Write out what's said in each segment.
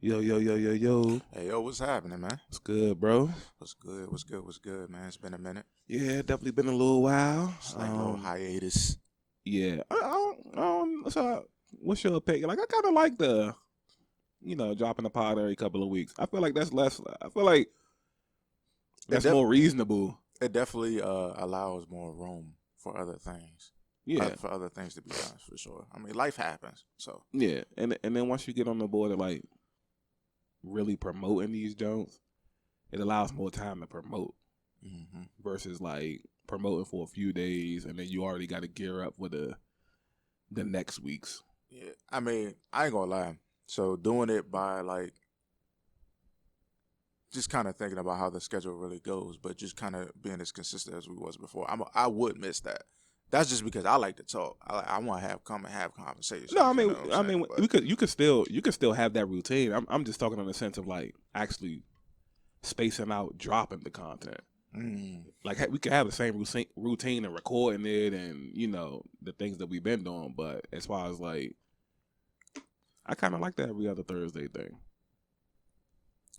Yo, yo, yo, yo, yo. Hey, yo, what's happening, man? What's good, bro? What's good? What's good? What's good, man? It's been a minute. Yeah, definitely been a little while. Slight little hiatus. Yeah. So what's your opinion? Like, I kind of like dropping the pod every couple of weeks. I feel like that's less. I feel like It that's def- more reasonable. it definitely allows more room for other things, Yeah, for other things to be done for sure. I mean, life happens, so. yeah. And then once you get on the board of like really promoting these Jones, it allows more time to promote hmm versus like promoting for a few days and then you already got to gear up for the next week's. Yeah, I mean, I ain't gonna lie. So doing it by like just kind of thinking about how the schedule really goes, but just kind of being as consistent as we was before. I would miss that. That's just because I like to talk. I want to come and have No, conversations. You know what I'm saying? But you could still have that routine. I'm just talking in the sense of like actually spacing out dropping the content. mm, Like we could have the same routine and recording it and the things that we've been doing. But as far as like, I kind of like that every other Thursday thing.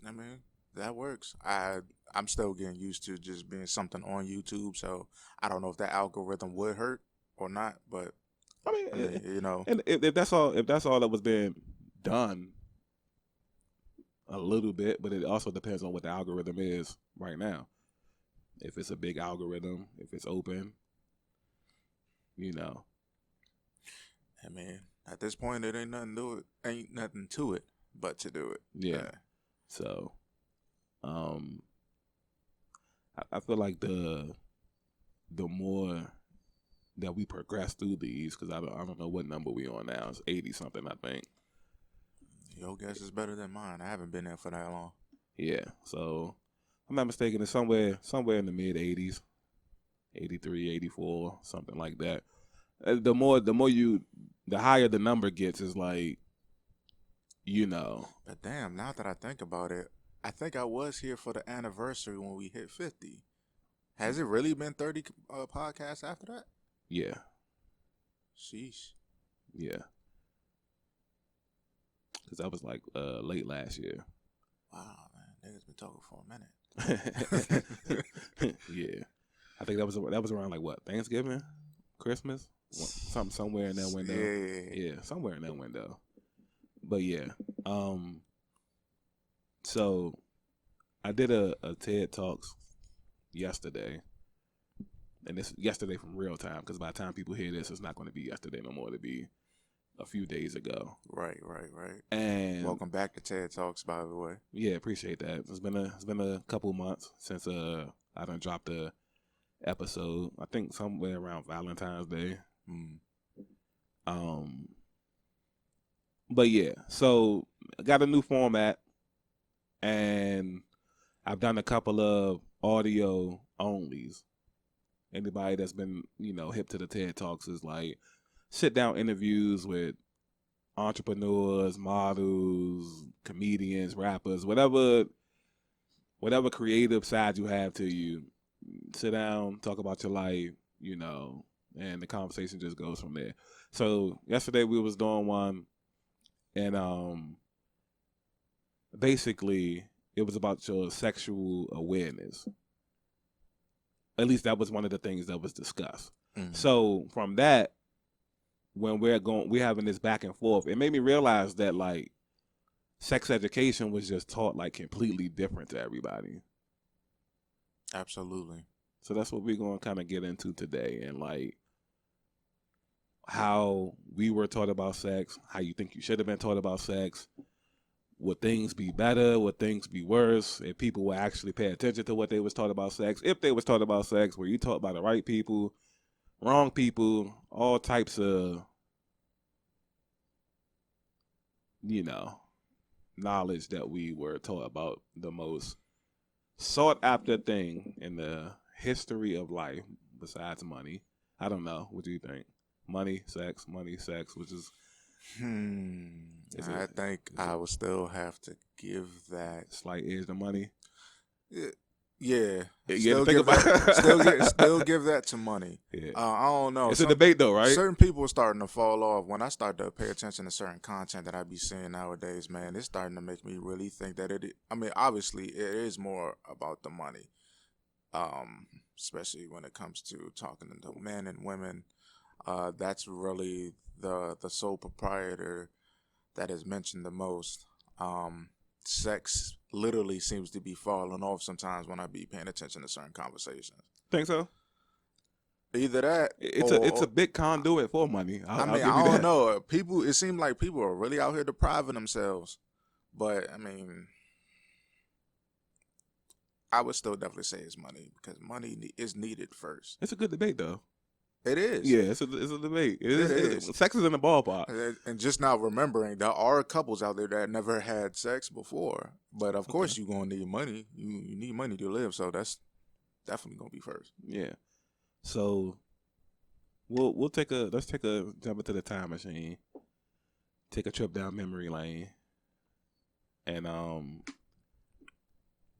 I mean, that works. I'm still getting used to just being something on YouTube, so I don't know if that algorithm would hurt or not. But I mean, I mean, you know, and if that's all that was being done, a little bit, but it also depends on what the algorithm is right now. If it's a big algorithm, if it's open, you know. I mean, at this point, it ain't nothing to it but to do it. Yeah. So, um, I feel like the more that we progress through these, because I don't know what number we on now. It's 80 something, I think. Your guess is better than mine. I haven't been there for that long. Yeah. So, if I'm not mistaken, it's somewhere in the mid 80s, 83, 84, something like that. The higher the number gets is like, you know, But damn, now that I think about it, I think I was here for the anniversary when we hit 50. Has it really been 30 podcasts after that? yeah, Sheesh. yeah, because that was like late last year. Wow, man, niggas been talking for a minute. Yeah, I think that was around like what, Thanksgiving, Christmas, something somewhere in that window. Yeah. Yeah, somewhere in that window. But yeah, um, so I did a TED Talks yesterday, and this yesterday from real time because by the time people hear this, it's not going to be yesterday no more. It'll be a few days ago. Right. And Welcome back to TED Talks, by the way. yeah, appreciate that. It's been a couple months since I done dropped a episode. I think somewhere around Valentine's Day. Mm. Um, but yeah, so I got a new format, and I've done a couple of audio onlys. Anybody that's been hip to the TED Talks is like sit down interviews with entrepreneurs, models, comedians, rappers, whatever creative side you have to you. Sit down, talk about your life, and the conversation just goes from there. So yesterday we was doing one, and basically it was about your sexual awareness. At least that was one of the things that was discussed. Mm. So from that, when we're having this back and forth, it made me realize that like sex education was just taught like completely different to everybody. Absolutely. So that's what we're going to kind of get into today, and like how we were taught about sex, how you think you should have been taught about sex. Would things be better? Would things be worse if people would actually pay attention to what they was taught about sex? If they was taught about sex, were you taught by the right people, wrong people, all types of you know knowledge that we were taught about the most sought after thing in the history of life besides money. I don't know. What do you think? Money, sex, which is I it think is I it will still have to give that. slight edge to money? Yeah, Yeah, You have to still think give about that, still give that to money. Yeah. I don't know. It's a debate though, right? Certain people are starting to fall off. When I start to pay attention to certain content that I be seeing nowadays, man, it's starting to make me really think that it. I mean, obviously, it is more about the money, especially when it comes to talking to men and women. That's really the sole proprietor that is mentioned the most. Sex literally seems to be falling off sometimes when I be paying attention to certain conversations. Think so? Either that, It's a big conduit for money. I I'll mean, give I you don't that. know. People, it seems like people are really out here depriving themselves. But I mean, I would still definitely say it's money because money is needed first. It's a good debate though. It is. Yeah, it's a debate. It is. Sex is in the ballpark. And just now remembering, there are couples out there that never had sex before. But of course, you're going to need money. You need money to live. So that's definitely going to be first. Yeah. So let's take a jump into the time machine. Take a trip down memory lane. And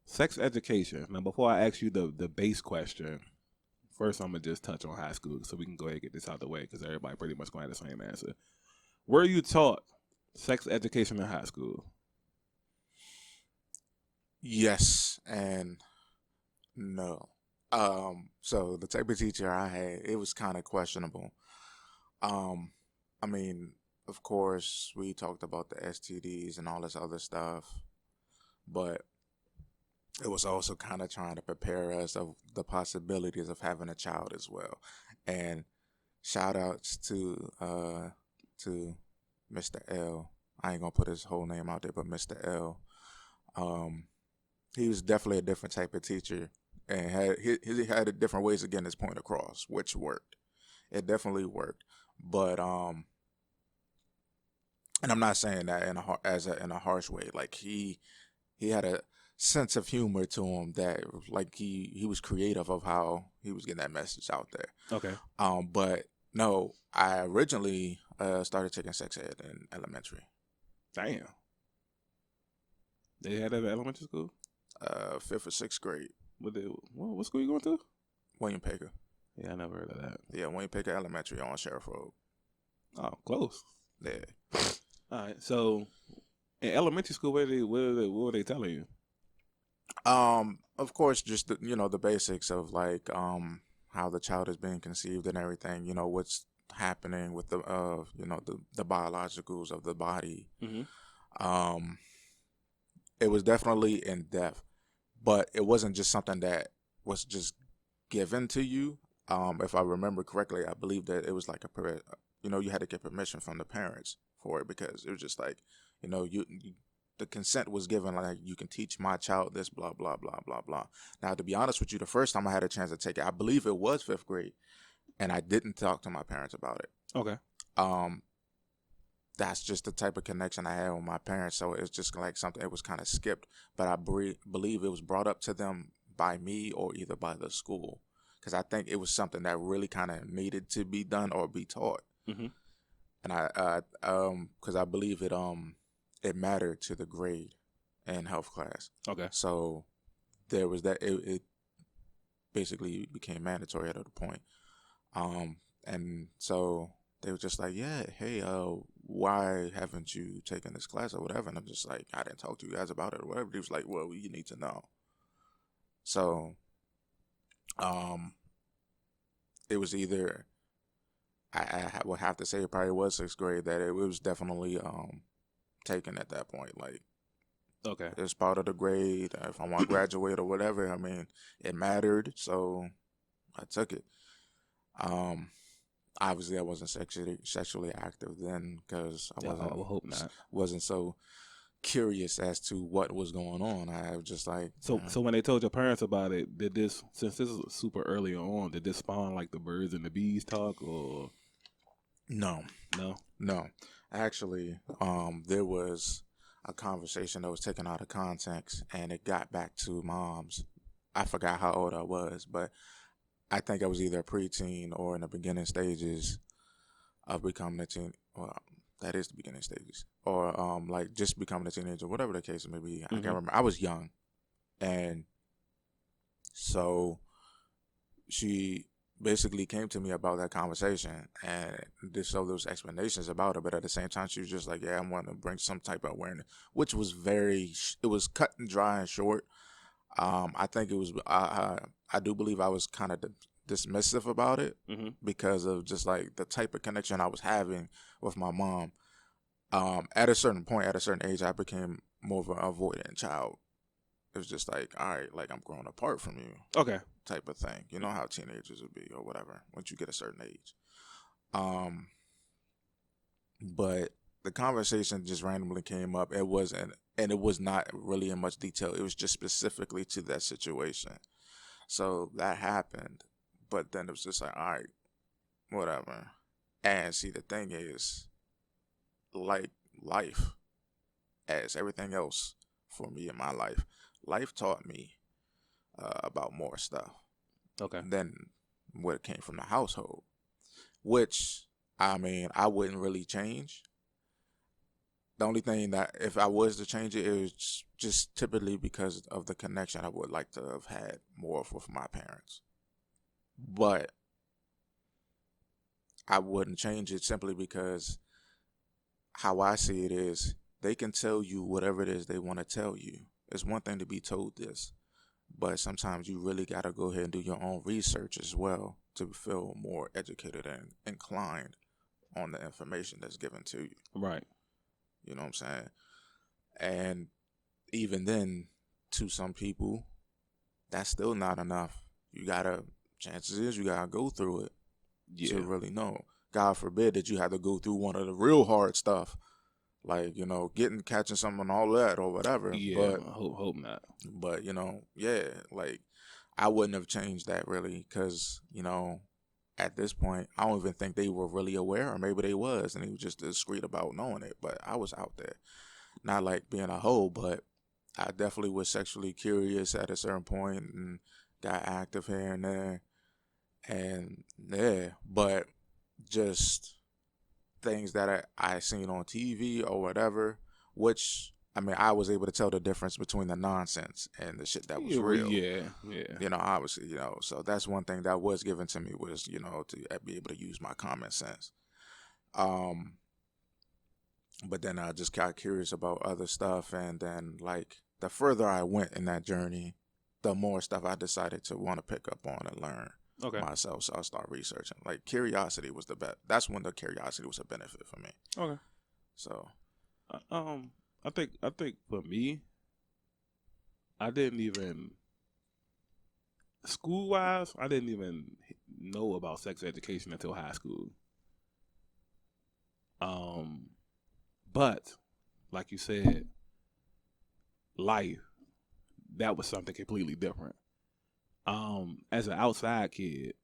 sex education. Now before I ask you the base question, first I'm gonna just touch on high school so we can go ahead and get this out the way because everybody pretty much gonna have the same answer. Were you taught sex education in high school? Yes and no. So the type of teacher I had, it was kind of questionable. I mean, of course, we talked about the STDs and all this other stuff, but it was also kind of trying to prepare us of the possibilities of having a child as well. And shout outs to Mr. L. I ain't gonna put his whole name out there, but Mr. L. He was definitely a different type of teacher and he had different ways of getting his point across, which worked. It definitely worked, but and I'm not saying that in a harsh way. Like he had a sense of humor to him that like he was creative of how he was getting that message out there. Okay. But no, I originally started taking sex ed in elementary. Damn. They had that at elementary school? 5th or 6th grade. What school you going to? William Paker. Yeah, I never heard of that. Yeah, William Paker Elementary on Sheriff Road. Oh, close. Yeah. All right. So in elementary school, what were they telling you? Of course, just the basics of like how the child is being conceived and everything. You know what's happening with the the biologicals of the body. Mm-hmm. It was definitely in depth, but it wasn't just something that was just given to you. If I remember correctly, I believe that it was like you had to get permission from the parents for it because it was just like the consent was given, like you can teach my child this, blah blah blah blah blah. Now, to be honest with you, the first time I had a chance to take it, I believe it was 5th grade, and I didn't talk to my parents about it. Okay. That's just the type of connection I had with my parents, so it's just like something it was kind of skipped, but I believe it was brought up to them by me or either by the school, because I think it was something that really kind of needed to be done or be taught. Mm-hmm. And because I believe it mattered to the grade and health class. Okay. So there was that. It basically became mandatory at a point. And so they were just like, yeah, hey, why haven't you taken this class or whatever? And I'm just like, I didn't talk to you guys about it or whatever. He was like, well, you need to know. So, it was either, I would have to say it probably was 6th grade that it was definitely, taken at that point. Like, okay, it's part of the grade. If I want to graduate or whatever, I mean, it mattered, so I took it. Obviously, I wasn't sexually active then because I hope not. Wasn't so curious as to what was going on. I was just like, so when they told your parents about it, since this is super early on, did this spawn like the birds and the bees talk or? No. Actually, there was a conversation that was taken out of context, and it got back to mom's. I forgot how old I was, but I think I was either a preteen or in the beginning stages of becoming a teen. Well, that is the beginning stages, or like just becoming a teenager, whatever the case may be. I can't remember. I was young, and So she basically came to me about that conversation and so there was explanations about it, but at the same time she was just like, yeah, I want to bring some type of awareness, which was it was cut and dry and short. I think it was I do believe I was kind of dismissive about it because of just like the type of connection I was having with my mom. At a certain point, at a certain age, I became more of an avoidant child. It was just like, all right, like I'm growing apart from you. Okay. Type of thing. You know how teenagers would be or whatever once you get a certain age. But the conversation just randomly came up. It wasn't, and it was not really in much detail. It was just specifically to that situation. So that happened. But then it was just like, all right, whatever. And see, the thing is, like life, as everything else for me in my life, life taught me about more stuff than what came from the household, which, I mean, I wouldn't really change. The only thing that if I was to change it, it was just typically because of the connection I would like to have had more with my parents. But I wouldn't change it simply because how I see it is they can tell you whatever it is they want to tell you. It's one thing to be told this, but sometimes you really got to go ahead and do your own research as well to feel more educated and inclined on the information that's given to you. Right. You know what I'm saying? And even then, to some people, that's still not enough. Chances is you gotta go through it to really know. God forbid that you have to go through one of the real hard stuff. Like, catching someone, all that or whatever. Yeah, but hope not. But, like, I wouldn't have changed that really because, at this point, I don't even think they were really aware, or maybe they was, and they were just discreet about knowing it. But I was out there. Not like being a hoe, but I definitely was sexually curious at a certain point and got active here and there. And, but just things that I seen on TV or whatever, which, I mean, I was able to tell the difference between the nonsense and the shit that was real. Yeah. Obviously, so that's one thing that was given to me was, to be able to use my common sense. But then I just got curious about other stuff, and then, like, the further I went in that journey, the more stuff I decided to want to pick up on and learn myself. So I started researching. Like, curiosity was the best. That's when the curiosity was a benefit for me. Okay. So, I think for me, I didn't even school-wise, I didn't even know about sex education until high school. But like you said, life, that was something completely different. As an outside kid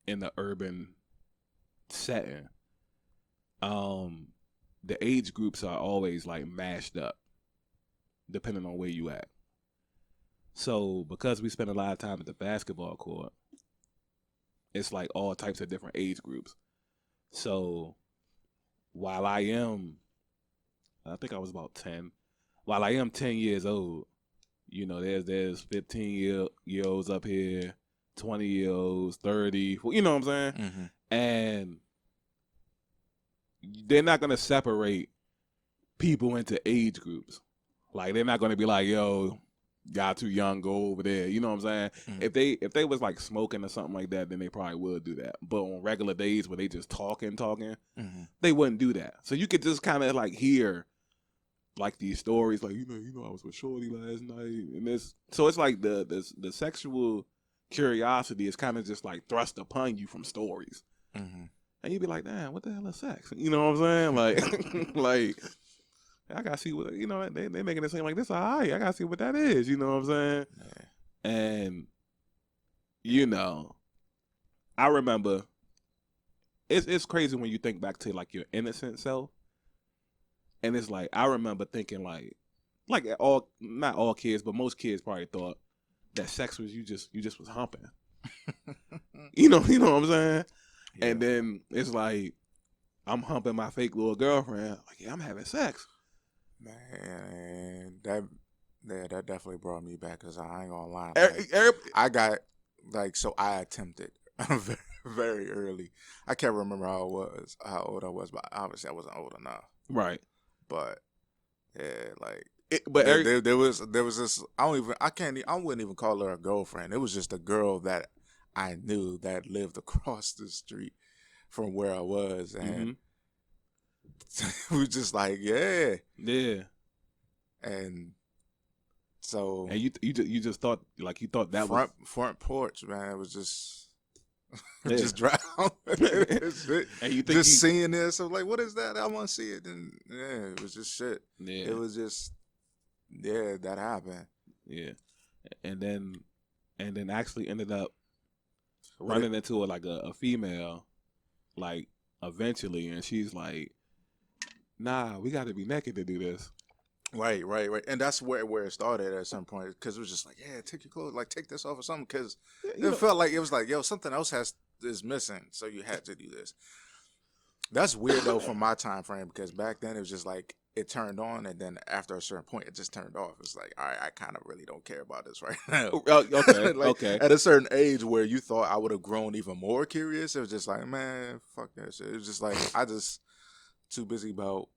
in the urban setting, the age groups are always like mashed up depending on where you at. So because we spend a lot of time at the basketball court, it's like all types of different age groups. So while I think I was about 10, while I am 10 years old, there's 15-year-olds up here, 20-year-olds, 30, you know what I'm saying? Mm-hmm. And they're not going to separate people into age groups. Like, they're not going to be like, yo, y'all too young, go over there. You know what I'm saying? Mm-hmm. If they was like smoking or something like that, then they probably would do that. But on regular days where they just talking, mm-hmm. they wouldn't do that. So you could just kind of like hear like these stories, like, I was with Shorty last night, and this. So it's like the sexual curiosity is kind of just like thrust upon you from stories, mm-hmm. and you'd be like, damn, what the hell is sex? You know what I'm saying? Like, like I gotta see what they making it seem like this. Alright, I gotta see what that is. You know what I'm saying? Yeah. And I remember. It's crazy when you think back to like your innocent self. And it's like, I remember thinking like not all kids, but most kids probably thought that sex was you just was humping. you know what I'm saying? Yeah. And then it's like, I'm humping my fake little girlfriend. Like, yeah, I'm having sex. Man, Yeah, that definitely brought me back because I ain't gonna lie. Er- Like, er- I got so I attempted very, very early. I can't remember how old I was, but obviously I wasn't old enough. right. But yeah, like But there was this. I wouldn't even call her a girlfriend. It was just a girl that I knew that lived across the street from where I was, and we was just like, yeah, yeah. and so And you just thought like you thought that front porch, man. It was just Yeah. just drown. and you think Just seeing this, I'm like, what is that? I want to see it. And yeah, it was just shit. yeah, It was just that happened. yeah, and then actually ended up running into a female, like eventually, and she's like, "Nah, we got to be naked to do this." Right, and that's where it started at some point because it was just like, yeah, take your clothes, like take this off or something, because You it know- felt like it was like, yo, something else is missing, so you had to do this. That's weird though from my time frame because back then it was just like it turned on, and then after a certain point it just turned off. It's like, all right, I kind of really don't care about this right now. Okay, Like, okay. At a certain age where you thought I would have grown even more curious, it was just like, man, fuck that shit. It was just like I just too busy about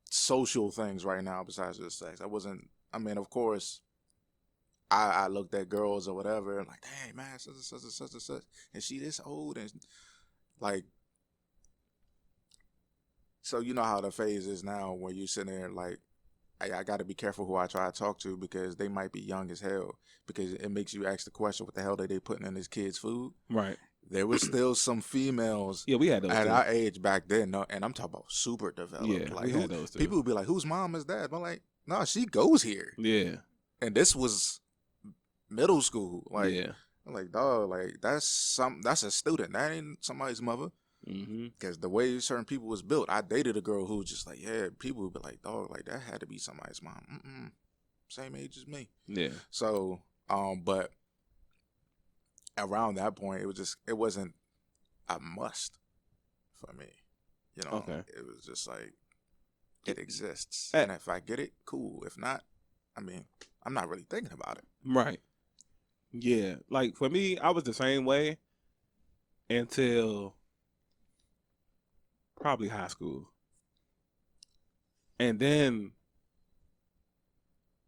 social things right now besides just sex. I mean, of course, I looked at girls or whatever and like, dang, man, such and such and such and such, and she this old, and like, so you know how the phase is now where you sitting there like, I got to be careful who I try to talk to because they might be young as hell, because it makes you ask the question, what the hell are they putting in this kid's food? Right. There was still some females Yeah, we had those at too. our age back then, no, and I'm talking about super developed. Yeah, like, we had those too. People would be like, whose mom is that? I'm like, no, she goes here. Yeah, And this was middle school. Like, yeah. I'm like, dog, like that's a student. That ain't somebody's mother. Mm-hmm. Because the way certain people was built, I dated a girl who was just like, yeah, people would be like, dog, like that had to be somebody's mom. Same age as me. Yeah. So, but around that point, it wasn't a must for me. You know, Okay. It was just like, it exists. Eh. And if I get it, cool. If not, I mean, I'm not really thinking about it. Right. Yeah. Like for me, I was the same way until probably high school. And then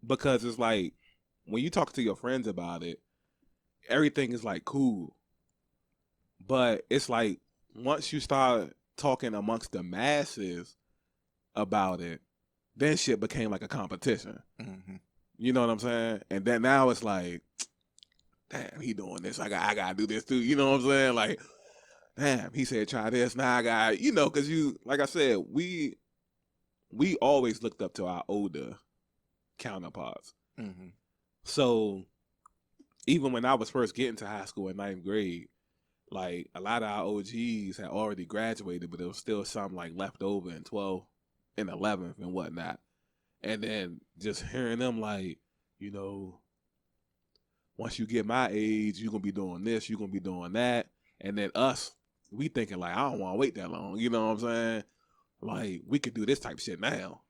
because it's like when you talk to your friends about it, everything is like cool. But it's like once you start talking amongst the masses about it, then shit became like a competition. Mm-hmm. You know what I'm saying? And then now it's like, damn, he doing this. I gotta do this too. You know what I'm saying? Like, damn, he said try this. Now I got, because like I said, we always looked up to our older counterparts. Mm-hmm. So even when I was first getting to high school in 9th grade, like a lot of our OGs had already graduated, but there was still some like left over in 12th and 11th and whatnot. And then just hearing them like, once you get my age, you're going to be doing this, you're going to be doing that. And then us, we thinking like, I don't want to wait that long. You know what I'm saying? Like, we could do this type of shit now.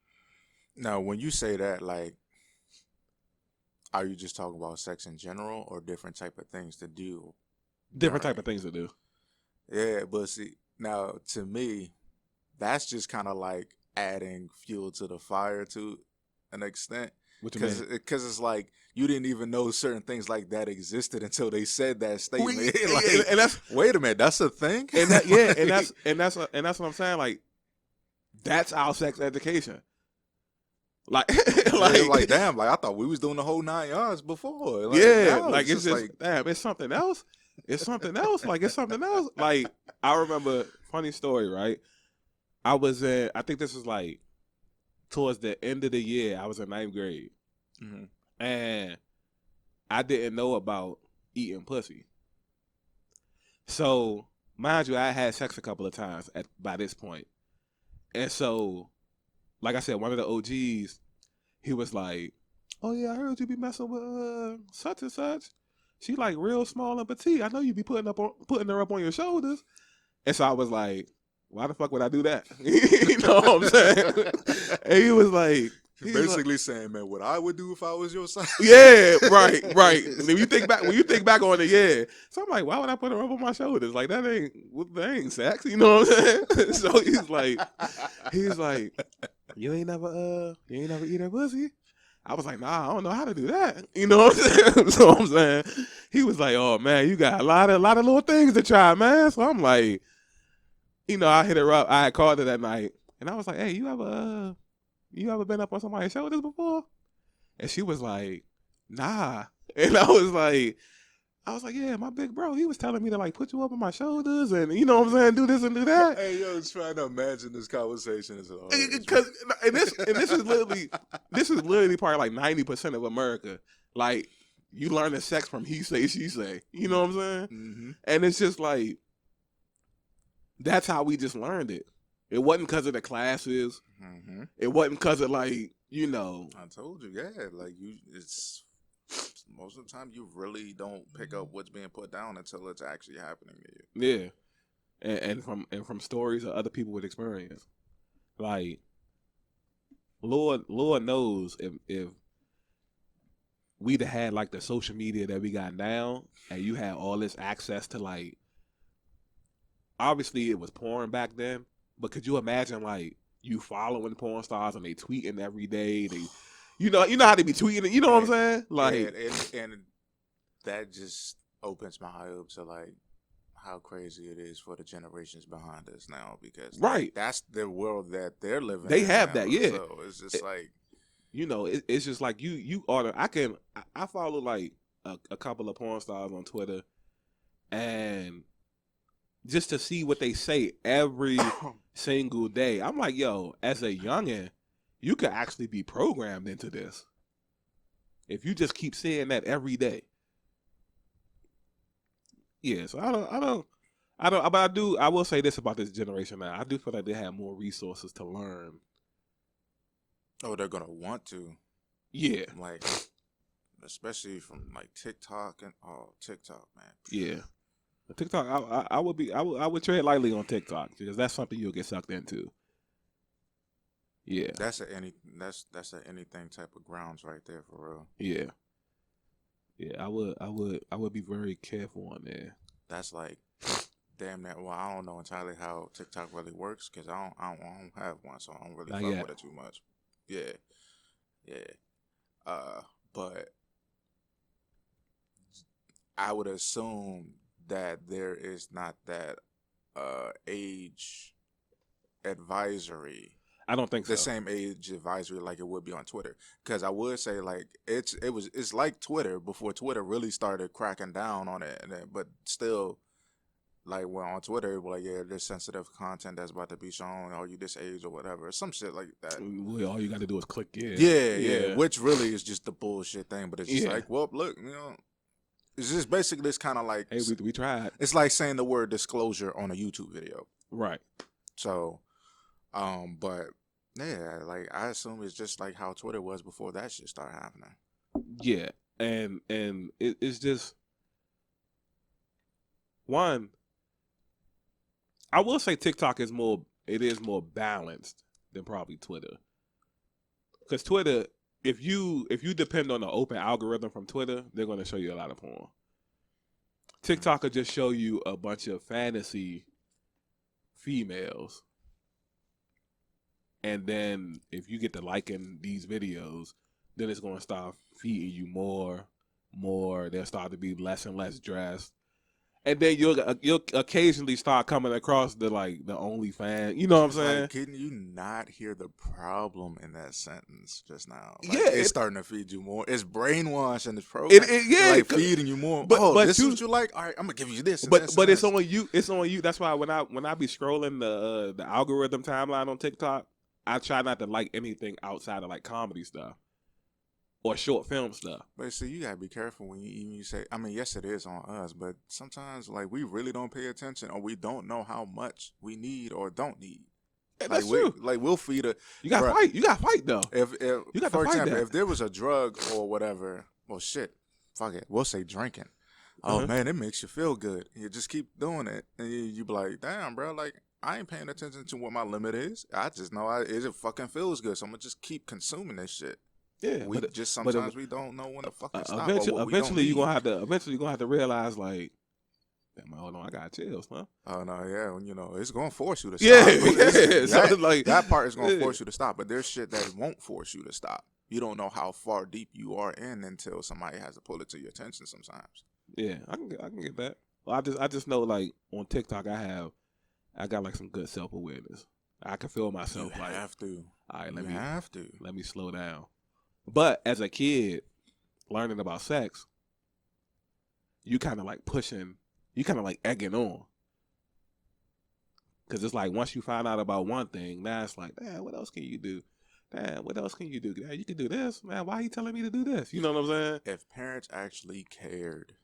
Now, when you say that, like, are you just talking about sex in general or different type of things to do? Different type of things to do. Yeah, but see, now to me, that's just kind of like adding fuel to the fire to an extent. Because it's like you didn't even know certain things like that existed until they said that statement. Like, and that's, wait a minute, that's a thing. And that, yeah, and that's what I'm saying. Like, that's our sex education. Like, damn, like I thought we was doing the whole 9 yards before. Like, yeah, now like it's just like, damn, it's something else. It's something else. Like it's something else. Like I remember, funny story, right? I was in, I think this was like towards the end of the year. I was in 9th grade, and I didn't know about eating pussy. So, mind you, I had sex a couple of times by this point, and so, like I said, one of the OGs, he was like, "Oh yeah, I heard you be messing with such and such. She like real small and petite. I know you be putting her up on your shoulders." And so I was like, "Why the fuck would I do that?" You know what I'm saying? And he was like, He's basically saying, man, what I would do if I was your son. Yeah, right. When you think back on it, yeah. So I'm like, why would I put a rub on my shoulders? Like that ain't sex, you know what I'm saying? So he's like, you ain't never eat a pussy. I was like, nah, I don't know how to do that. You know what I'm saying? So I'm saying, he was like, oh man, you got a lot of little things to try, man. So I'm like, I hit her up. I had called her that night, and I was like, hey, you ever been up on somebody's shoulders before? And she was like, nah. And I was like, yeah, my big bro, he was telling me to like put you up on my shoulders and you know what I'm saying, do this and do that. Hey, yo, trying to imagine this conversation as Because this is literally probably like 90% of America. Like you learning sex from he say, she say. You know what I'm saying? Mm-hmm. And it's just like that's how we just learned it. It wasn't because of the classes. Mm-hmm. It wasn't because of like, I told you, yeah. Like it's most of the time you really don't pick up what's being put down until it's actually happening to you. Yeah, and from stories of other people with experience, like Lord knows if we'd have had like the social media that we got now, and you had all this access to like, obviously it was porn back then, but could you imagine like you following porn stars and they tweeting every day? They, you know how they be tweeting. You know what I'm saying? Like, and that just opens my eye up to like how crazy it is for the generations behind us now, because right, that's the world that they're living. They in have now. that, yeah. So it's just like, it's just like you order. I follow like a couple of porn stars on Twitter, and just to see what they say every single day. I'm like, yo, as a youngin', you could actually be programmed into this if you just keep saying that every day. Yeah, so I will say this about this generation now. I do feel like they have more resources to learn. Oh, they're gonna want to. Yeah. Like, especially from like TikTok TikTok, man. Yeah. TikTok, I would tread lightly on TikTok because that's something you'll get sucked into. Yeah, that's a anything type of grounds right there for real. Yeah. I would be very careful on there. That's like, damn that. Well, I don't know entirely how TikTok really works because I don't have one, so I don't really fuck with it too much. Yeah. But I would assume that there is not that age advisory. I don't think the so. same age advisory like it would be on Twitter, because I would say like it's like Twitter before Twitter really started cracking down on it, but still, like when on Twitter it was like, yeah, there's sensitive content that's about to be shown, or you this age or whatever, some shit like that. Well, all you got to do is click yeah, which really is just the bullshit thing, but it's just like, well, look, it's just basically, it's kind of like, hey, we tried. It's like saying the word disclosure on a YouTube video, right? So, but yeah, like I assume it's just like how Twitter was before that shit started happening. Yeah, and it's just one. I will say TikTok is more balanced than probably Twitter, because Twitter, if you depend on the open algorithm from Twitter, they're going to show you a lot of porn. TikTok will just show you a bunch of fantasy females. And then if you get to liking these videos, then it's going to start feeding you more. They'll start to be less and less dressed. And then you'll occasionally start coming across the OnlyFans. You know what I'm saying? Like, can you not hear the problem in that sentence just now? Like, yeah, it's starting to feed you more. It's brainwashing this program. Like feeding you more. But this is what you like. All right, I'm gonna give you this. But it's on you. It's on you. That's why when I be scrolling the algorithm timeline on TikTok, I try not to like anything outside of like comedy stuff or short film stuff. But see, you gotta be careful when you say. I mean, yes, it is on us, but sometimes like we really don't pay attention, or we don't know how much we need or don't need. Yeah, that's true. We'll feed a. You got to fight. You got to fight though. If you got for to fight example, that. if there was a drug or whatever, well, shit, fuck it. We'll say drinking. Oh man, it makes you feel good. You just keep doing it, and you be like, damn, bro, like I ain't paying attention to what my limit is. I just know it fucking feels good, so I'm gonna just keep consuming this shit. Yeah, We just but sometimes we don't know when to fucking stop or eventually, what we don't need. eventually you're gonna have to realize like, damn, hold on, I got chills, huh? Oh no, yeah, you know, it's gonna force you to Yeah, stop. yeah. So like That part is gonna yeah. force you to stop, but there's shit that won't force you to stop. You don't know how far deep you are in until somebody has to pull it to your attention. Sometimes. Yeah, I can get that. Well, I just know like on TikTok I got like some good self awareness. I can feel myself You like, have to. all right, You have to. let me slow down. But as a kid, learning about sex, you kind of like pushing, you kind of like egging on. Because it's like once you find out about one thing, now it's like, damn, what else can you do? Damn, what else can you do? Damn, you can do this, man. Why are you telling me to do this? You know what I'm saying? If parents actually cared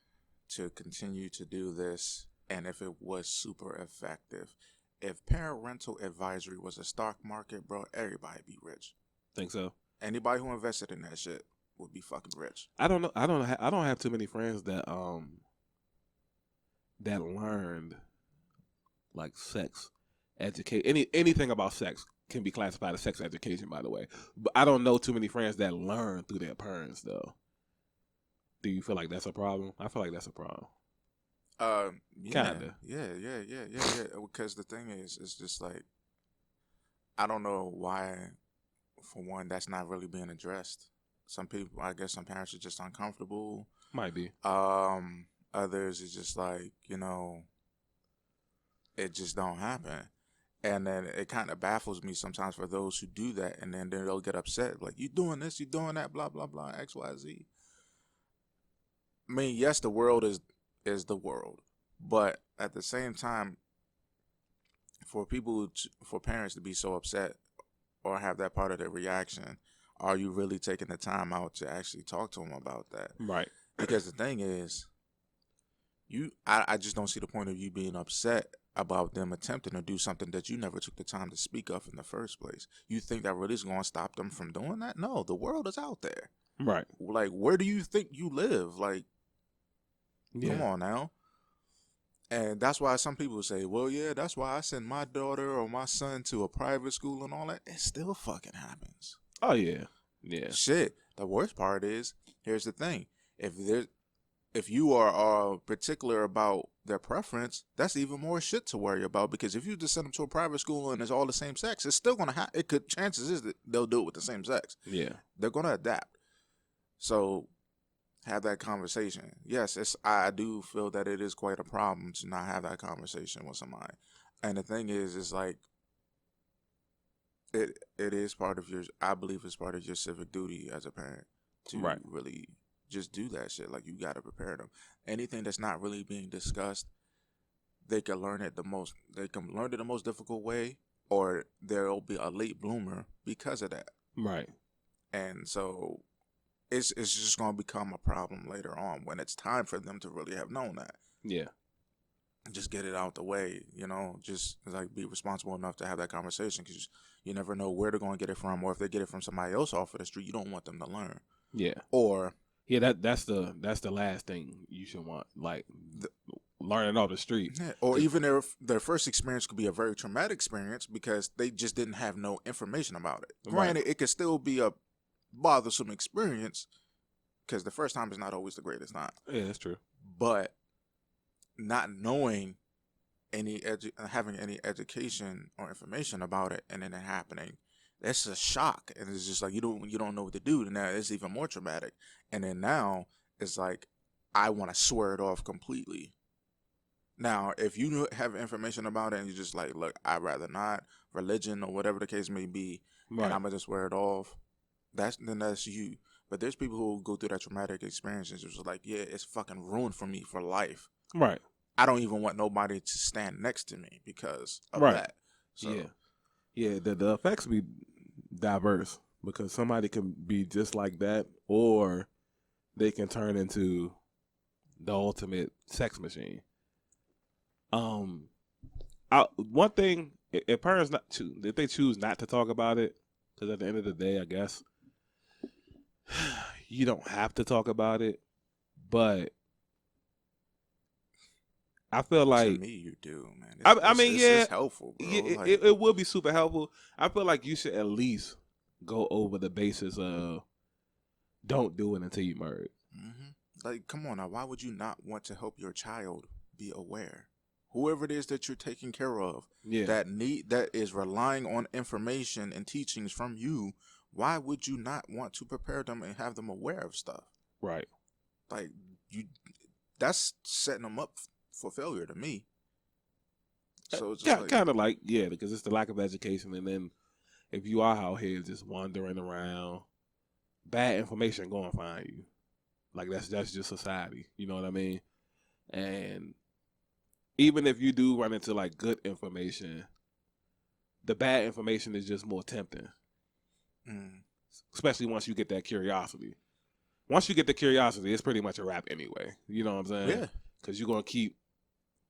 to continue to do this, and if it was super effective, if parental advisory was a stock market, bro, everybody be rich. Think so. Anybody who invested in that shit would be fucking rich. I don't know. I don't have too many friends that that learned like sex educate anything about sex can be classified as sex education, by the way. But I don't know too many friends that learn through their parents though. Do you feel like that's a problem? I feel like that's a problem. Yeah, Kinda. yeah. Because the thing is, it's just like I don't know why. For one, that's not really being addressed. Some people, I guess, some parents are just uncomfortable. Might be. Others is just like it just don't happen. And then it kind of baffles me sometimes for those who do that, and then they'll get upset, like you doing this, you doing that, blah blah blah, X Y Z. I mean, yes, the world is the world, but at the same time, for parents to be so upset or have that part of their reaction, are you really taking the time out to actually talk to them about that? Right. Because the thing is, I just don't see the point of you being upset about them attempting to do something that you never took the time to speak of in the first place. You think that really is going to stop them from doing that? No, the world is out there. Right. Like, where do you think you live? Like, come on now. And that's why some people say, well, yeah, that's why I send my daughter or my son to a private school and all that. It still fucking happens. Oh, yeah. Yeah. Shit. The worst part is, here's the thing. If you are particular about their preference, that's even more shit to worry about. Because if you just send them to a private school and it's all the same sex, it's still gonna happen. Chances is that they'll do it with the same sex. Yeah. They're gonna adapt. So have that conversation. Yes, I do feel that it is quite a problem to not have that conversation with somebody. And the thing is like it is part of your. I believe it's part of your civic duty as a parent to really just do that shit. Like, you got to prepare them. Anything that's not really being discussed, they can learn it the most difficult way, or there'll be a late bloomer because of that. Right. And so it's just going to become a problem later on when it's time for them to really have known that. Yeah. Just get it out the way, just like be responsible enough to have that conversation, because you never know where they're going to get it from, or if they get it from somebody else off of the street, you don't want them to learn. Yeah. Or that's the last thing you should want, like learning off the street. Yeah, or even their first experience could be a very traumatic experience because they just didn't have no information about it. Granted, it could still be a bothersome experience because the first time is not always the greatest time. Yeah, that's true. But not knowing having any education or information about it, and then it happening, that's a shock, and it's just like you don't know what to do. And now it's even more traumatic. And then now it's like I want to swear it off completely. Now, if you have information about it and you're just like, look, I'd rather not, religion or whatever the case may be, and I'm gonna just swear it off, that's you. But there's people who go through that traumatic experience and just like, yeah, it's fucking ruined for me for life. Right. I don't even want nobody to stand next to me because of that. So, yeah. The effects be diverse because somebody can be just like that, or they can turn into the ultimate sex machine. One thing, if parents if they choose not to talk about it, because at the end of the day, I guess you don't have to talk about it, but I feel To like me, you do, man. I mean, yeah, It's helpful, yeah, bro. Like, it will be super helpful. I feel like you should at least go over the basis of don't do it until you married. hmm like, come on now. Why would you not want to help your child be aware? Whoever it is that you're taking care of, Yeah, that is relying on information and teachings from you, why would you not want to prepare them and have them aware of stuff? right. Like, you, that's setting them up for failure to me. So it's just like, Kind of like yeah, because it's the lack of education, and then if you are out here just wandering around, bad information going to find you. Like that's just society. You know what I mean? And even if you do run into like good information, the bad information is just more tempting. mm, Especially once you get that curiosity. Once you get the curiosity, it's pretty much a wrap anyway. You know what I'm saying? yeah. Because you're gonna keep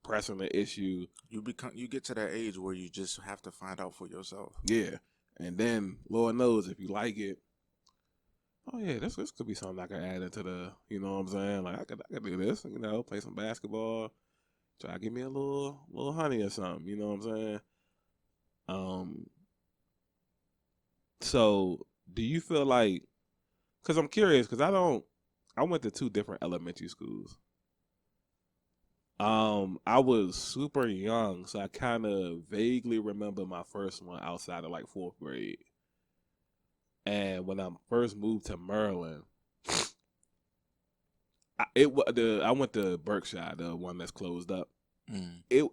pressing the issue. You get to that age where you just have to find out for yourself. Yeah. And then Lord knows if you like it, oh yeah, this could be something I can add into the, you know what I'm saying? Like I could do this, you know, play some basketball, try to give me a little honey or something, you know what I'm saying? So do you feel like, because I'm curious, because I went to two different elementary schools. I was super young, so I kind of vaguely remember my first one outside of like fourth grade. And when I first moved to Maryland, I went to Berkshire, the one that's closed up. Mm.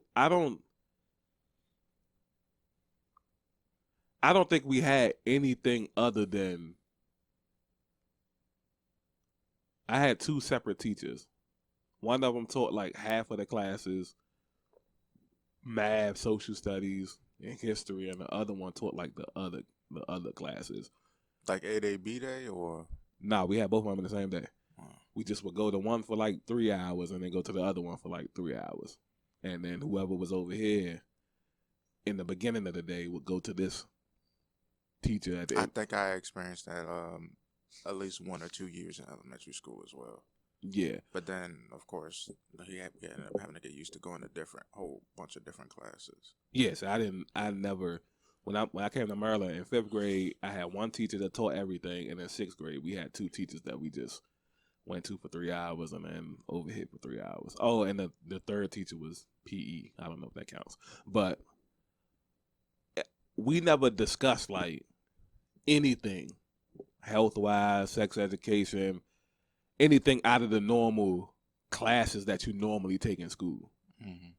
I don't think we had anything other than I had two separate teachers. One of them taught like half of the classes, math, social studies, and history, and the other one taught like the other classes. Like A Day, B Day, or Nah, we had both of them in the same day. uh, We just would go to one for like 3 hours and then go to the other one for like 3 hours. And then whoever was over here in the beginning of the day would go to this teacher at the I end. think I experienced that at least 1 or 2 years in elementary school as well. Yeah. But then, of course, we ended up having to get used to going to whole bunch of different classes. Yes, I never when I came to Maryland in 5th grade, I had one teacher that taught everything, and in 6th grade we had two teachers that we just went to for 3 hours and then over here for 3 hours. Oh, and the third teacher was PE. I don't know if that counts. But we never discussed like anything health wise, sex education, anything out of the normal classes that you normally take in school. Mm-hmm.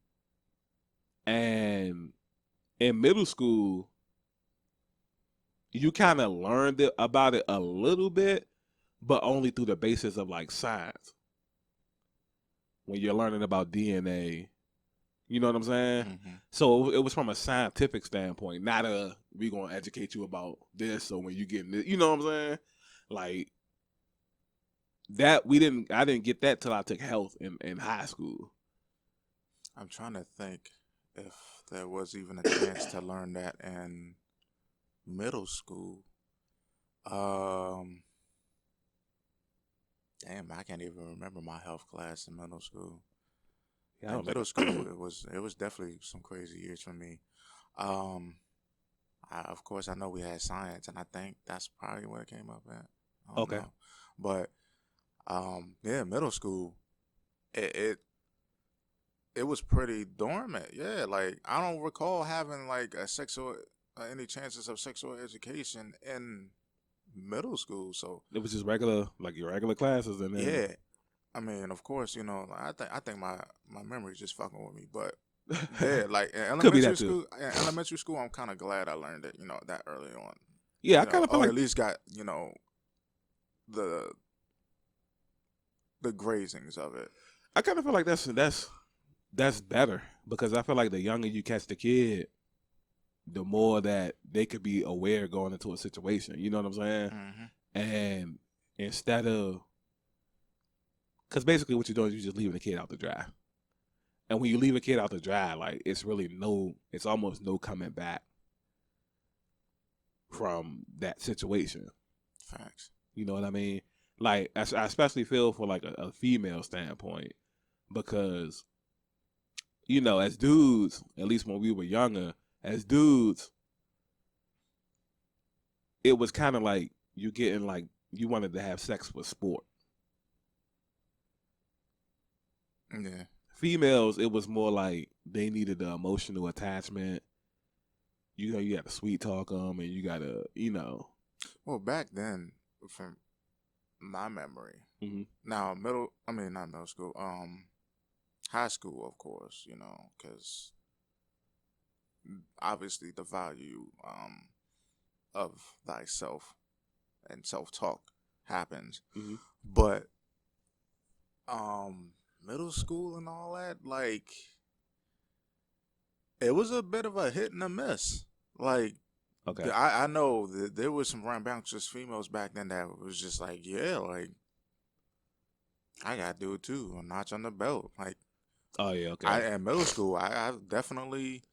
And in middle school, you kind of learned about it a little bit, but only through the basis of like science. When you're learning about DNA, you know what I'm saying? Mm-hmm. So it was from a scientific standpoint, not we gonna educate you about this. So when you get this, you know what I'm saying? Like that, I didn't get that till I took health in high school. I'm trying to think if there was even a chance to learn that in middle school. Damn, I can't even remember my health class in middle school. Yeah, In middle school, it was definitely some crazy years for me. Of course, I know we had science, and I think that's probably what it came up at. I don't Okay. know. But yeah, middle school, it was pretty dormant. Yeah, like I don't recall having like any chances of sexual education in middle school. So it was just regular, like your regular classes, and then yeah, I mean, of course, you know, I think my memory's just fucking with me, but yeah, like in could be elementary that too. school, elementary school, I'm kind of glad I learned it, you know, that early on. Yeah, I You know, kind of feel or like at least got, you know, the grazings of it. I kind of feel like that's better because I feel like the younger you catch the kid, the more that they could be aware going into a situation. You know what I'm saying? Mm-hmm. And instead of, because basically what you're doing is you're just leaving the kid out to dry. And when you leave a kid out to dry, like it's almost no coming back from that situation. Facts. You know what I mean? Like I especially feel for like a female standpoint because you know, as dudes, at least when we were younger, as dudes, it was kind of like you getting like you wanted to have sex for sport. Yeah. Females, it was more like they needed the emotional attachment. You know, you got to sweet talk them, and you got to, you know. Well, back then, from my memory, Mhm. now not middle school, high school, of course, you know, because obviously the value of thyself and self talk happens, Mhm. but middle school and all that, like it was a bit of a hit and a miss. Like Okay. I know that there was some rambunctious females back then that was just like, yeah, like I gotta do it too, a notch on the belt. Like Oh yeah. Okay. I in middle school, I definitely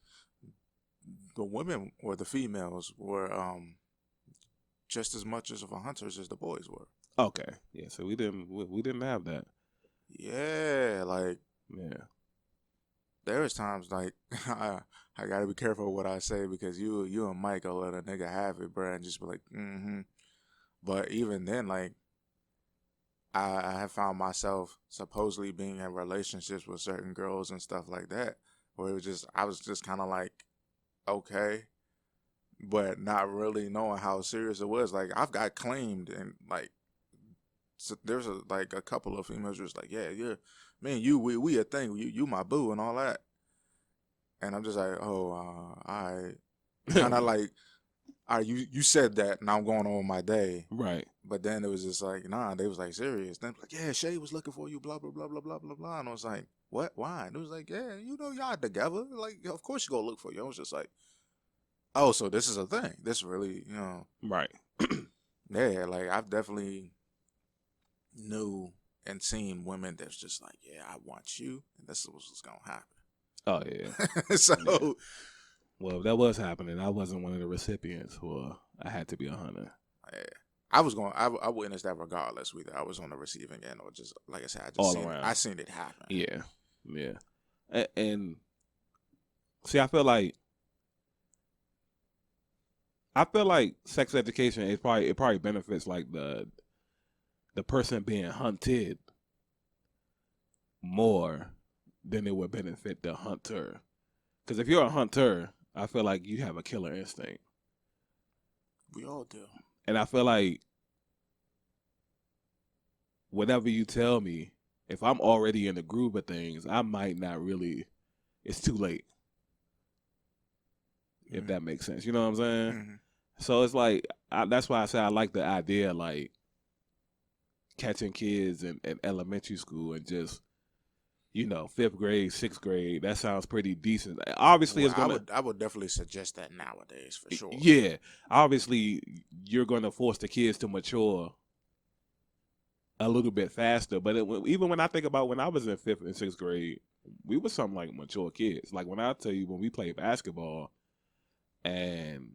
the women or the females were just as much as of a hunters as the boys were. Okay. Yeah. So we didn't have that. Yeah, like Yeah. there was times like I gotta be careful what I say because you and Mike will let a nigga have it, bro, and just be like, mm-hmm. But even then, like I have found myself supposedly being in relationships with certain girls and stuff like that, where it was just I was just kind of like, okay, but not really knowing how serious it was. Like I've got claimed and like so there's like a couple of females just like, yeah, man, we a thing, you my boo and all that, and I'm just like, oh, I kind of like, you said that, and I'm going on my day. Right. But then it was just like, nah, they was like serious. Then like, yeah, Shay was looking for you, blah blah blah blah blah blah blah. And I was like, what? Why? And it was like, yeah, you know, y'all together. Like, of course you go look for you. I was just like, oh, so this is a thing. This really, you know, Right. yeah. Like I've definitely knew and seen women that's just like, yeah, I want you, and this is what's gonna Oh yeah. happen. So Yeah. Well, if that was happening, I wasn't one of the recipients, or I had to be a hunter. yeah. I witnessed that regardless, whether I was on the receiving end or just like I said, All around. I seen it happen. Yeah. Yeah. And see, I feel like sex education is it probably benefits like the person being hunted more than it would benefit the hunter. Because if you're a hunter, I feel like you have a killer instinct, We all do. and I feel like whatever you tell me, if I'm already in the groove of things, I might not really. It's too late. If that makes sense, you know what I'm saying. Mm-hmm. So it's like that's why I say I like the idea, like catching kids in elementary school and just, you know, 5th grade, 6th grade. That sounds pretty decent. Obviously, Well, it's gonna. I would definitely suggest that nowadays for sure. Yeah, obviously, you're gonna force the kids to mature a little bit faster. But even when I think about when I was in 5th and 6th grade, we were something like mature kids. Like when I tell you when we played basketball and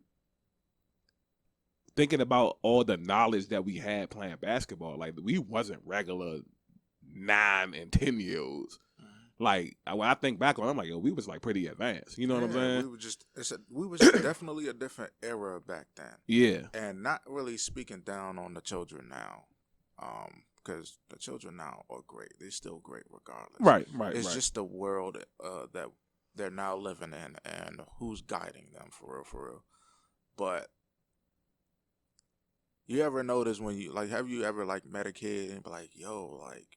thinking about all the knowledge that we had playing basketball, like we wasn't regular 9 and 10 year olds. Like when I think back on, it, I'm like, yo, we was like pretty advanced. You know what I'm saying? We was definitely a different era back then. Yeah. And not really speaking down on the children now, because the children now are great. They're still great regardless. Right. It's just the world that they're now living in and who's guiding them for real. But you ever notice when you like, have you ever like met a kid and be like, yo, like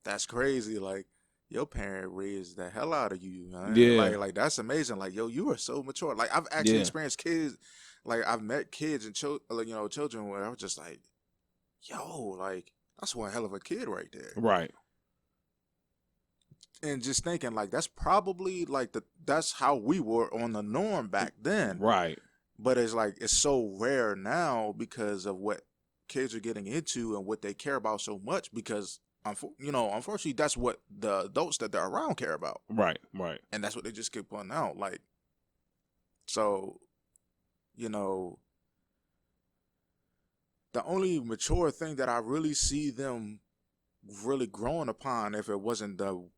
that's crazy, like your parent raised the hell out of you, man. Yeah. Like that's amazing. Like, yo, you are so mature. Like I've actually experienced kids, like I've met kids and children where I was just like, yo, like that's one hell of a kid right there. Right. And just thinking like that's probably like that's how we were on the norm back then. Right. But it's like it's so rare now because of what kids are getting into and what they care about so much because unfortunately, that's what the adults that they're around care about. Right. And that's what they just keep putting out. Like, so, you know, the only mature thing that I really see them really growing upon, if it wasn't the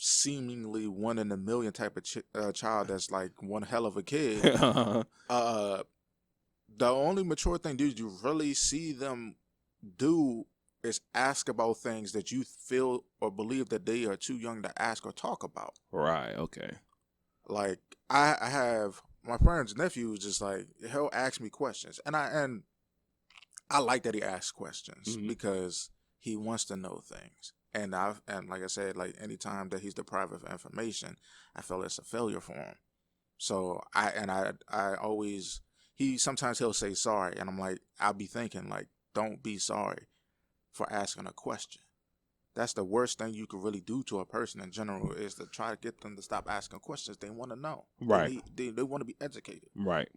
seemingly 1 in a million type of child that's like one hell of a kid, uh, the only mature thing dude you really see them do is ask about things that you feel or believe that they are too young to ask or talk about. Right. Okay. Like I have my friend's nephew is just like he'll ask me questions, and I like that he asks questions Mhm. because he wants to know things. And like I said, like anytime that he's deprived of information, I feel it's a failure for him. So I always sometimes he'll say sorry, and I'm like I'll be thinking like don't be sorry for asking a question. That's the worst thing you could really do to a person in general is to try to get them to stop asking questions they want to know. Right. They want to be educated. Right.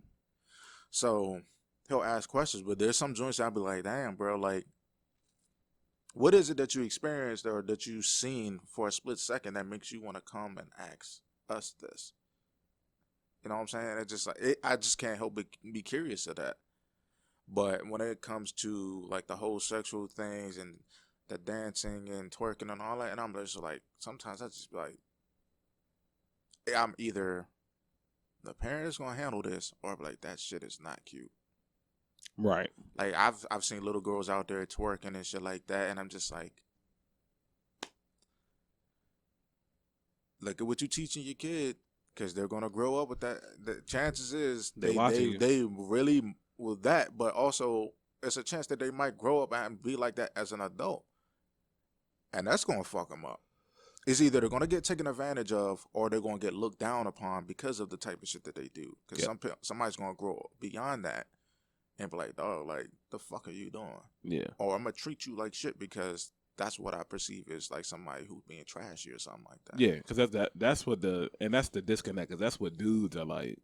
So he'll ask questions, but there's some joints I'll be like, damn, bro, like, what is it that you experienced or that you've seen for a split second that makes you want to come and ask us this? You know what I'm saying? It's just like I just can't help but be curious of that. But when it comes to like the whole sexual things and the dancing and twerking and all that, and I'm just like, sometimes I just be like, I'm either the parents gonna handle this or be like that shit is not cute. Right. Like I've seen little girls out there twerking and shit like that, and I'm just like, look at what you teaching your kid, because they're gonna grow up with that. The chances is They watching you. they really with that, but also it's a chance that they might grow up and be like that as an adult, and that's gonna fuck them up. It's either they're gonna get taken advantage of or they're gonna get looked down upon because of the type of shit that they do. Because somebody's gonna grow beyond that and be like, "Oh, like the fuck are you doing?" Yeah. Or I'm gonna treat you like shit because that's what I perceive as like somebody who's being trashy or something like that. Yeah, because that's what that's the disconnect. Because that's what dudes are like.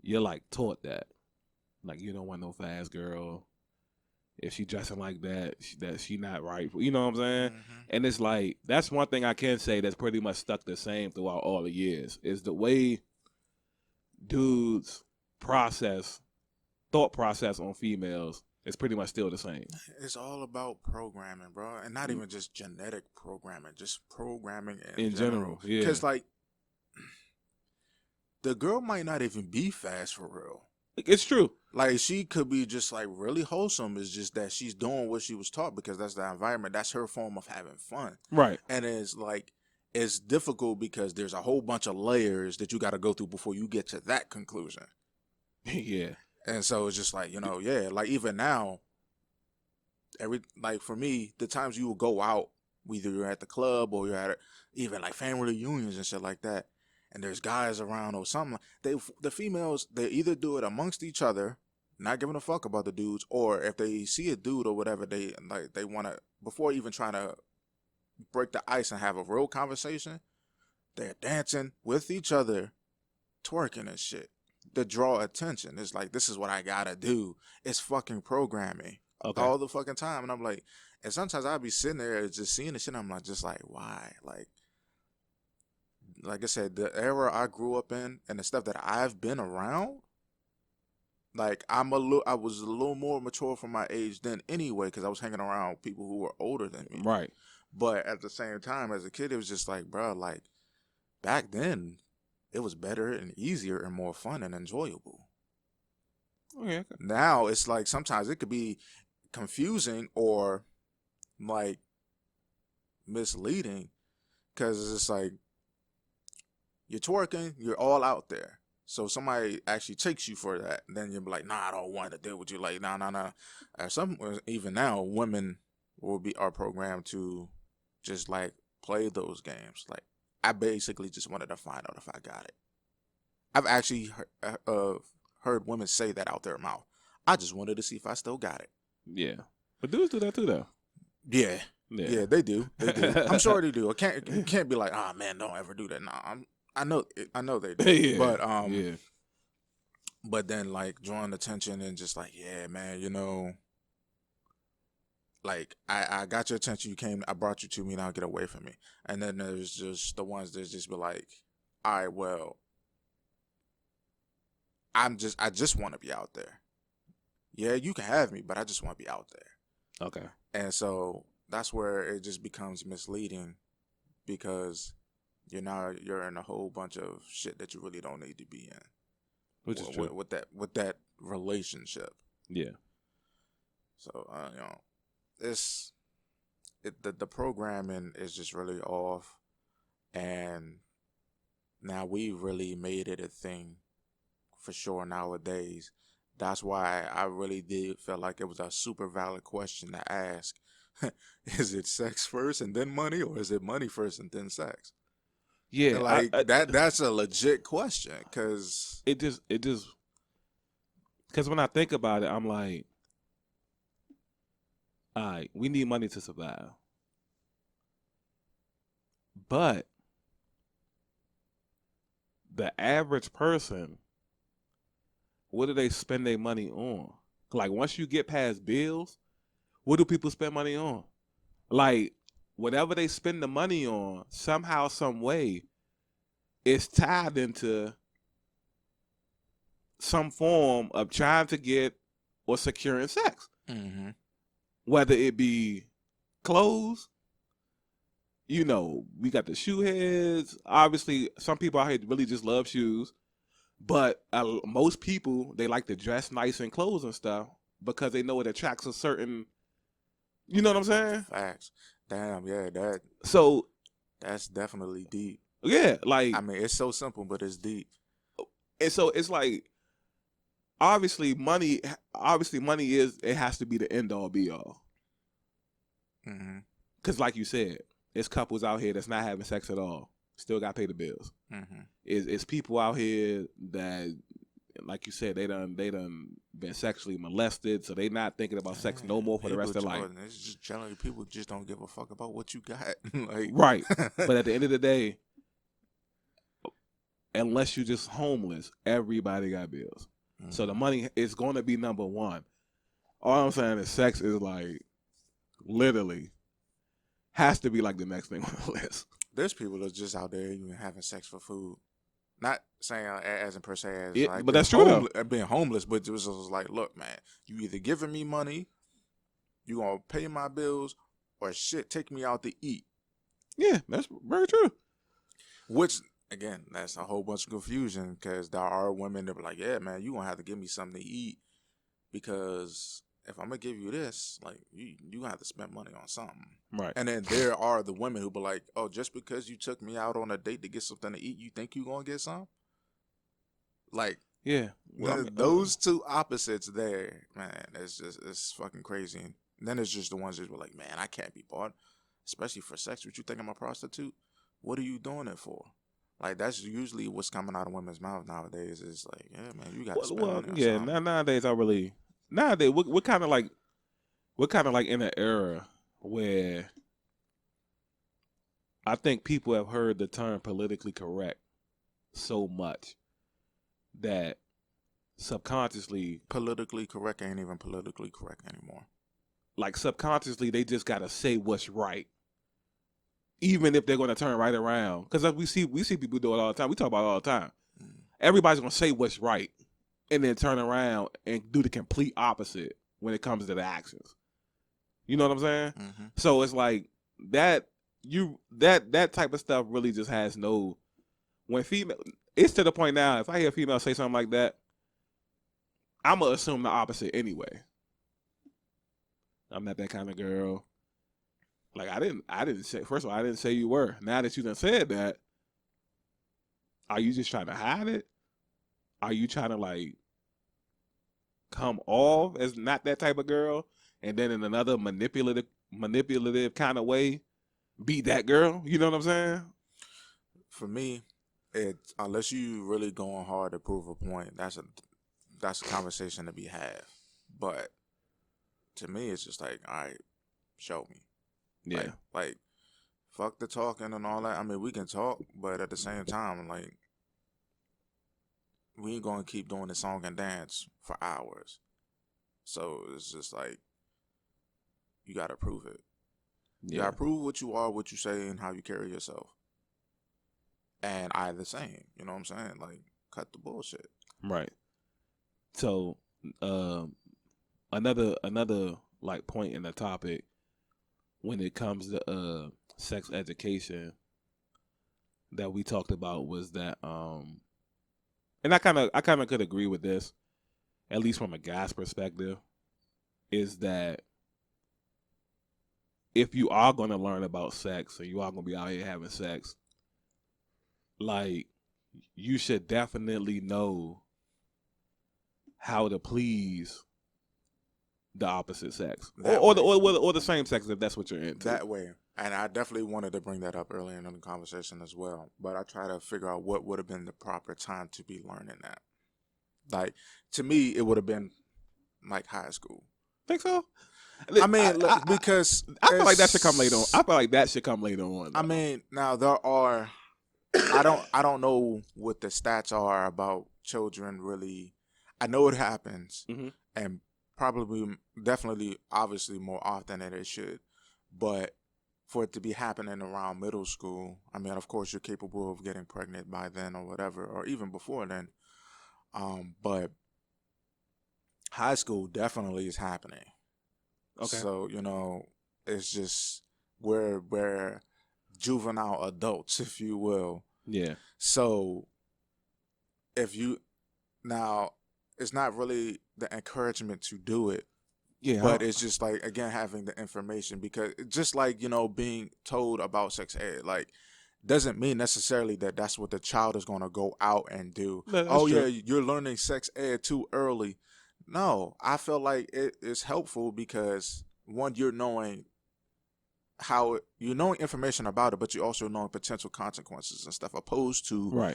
You're like taught that, like you don't want no fast girl. If she dressing like that, she not right. You know what I'm saying? Mm-hmm. And it's like that's one thing I can say that's pretty much stuck the same throughout all the years is the way dudes thought process on females is pretty much still the same. It's all about programming, bro, and not even just genetic programming, just programming In general, yeah. Because like the girl might not even be fast for real. It's true. Like she could be just like really wholesome. It's just that she's doing what she was taught because that's the environment. That's her form of having fun. Right. And it's like it's difficult because there's a whole bunch of layers that you got to go through before you get to that conclusion. Yeah. And so it's just like, yeah, like even now, like for me, the times you will go out, whether you're at the club or you're at even like family reunions and shit like that, and there's guys around or something, the females, they either do it amongst each other, not giving a fuck about the dudes, or if they see a dude or whatever, they want to, before even trying to break the ice and have a real conversation, they're dancing with each other, twerking and shit to draw attention. It's like, this is what I gotta do. It's fucking programming all the fucking time. And I'm like, and sometimes I'll be sitting there just seeing the shit. And I'm like, just like, why? Like I said, the era I grew up in and the stuff that I've been around, like I was a little more mature for my age then anyway, because I was hanging around people who were older than me. Right. But at the same time, as a kid, it was just like, bro, like back then, it was better and easier and more fun and enjoyable. Okay. Now it's like sometimes it could be confusing or like misleading because it's just like you're twerking, you're all out there. So somebody actually takes you for that, then you're like, nah, I don't want to deal with you. Like, nah. Even now, women are programmed to just like play those games. Like, I basically just wanted to find out if I got it. I've actually heard women say that out their mouth. I just wanted to see if I still got it. Yeah, but dudes do that too, though. Yeah, they do. I'm sure they do. You can't be like, ah, man, don't ever do that. Nah, I know they do. Yeah. But yeah. But then like drawing attention and just like, yeah, man, like I got your attention. I brought you to me. Now get away from me. And then there's just the ones that just be like, all right, well, I just want to be out there. Yeah, you can have me, but I just want to be out there. Okay. And so that's where it just becomes misleading because you're in a whole bunch of shit that you really don't need to be in. Which is true. With that relationship. Yeah. So the programming is just really off, and now we really made it a thing for sure nowadays. That's why I really did feel like it was a super valid question to ask. Is it sex first and then money, or is it money first and then sex? Yeah. And like that's a legit question, because it just because when I think about it, I'm like, all right, we need money to survive. But the average person, what do they spend their money on? Like, once you get past bills, what do people spend money on? Like, whatever they spend the money on, somehow, some way, it's tied into some form of trying to get or securing sex. mm-hmm. Whether it be clothes, we got the shoe heads. Obviously, some people out here really just love shoes. But most people, they like to dress nice in clothes and stuff because they know it attracts a certain, you know what I'm saying? Facts. Damn, yeah, So that's definitely deep. yeah, like, I mean, it's so simple, but it's deep. and so it's like, obviously money is, it has to be the end all be all. Mm-hmm. Because like you said, it's couples out here that's not having sex at all, still got to pay the bills. Mm-hmm. It's people out here that, like you said, they done been sexually molested, so they not thinking about sex no more for the rest of their life. It's just generally people just don't give a fuck about what you got. Like, right. But at the end of the day, unless you just homeless, everybody got bills. Mm-hmm. So the money is going to be number one. All I'm saying is sex is like literally has to be like the next thing on the list. There's people that's just out there even having sex for food. Not saying as in per se as like, but that's true being homeless, but it was just like, look, man, you either giving me money, you gonna pay my bills, or shit, take me out to eat. Yeah, that's very true. Which, again, that's a whole bunch of confusion, because there are women that are like, yeah, man, you gonna have to give me something to eat, because if I'm gonna give you this, like, you gonna have to spend money on something. Right. And then there are the women who be like, oh, just because you took me out on a date to get something to eat, you think you gonna get some? Like, yeah, those two opposites there, man, it's fucking crazy. And then it's just the ones that were like, man, I can't be bought, especially for sex. What you think I'm a prostitute? What are you doing it for? Like, that's usually what's coming out of women's mouths nowadays. Is like, yeah, man, you got to spend money on something. Nowadays we're kind of like in an era where I think people have heard the term politically correct so much that subconsciously, politically correct ain't even politically correct anymore. Like, subconsciously, they just gotta say what's right, even if they're gonna turn right around. Because we see people do it all the time. We talk about it all the time. Everybody's gonna say what's right, and then turn around and do the complete opposite when it comes to the actions. You know what I'm saying? Mm-hmm. So it's like that type of stuff really just has no. When female, it's to the point now. If I hear a female say something like that, I'm gonna assume the opposite anyway. I'm not that kind of girl. Like, I didn't say. First of all, I didn't say you were. Now that you done said that, are you just trying to hide it? Are you trying to, like, come off as not that type of girl, and then in another manipulative kind of way, be that girl? You know what I'm saying? For me, unless you really going hard to prove a point, that's a conversation to be had. But to me, it's just like, all right, show me. Yeah. Like, fuck the talking and all that. I mean, we can talk, but at the same time, like, we ain't gonna keep doing the song and dance for hours. So it's just like, you gotta prove it. You gotta prove what you are, what you say, and how you carry yourself. And I the same. You know what I'm saying? Like, cut the bullshit. Right. So, another like point in the topic when it comes to sex education that we talked about was that, and I kind of could agree with this, at least from a guy's perspective, is that if you are going to learn about sex and you are going to be out here having sex, like, you should definitely know how to please the opposite sex, or the same sex if that's what you're into. That way. And I definitely wanted to bring that up earlier in the conversation as well. But I try to figure out what would have been the proper time to be learning that. Like, to me, it would have been like high school. Think so? I mean, because I feel like that should come later on. I feel like that should come later on. I mean, now there are. I don't know what the stats are about children really. I know it happens, and probably, definitely, obviously more often than it should. But for it to be happening around middle school, I mean, of course, you're capable of getting pregnant by then or whatever, or even before then. But high school definitely is happening. Okay. So, it's just we're juvenile adults, if you will. Yeah. So now, it's not really the encouragement to do it. Yeah. But it's just like, again, having the information, because just like, being told about sex ed, like, doesn't mean necessarily that that's what the child is going to go out and do. That's true. true. Yeah, you're learning sex ed too early. No, I feel like it is helpful because, one, you're knowing information about it, but you're also knowing potential consequences and stuff, opposed to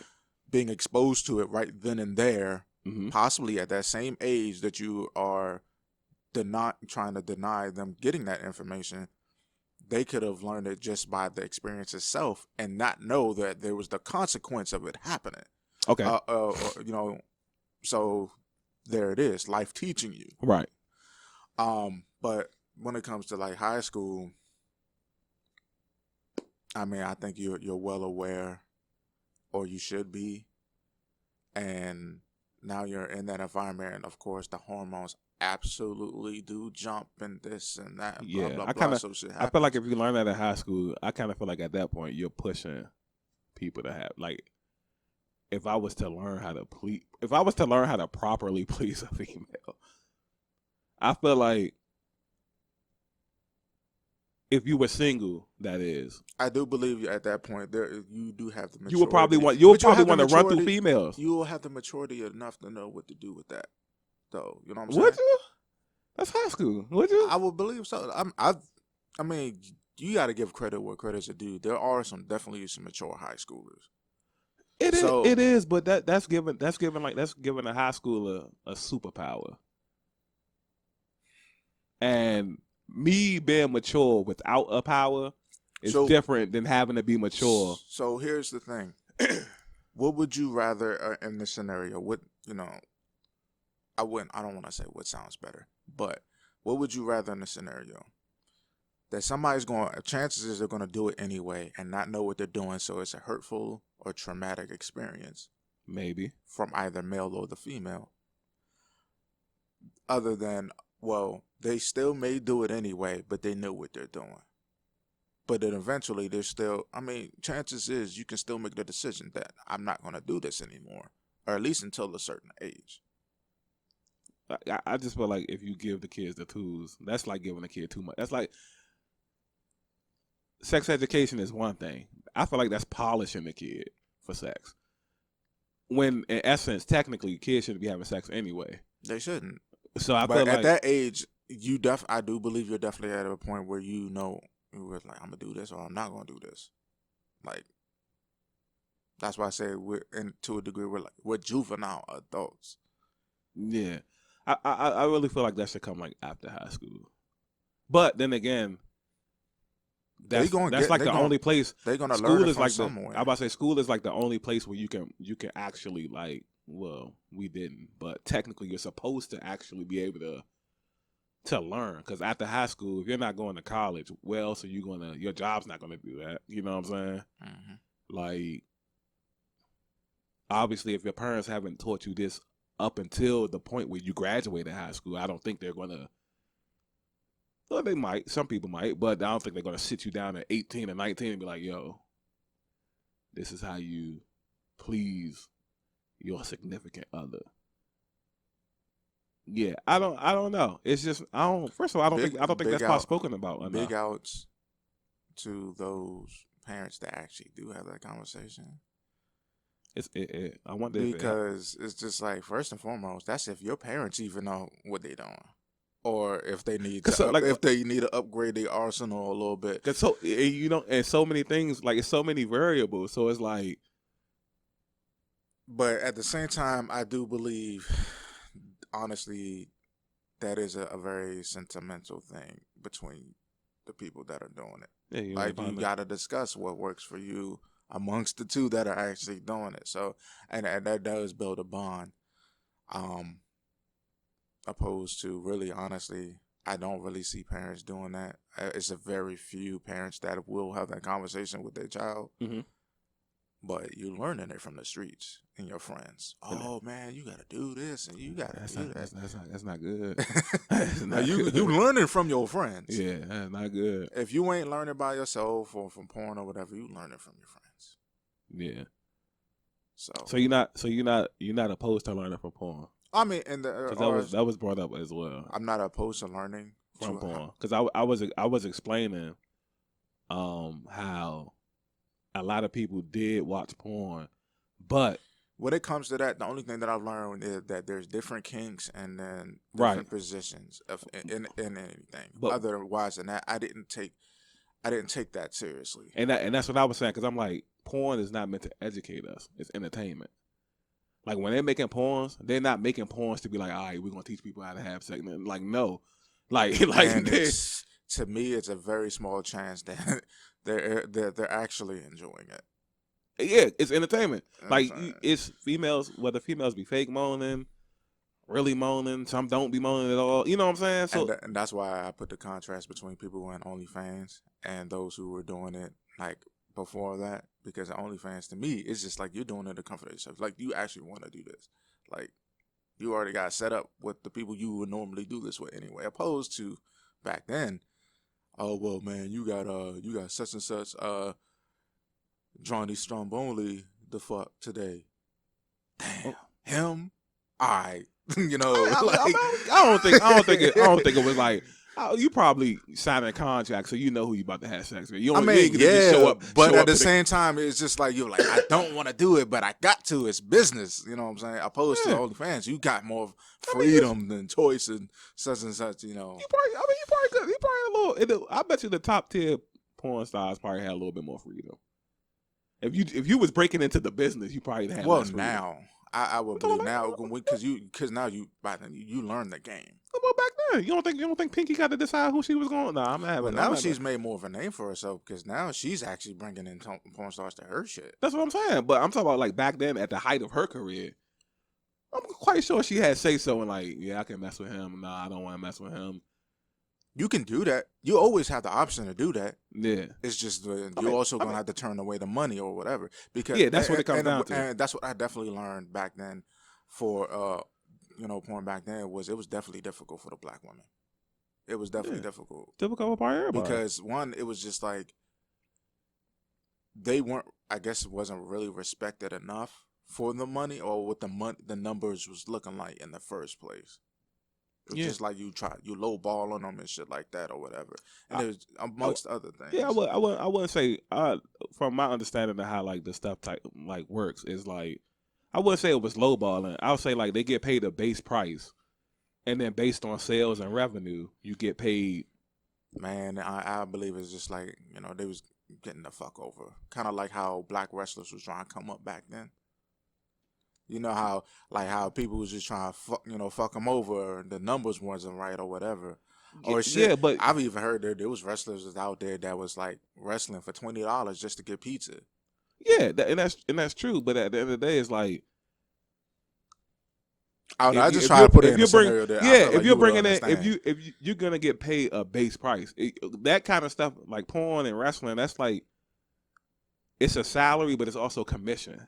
being exposed to it right then and there, possibly at that same age that you are trying to deny them getting that information. They could have learned it just by the experience itself and not know that there was the consequence of it happening. Okay. So there it is, life teaching you. Right. But when it comes to like high school, I mean, I think you're well aware, or you should be, and now you're in that environment, and of course the hormones absolutely do jump and this and that. Yeah, blah, blah, blah, so shit I feel like if you learn that in high school, I kind of feel like at that point you're pushing people to have, like, if I was to learn how to properly please a female, I feel like if you were single, that is, I do believe at that point you do have the maturity. You will probably want to run through females. You will have the maturity enough to know what to do with that, though. You know what I'm saying? Would you? That's high school. Would you? I would believe so. I mean, you got to give credit where credit's due. There are definitely some mature high schoolers. It is, but that's giving a high schooler a superpower. And me being mature without a power is different than having to be mature. So here's the thing. What would you rather in this scenario? I don't want to say what sounds better, but what would you rather in this scenario? That chances is they're going to do it anyway and not know what they're doing, so it's a hurtful or traumatic experience. Maybe. From either male or the female. Other than, well, they still may do it anyway, but they know what they're doing. But then eventually chances is you can still make the decision that I'm not going to do this anymore, or at least until a certain age. I just feel like if you give the kids the tools, that's like giving a kid too much. That's like, sex education is one thing. I feel like that's polishing the kid for sex. When in essence, technically, kids shouldn't be having sex anyway. They shouldn't. So I feel like at that age, I do believe you're definitely at a point where you're like, I'm gonna do this or I'm not gonna do this. Like, that's why I say to a degree we're juvenile adults. Yeah. I really feel like that should come like after high school. But then again, that's like the only place they're gonna learn it from somewhere. I'm about to say school is like the only place where you can actually, like, well, we didn't, but technically you're supposed to actually be able to learn, because after high school, if you're not going to college, well, so your job's not gonna do that. You know what I'm saying? Mm-hmm. Like, obviously, if your parents haven't taught you this up until the point where you graduate high school, I don't think they're gonna. Well, they might. Some people might, but I don't think they're gonna sit you down at 18 or 19 and be like, "Yo, this is how you please your significant other. Yeah, I don't know. It's just I don't. First of all, I don't think that's probably spoken about enough. Big outs to those parents that actually do have that conversation. I wonder because it's just like, first and foremost, that's if your parents even know what they're doing, or if they need to, if they need to upgrade their arsenal a little bit. Cause so and so many things, like it's so many variables. So it's like, but at the same time, I do believe, honestly, that is a very sentimental thing between the people that are doing it. Yeah, like you got to discuss what works for you amongst the two that are actually doing it. So, and that does build a bond. Opposed to, really, honestly, I don't really see parents doing that. It's a very few parents that will have that conversation with their child. Mm-hmm. But you're learning it from the streets and your friends. Oh man, you gotta do this and you gotta do that. That's not good. That's not you learning from your friends. Yeah, that's not good. If you ain't learning by yourself or from porn or whatever, you learning from your friends. Yeah. So you're not opposed to learning from porn. I mean, and that was brought up as well. I'm not opposed to learning from porn because I was explaining how a lot of people did watch porn, but when it comes to that, the only thing that I've learned is that there's different kinks and then different positions in anything. But otherwise than that, I didn't take that seriously. And that's what I was saying, because I'm like, porn is not meant to educate us; it's entertainment. Like when they're making porns, they're not making porns to be like, all right, we're gonna teach people how to have sex. Like no, to me, it's a very small chance that they're actually enjoying it. Yeah, it's entertainment. Like it's females, whether females be fake moaning, really moaning, some don't be moaning at all. You know what I'm saying? So and that's why I put the contrast between people who are on OnlyFans and those who were doing it like before that, because OnlyFans to me it's just like you're doing it to comfort yourself. Like you actually want to do this. Like you already got set up with the people you would normally do this with anyway. Opposed to back then, oh well, man, you got such and such Johnny Stromboli the fuck today. Damn him. I I don't think it was like. You probably signing a contract so you know who you about to have sex with. You just show up, but at the same time, it's just like you're like, I don't want to do it, but I got to. It's business, you know what I'm saying? Opposed to OnlyFans, you got more freedom than choice and such. You know, you probably could. You probably a little. I bet you the top tier porn stars probably had a little bit more freedom. If you was breaking into the business, you probably had. Well, now. I would believe now because now you learn the game. Well, back then you don't think Pinky got to decide who she was going? No, I'm having. But now she's made more of a name for herself because now she's actually bringing in porn stars to her shit. That's what I'm saying. But I'm talking about like back then at the height of her career. I'm quite sure she had say so and like, yeah, I can mess with him. Nah, I don't want to mess with him. You can do that. You always have the option to do that. Yeah. It's just you're also going to have to turn away the money or whatever. Because that's what it comes down to. And that's what I definitely learned back then for, porn back then it was definitely difficult for the black women. It was definitely difficult. Difficult for everybody. Because one, it was just like they weren't, I guess it wasn't really respected enough for the money or what the numbers was looking like in the first place. It was just like you low ball on them and shit like that or whatever. And it was amongst other things. Yeah, I wouldn't say from my understanding of how like the stuff type like works is like I wouldn't say it was low balling. I would say like they get paid a base price, and then based on sales and revenue, you get paid. Man, I believe it's just like they was getting the fuck over, kind of like how black wrestlers was trying to come up back then. You know how people was just trying to fuck them over. The numbers wasn't right or whatever. Or shit. Yeah, but I've even heard there was wrestlers out there that was like wrestling for $20 just to get pizza. Yeah, and that's true. But at the end of the day, it's like I just try to put it in a scenario there. Yeah, if you're bringing in, if you're gonna get paid a base price, that kind of stuff like porn and wrestling, that's like it's a salary, but it's also commission.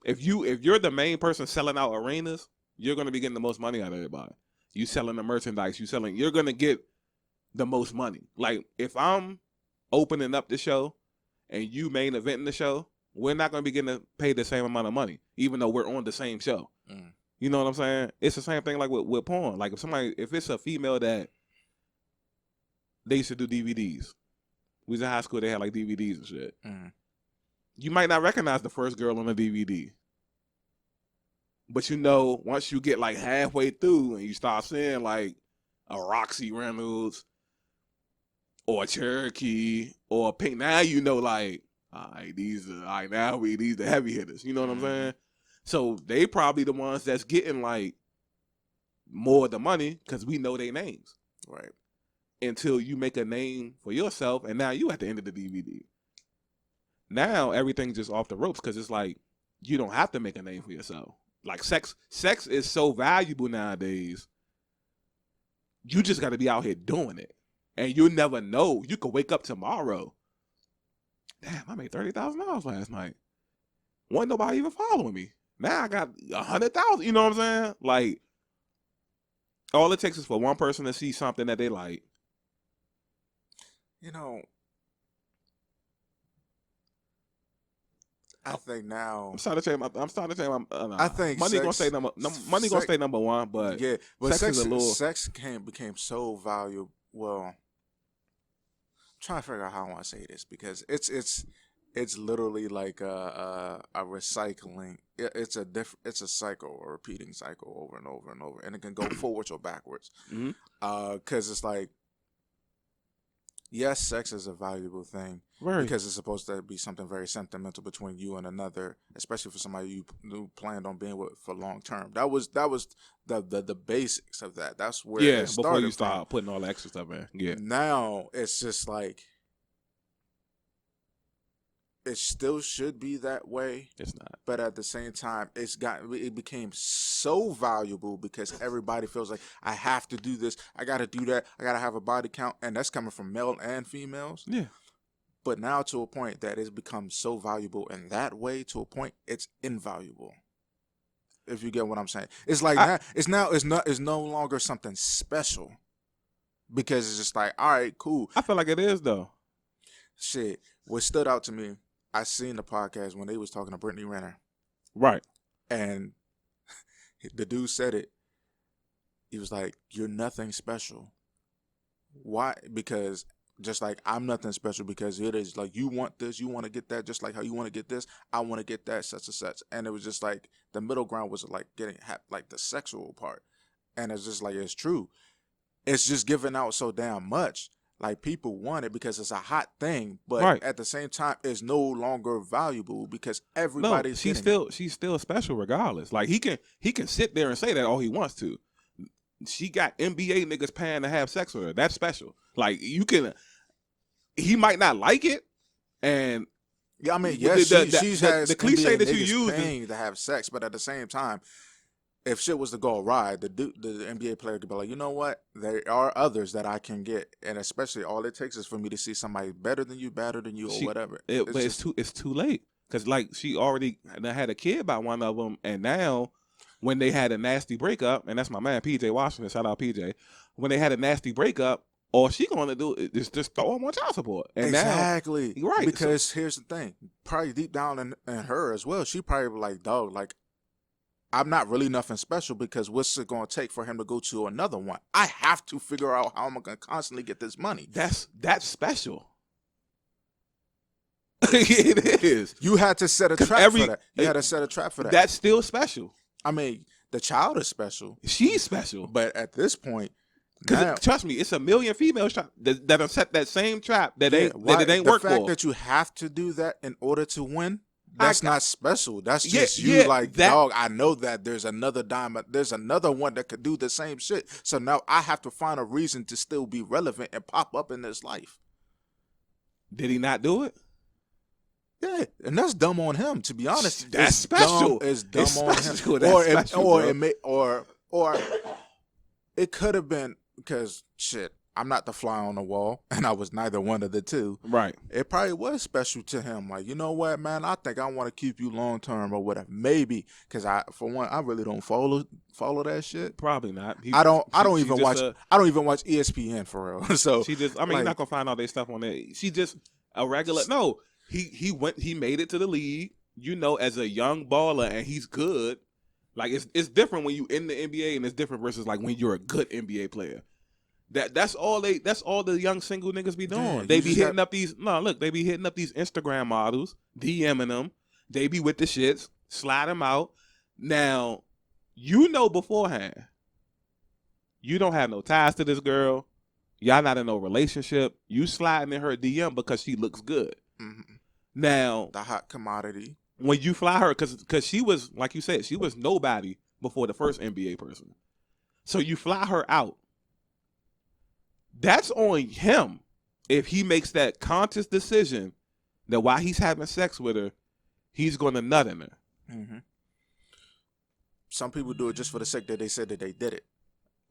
If you're the main person selling out arenas, you're gonna be getting the most money out of everybody. You selling the merchandise, you're gonna get the most money. Like if I'm opening up the show and you main event in the show, we're not going to be getting paid the same amount of money, even though we're on the same show. Mm. You know what I'm saying? It's the same thing like with porn. Like if it's a female that they used to do DVDs. We was in high school, they had like DVDs and shit. Mm. You might not recognize the first girl on the DVD. But you know, once you get like halfway through and you start seeing like a Roxy Reynolds or a Cherokee or a Pink, now you know like, all right, these the heavy hitters. You know what I'm saying? So they probably the ones that's getting like more of the money because we know their names. Right. Until you make a name for yourself, and now you at the end of the DVD. Now everything's just off the ropes because it's like you don't have to make a name for yourself. Like sex is so valuable nowadays. You just got to be out here doing it, and you'll never know. You could wake up tomorrow. Damn, I made $30,000 last night. Wasn't nobody even following me. Now I got 100,000. You know what I'm saying? Like, all it takes is for one person to see something that they like. You know, I think now I'm starting to say I think money gonna sex- stay money gonna stay number one, but yeah, but sex is a little. sex became so valuable. Well, I'm trying to figure out how I want to say this because it's literally like a recycling. It's a cycle, a repeating cycle over and over and over, and it can go forwards or backwards. Mhm. Because it's like, yes, sex is a valuable thing. Right. Because it's supposed to be something very sentimental between you and another, especially for somebody you planned on being with for long term. That was the basics of that. That's where it started before you from. start putting all the extra stuff in. Yeah. Now it's just like it still should be that way. It's not. But at the same time, it became so valuable because everybody feels like I have to do this, I got to do that, I got to have a body count, and that's coming from male and females. Yeah. But now to a point that it's become so valuable in that way, to a point it's invaluable. If you get what I'm saying, it's like it's no longer something special because it's just like, all right, cool. I feel like it is though. Shit, what stood out to me, I seen the podcast when they was talking to Brittany Renner. Right. And the dude said it. He was like, "You're nothing special." Why? Because just like I'm nothing special because it is like you want this, you want to get that, just like how you want to get this, I want to get that, such and such. And it was just like the middle ground was like getting like the sexual part. And it's just like, it's true. It's just giving out so damn much. Like people want it because it's a hot thing, but at the same time, it's no longer valuable because everybody's she's still special regardless. Like he can sit there and say that all he wants to. She got NBA niggas paying to have sex with her. That's special. Like he might not like it, and yeah, I mean, yes, she's has the cliche NBA that you niggas use paying to have sex, but at the same time, if shit was to go awry, the NBA player could be like, you know what? There are others that I can get, and especially all it takes is for me to see somebody better than you, or whatever. But it's too late because like she already had a kid by one of them, and now when they had a nasty breakup, and that's my man PJ Washington, shout out PJ. When they had a nasty breakup, all she gonna do is just throw him on child support. And exactly, now, right? Because here's the thing, probably deep down in her as well, she probably like, dog, like, I'm not really nothing special because what's it going to take for him to go to another one? I have to figure out how I'm going to constantly get this money. That's special. It is. You had to set a trap for that. You had to set a trap for that. That's still special. I mean, the child is special. She's special. But at this point, because trust me, it's a million females that have set that same trap that it ain't work for. The fact that you have to do that in order to win, that's not special. That's just dog, I know that there's another diamond. There's another one that could do the same shit. So now I have to find a reason to still be relevant and pop up in this life. Did he not do it? Yeah, and that's dumb on him. To be honest, that's special. It's dumb on him. Or it could have been because shit. I'm not the fly on the wall, and I was neither one of the two. Right. It probably was special to him. Like, you know what, man? I think I want to keep you long term or whatever. Maybe because I really don't follow that shit. Probably not. I don't even watch ESPN for real. So she just. I mean, you're not gonna find all their stuff on there. She just a regular. No, he made it to the league, as a young baller, and he's good. Like it's different when you in the NBA, and it's different versus like when you're a good NBA player. That's all the young single niggas be doing. Yeah, They be hitting up these they be hitting up these Instagram models, DMing them. They be with the shits, slide them out. Now, beforehand, you don't have no ties to this girl. Y'all not in no relationship. You sliding in her DM because she looks good. Mm-hmm. Now, the hot commodity. When you fly her, because she was, like you said, she was nobody before the first NBA person. So you fly her out. That's on him if he makes that conscious decision that while he's having sex with her, he's going to nut in her. Mm-hmm. Some people do it just for the sake that they said that they did it.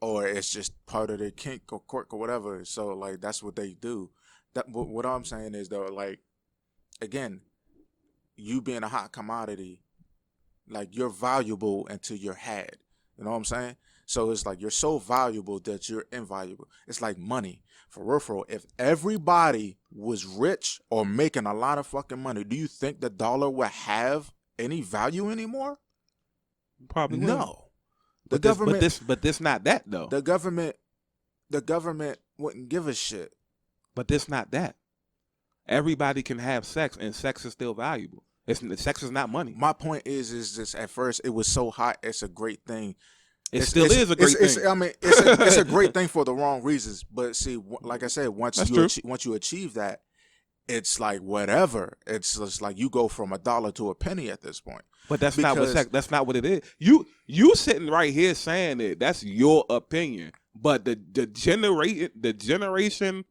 Or it's just part of their kink or quirk or whatever. So, like, that's what they do. What I'm saying is, though, like, again, you being a hot commodity, like, you're valuable until you're had. You know what I'm saying? So it's like you're so valuable that you're invaluable. It's like money. For real. If everybody was rich or making a lot of fucking money, do you think the dollar would have any value anymore? Probably no. The government, but this not that though. The government wouldn't give a shit. But this not that. Everybody can have sex, and sex is still valuable. Sex is not money. My point is this: at first it was so hot, it's a great thing. It still is a great thing. I mean, it's a great thing for the wrong reasons. But see, like I said, once you achieve that, it's like whatever. It's just like you go from $1 to a penny at this point. But that's not what it is. You sitting right here saying it. That's your opinion. But the generation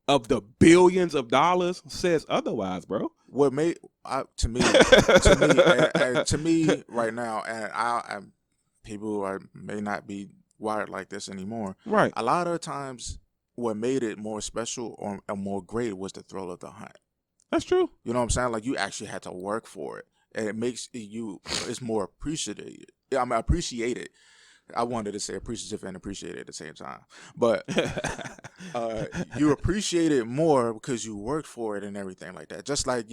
of the billions of dollars says otherwise, bro. What made to me right now, and people may not be wired like this anymore. Right. A lot of times, what made it more special or more great was the thrill of the hunt. That's true. You know what I'm saying? Like, you actually had to work for it, and it makes it's more appreciated. I mean, appreciated. I wanted to say appreciative and appreciated at the same time, but you appreciate it more because you worked for it and everything like that. Just like,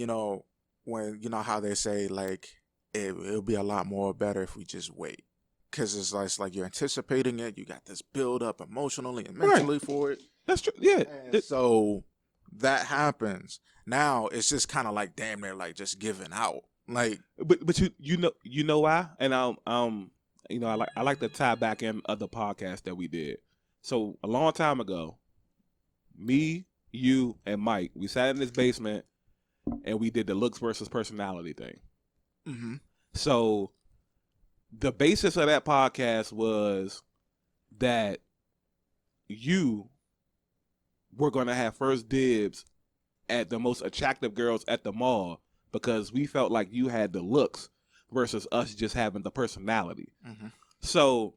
when how they say, like, it'll be a lot more better if we just wait, because it's like you're anticipating it. You got this build up emotionally and mentally for it. That's true. Yeah. So that happens. Now it's just kind of like damn near like just giving out. Like, but you know why? And I like to tie back in other podcasts that we did. So a long time ago, me, you, and Mike, we sat in this basement and we did the looks versus personality thing. Mm-hmm. So the basis of that podcast was that you were going to have first dibs at the most attractive girls at the mall because we felt like you had the looks versus us just having the personality. Mm-hmm. So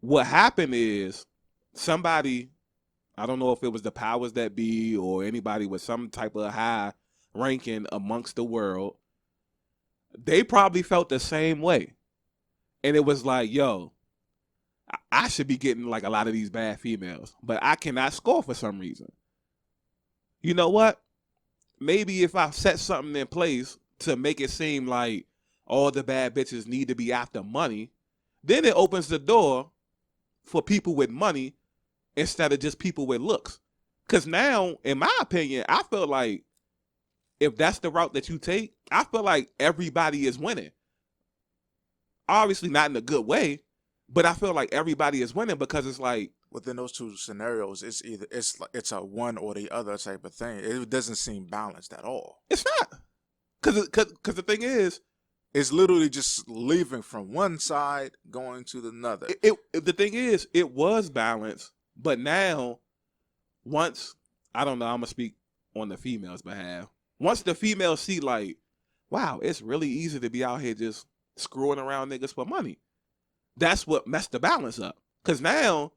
what happened is somebody, I don't know if it was the powers that be or anybody with some type of high ranking amongst the world, they probably felt the same way. And it was like, yo, I should be getting like a lot of these bad females, but I cannot score for some reason. You know what? Maybe if I set something in place to make it seem like all the bad bitches need to be after money, then it opens the door for people with money instead of just people with looks. Because now, in my opinion, I feel like if that's the route that you take, I feel like everybody is winning. Obviously not in a good way, but I feel like everybody is winning because it's like, within those two scenarios, it's a one or the other type of thing. It doesn't seem balanced at all. It's not. Because the thing is, it's literally just leaving from one side going to the other. The thing is, it was balanced, but now, once, I don't know, I'm going to speak on the female's behalf. Once the females see like, wow, it's really easy to be out here just screwing around niggas for money. That's what messed the balance up. Because now,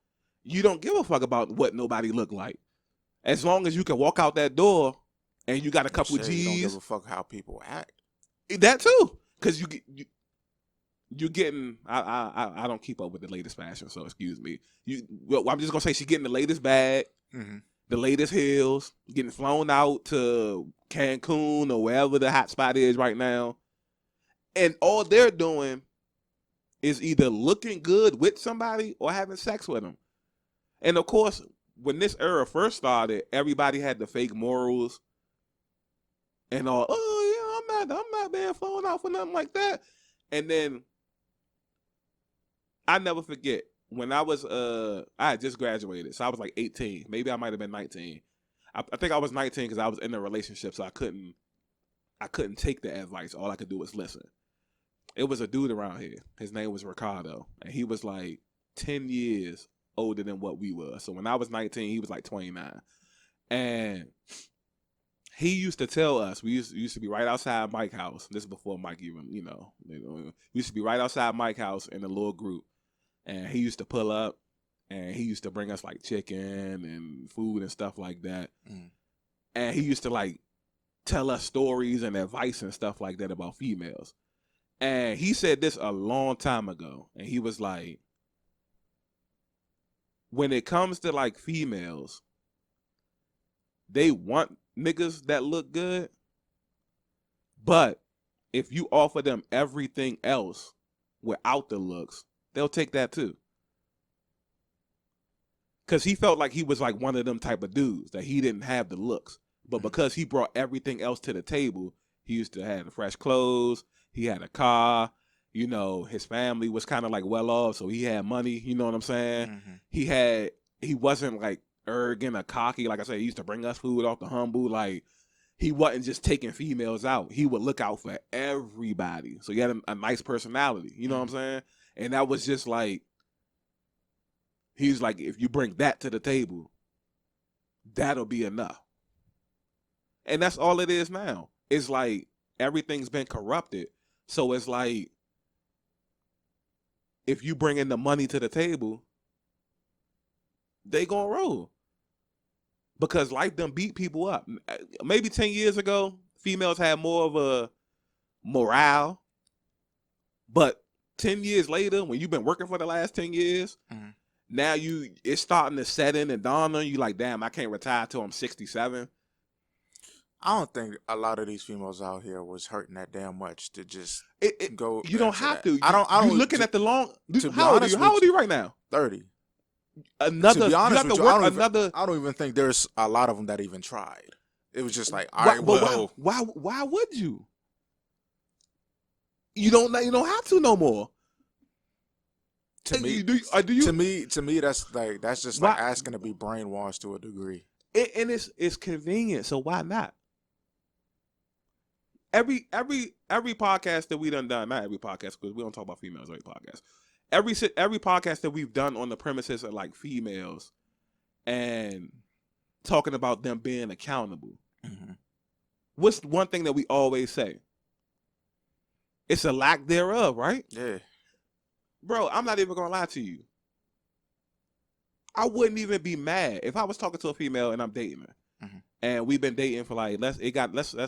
you don't give a fuck about what nobody look like. As long as you can walk out that door and you got a couple G's. You don't give a fuck how people act. That too. Because you're getting, I don't keep up with the latest fashion, so excuse me. I'm just going to say she's getting the latest bag. Mm-hmm. the latest heels, getting flown out to Cancun or wherever the hot spot is right now. And all they're doing is either looking good with somebody or having sex with them. And of course, when this era first started, everybody had the fake morals and all. Oh yeah, I'm not being flown out for nothing like that. And then I never forget when I was I had just graduated, so I was like 18. Maybe I might have been 19. I think I was 19 because I was in a relationship, so I couldn't take the advice. All I could do was listen. It was a dude around here. His name was Ricardo, and he was like 10 years older than what we were. So when I was 19, he was like 29. And he used to tell us, we used to be right outside Mike's house. This is before Mike even, we used to be right outside Mike's house in a little group. And he used to pull up, and he used to bring us like chicken and food and stuff like that. Mm. And he used to like tell us stories and advice and stuff like that about females. And he said this a long time ago. And he was like, when it comes to like females, they want niggas that look good. But if you offer them everything else without the looks, they'll take that too. Because he felt like he was like one of them type of dudes, that he didn't have the looks. But because he brought everything else to the table, he used to have the fresh clothes, he had a car, his family was kind of like well off, so he had money, you know what I'm saying? Mm-hmm. He wasn't like arrogant or cocky. Like I said, he used to bring us food off the humble. Like, he wasn't just taking females out. He would look out for everybody. So he had a nice personality, you know what I'm saying? And that was just like, he's like, if you bring that to the table, that'll be enough. And that's all it is now. It's like everything's been corrupted. So it's like, if you bring in the money to the table, they gonna roll. Because life done beat people up. Maybe 10 years ago, females had more of a morale. But 10 years later, when you've been working for the last 10 years, now it's starting to set in and dawn on you like, damn, I can't retire till I'm 67. I don't think a lot of these females out here was hurting that damn much to just go. You don't have to. I don't. You looking at the long. How old are you right now? 30. To be honest with you, I don't even think there's a lot of them that even tried. It was just like, all right, well, why would you? You don't have to no more. To me, to me, that's just like asking to be brainwashed to a degree. And it's convenient, so why not? Every podcast that we done, not every podcast, because we don't talk about females every podcast. Every podcast that we've done on the premises of like females and talking about them being accountable. Mm-hmm. What's one thing that we always say? It's a lack thereof, right? Yeah. Bro, I'm not even gonna lie to you. I wouldn't even be mad if I was talking to a female and I'm dating her. Mm-hmm. And we've been dating for like let's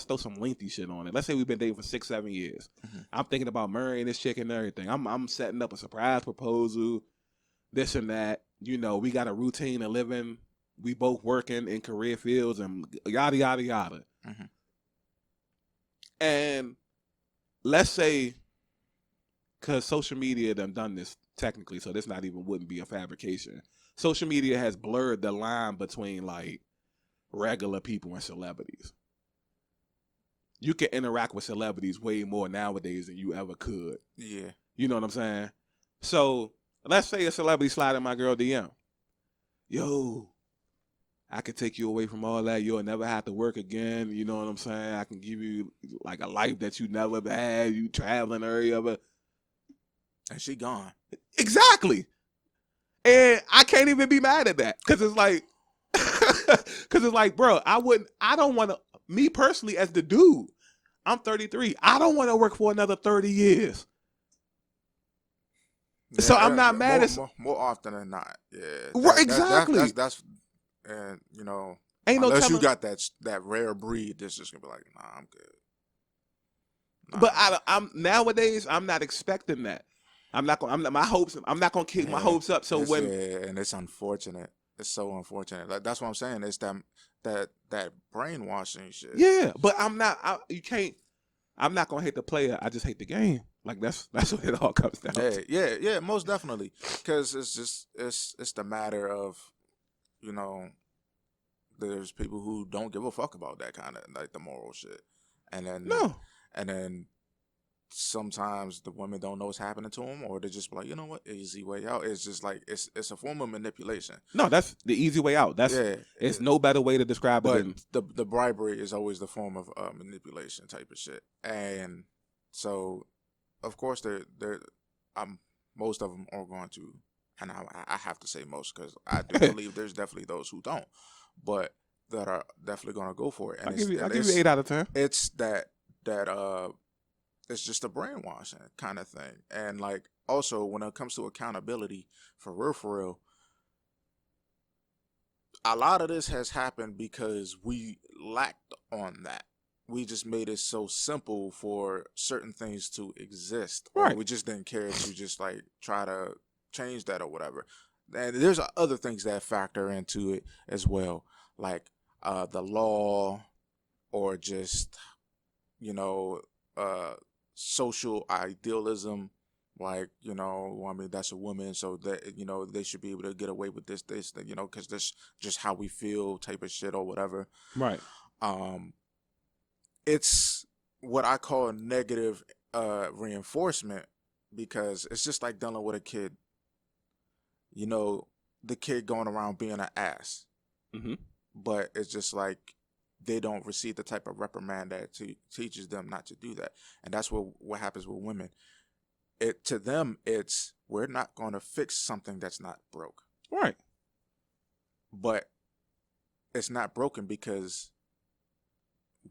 throw some lengthy shit on it. Let's say we've been dating for 6-7 years. Mm-hmm. I'm thinking about marrying this chick and everything. I'm setting up a surprise proposal, this and that. We got a routine of living. We both working in career fields and yada yada yada. Mm-hmm. And let's say, because social media done this technically, so this wouldn't be a fabrication. Social media has blurred the line between like regular people and celebrities. You can interact with celebrities way more nowadays than you ever could. Yeah. You know what I'm saying? So let's say a celebrity slide in my girl DM. Yo, I can take you away from all that. You'll never have to work again. You know what I'm saying? I can give you like a life that you never had. You traveling area, but and she gone. Exactly. And I can't even be mad at that. Cause it's like, bro, I don't want to, me personally as the dude, I'm 33. I don't want to work for another 30 years. Yeah, so I'm not mad at more often than not. Yeah. Right, exactly. That's and ain't unless you got that rare breed that's just gonna be like, nah, I'm good. Nah. But I'm nowadays I'm not expecting that. I'm not gonna kick my hopes up. So and it's unfortunate. It's so unfortunate. Like, that's what I'm saying. It's that brainwashing shit. Yeah, but I'm not. You can't. I'm not gonna hate the player. I just hate the game. Like that's what it all comes down to. Yeah, most definitely. Because it's the matter of, you know, there's people who don't give a fuck about that kind of like the moral shit, and then No. and then sometimes the women don't know what's happening to them, or they're just like, you know what, easy way out. It's just like it's a form of manipulation. No, that's the easy way out. It's no better way to describe But it than the bribery is always the form of manipulation type of shit, and so of course they're most of them are going to, and I have to say most because I do believe there's definitely those who don't, but that are definitely going to go for it. And I'll give you 8 out of 10. It's that it's just a brainwashing kind of thing. And like also when it comes to accountability, for real, a lot of this has happened because we lacked on that. We just made it so simple for certain things to exist. Right. Or we just didn't care to just like try to change that or whatever. And there's other things that factor into it as well, like the law, or just, you know, social idealism, like, you know, I mean, that's a woman, so that, you know, they should be able to get away with this, you know, because that's just how we feel type of shit or whatever. Right. It's what I call negative reinforcement, because it's just like dealing with a kid. You know, the kid going around being an ass, but it's just like they don't receive the type of reprimand that teaches them not to do that. And that's what happens with women. To them, it's, we're not going to fix something that's not broke. Right. But it's not broken because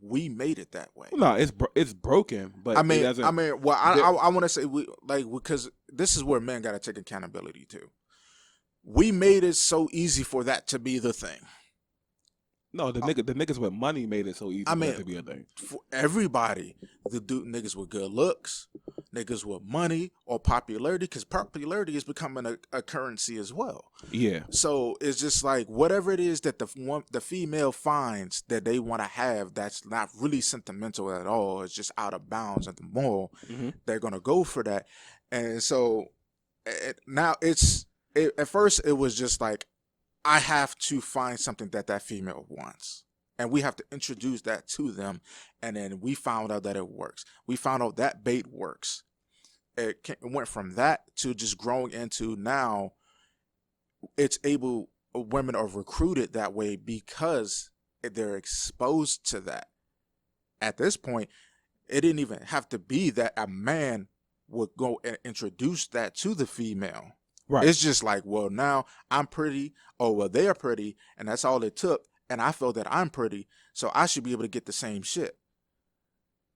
we made it that way. No, it's broken, but I mean, it doesn't. well, I want to say because this is where men got to take accountability too. We made it so easy for that to be the thing. No, the niggas with money made it so easy for that to be a thing. For everybody, niggas with good looks, niggas with money, or popularity, because popularity is becoming a currency as well. Yeah. So it's just like whatever it is that the female finds that they want to have, that's not really sentimental at all. It's just out of bounds at the moral. They're gonna go for that, and so now at first it was just like, I have to find something that female wants, and we have to introduce that to them. And then we found out that it works. We found out that bait works. It went from that to just growing into now women are recruited that way because they're exposed to that. At this point, it didn't even have to be that a man would go and introduce that to the female. Right. It's just like, well, now I'm pretty, or well, they're pretty, and that's all it took. And I feel that I'm pretty, so I should be able to get the same shit.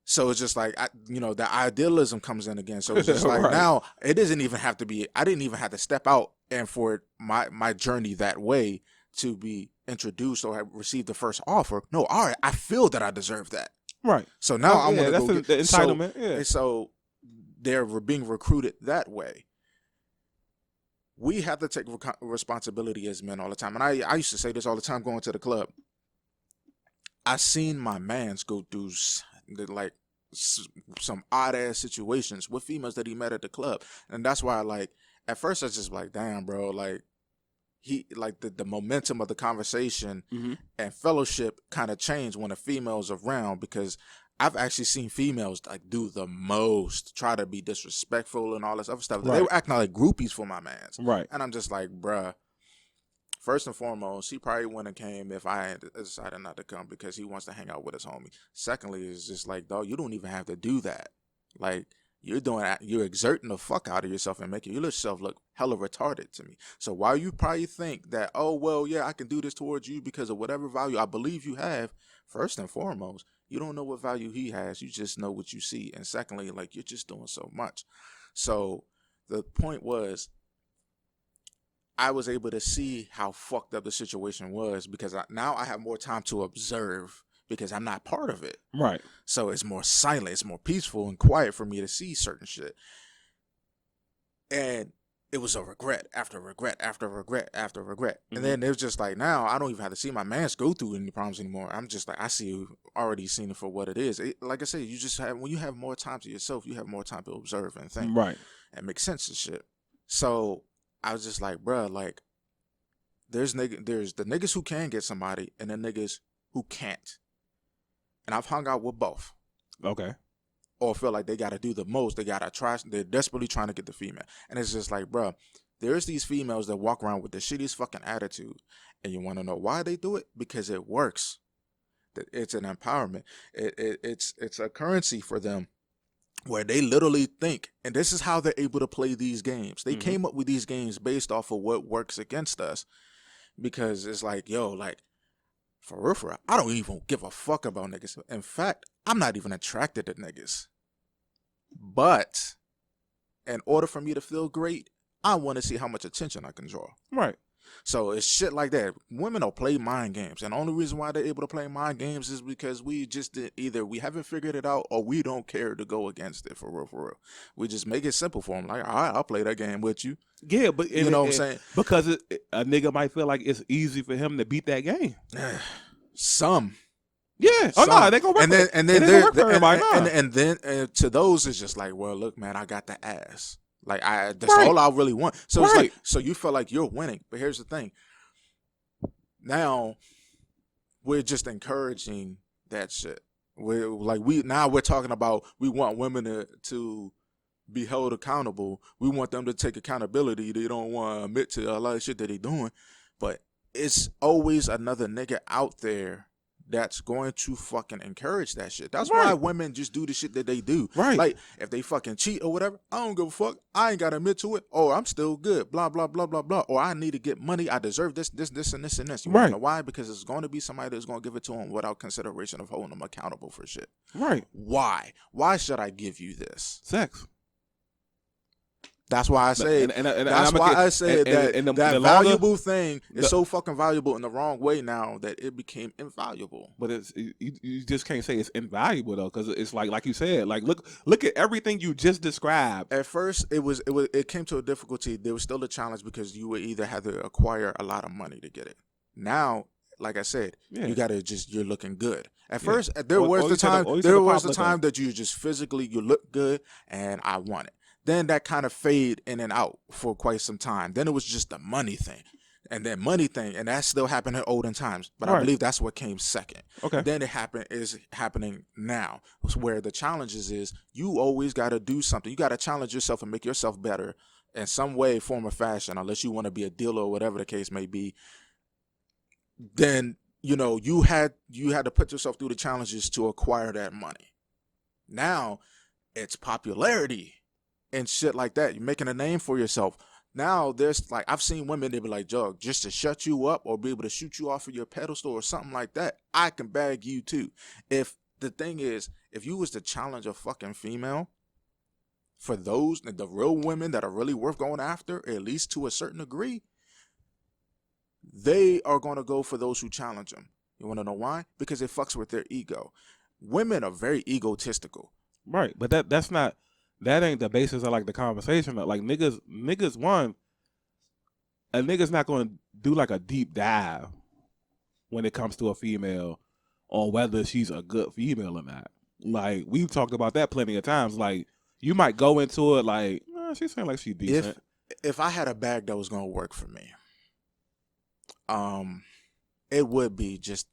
So it's just like, the idealism comes in again. So it's just like, now it doesn't even have to be, I didn't even have to step out and for my journey that way to be introduced or have received the first offer. No, all right, I feel that I deserve that. Right. So now I'm going to go get the entitlement. So they're being recruited that way. We have to take responsibility as men all the time. And I used to say this all the time going to the club. I seen my mans go through like some odd ass situations with females that he met at the club. And that's why, like, at first I was just like, damn, bro, like, he, like, the momentum of the conversation and fellowship kind of changed when a female's around, because I've actually seen females like do the most, try to be disrespectful and all this other stuff. Right. They were acting like groupies for my mans. Right. And I'm just like, bruh, first and foremost, he probably wouldn't have came if I had decided not to come because he wants to hang out with his homie. Secondly, it's just like, dog, you don't even have to do that. Like, you're exerting the fuck out of yourself and making yourself look hella retarded to me. So while you probably think that, oh, well, yeah, I can do this towards you because of whatever value I believe you have, first and foremost, you don't know what value he has. You just know what you see. And secondly, like, you're just doing so much. So the point was, I was able to see how fucked up the situation was because now I have more time to observe because I'm not part of it. Right. So it's more silent. It's more peaceful and quiet for me to see certain shit. And it was a regret after regret after regret after regret. Mhm. And then it was just like, now I don't even have to see my mans go through any problems anymore. I'm just like, I see, already seen it for what it is. Like I said, you just have, when you have more time to yourself, you have more time to observe and think Right. and make sense of shit. So I was just like, bruh, like, there's the niggas who can get somebody and the niggas who can't. And I've hung out with both. Okay. Or feel like they got to do the most. They got to try. They're desperately trying to get the female. And it's just like, bro, there's these females that walk around with the shittiest fucking attitude. And you want to know why they do it? Because it works. It's an empowerment. It's a currency for them where they literally think, and this is how they're able to play these games. They came up with these games based off of what works against us. Because it's like, yo, like, for real, I don't even give a fuck about niggas. In fact, I'm not even attracted to niggas. But in order for me to feel great, I want to see how much attention I can draw. Right. So it's shit like that. Women will play mind games. And the only reason why they're able to play mind games is because we just either we haven't figured it out or we don't care to go against it for real. We just make it simple for them. Like, all right, I'll play that game with you. Yeah, but You know what I'm saying? Because a nigga might feel like it's easy for him to beat that game. Some. Yeah. Oh no, they gonna work. And then to those it's just like, well, look, man, I got the ass. Like that's all I really want. So it's like, so you feel like you're winning. But here's the thing. Now we're just encouraging that shit. We're talking about, we want women to be held accountable. We want them to take accountability. They don't want to admit to a lot of shit that they're doing. But it's always another nigga out there that's going to fucking encourage that shit. That's why women just do the shit that they do. Right. Like, if they fucking cheat or whatever, I don't give a fuck. I ain't got to admit to it. Oh, I'm still good. Blah, blah, blah, blah, blah. Or I need to get money. I deserve this, and this, and this. You want to know why? Because it's going to be somebody that's going to give it to them without consideration of holding them accountable for shit. Right. Why? Why should I give you this? Sex. That's why I say that the valuable thing is so fucking valuable in the wrong way now that it became invaluable. But you just can't say it's invaluable though, because it's like you said, like look at everything you just described. At first, it came to a difficulty. There was still a challenge because you would either have to acquire a lot of money to get it. Now, like I said, you gotta you're looking good. At first, there was the time that you just physically you look good and I want it. Then that kind of fade in and out for quite some time. Then it was just the money thing. And then money thing, and that still happened in olden times. But I believe that's what came second. Okay. Then is happening now. Where the challenge is you always got to do something. You got to challenge yourself and make yourself better in some way, form, or fashion, unless you want to be a dealer or whatever the case may be. Then, you had to put yourself through the challenges to acquire that money. Now, it's popularity and shit like that. You're making a name for yourself. Now there's like, I've seen women, they be like, Jug, just to shut you up or be able to shoot you off of your pedestal or something like that, I can bag you too. If the thing is, if you was to challenge a fucking female, for those, the real women that are really worth going after, at least to a certain degree, they are going to go for those who challenge them. You want to know why? Because it fucks with their ego. Women are very egotistical. Right, but that ain't the basis of like the conversation. Like niggas, a nigga's not going to do like a deep dive when it comes to a female on whether she's a good female or not. Like we've talked about that plenty of times. Like you might go into it like, she seems like she's decent. If I had a bag that was going to work for me, it would be just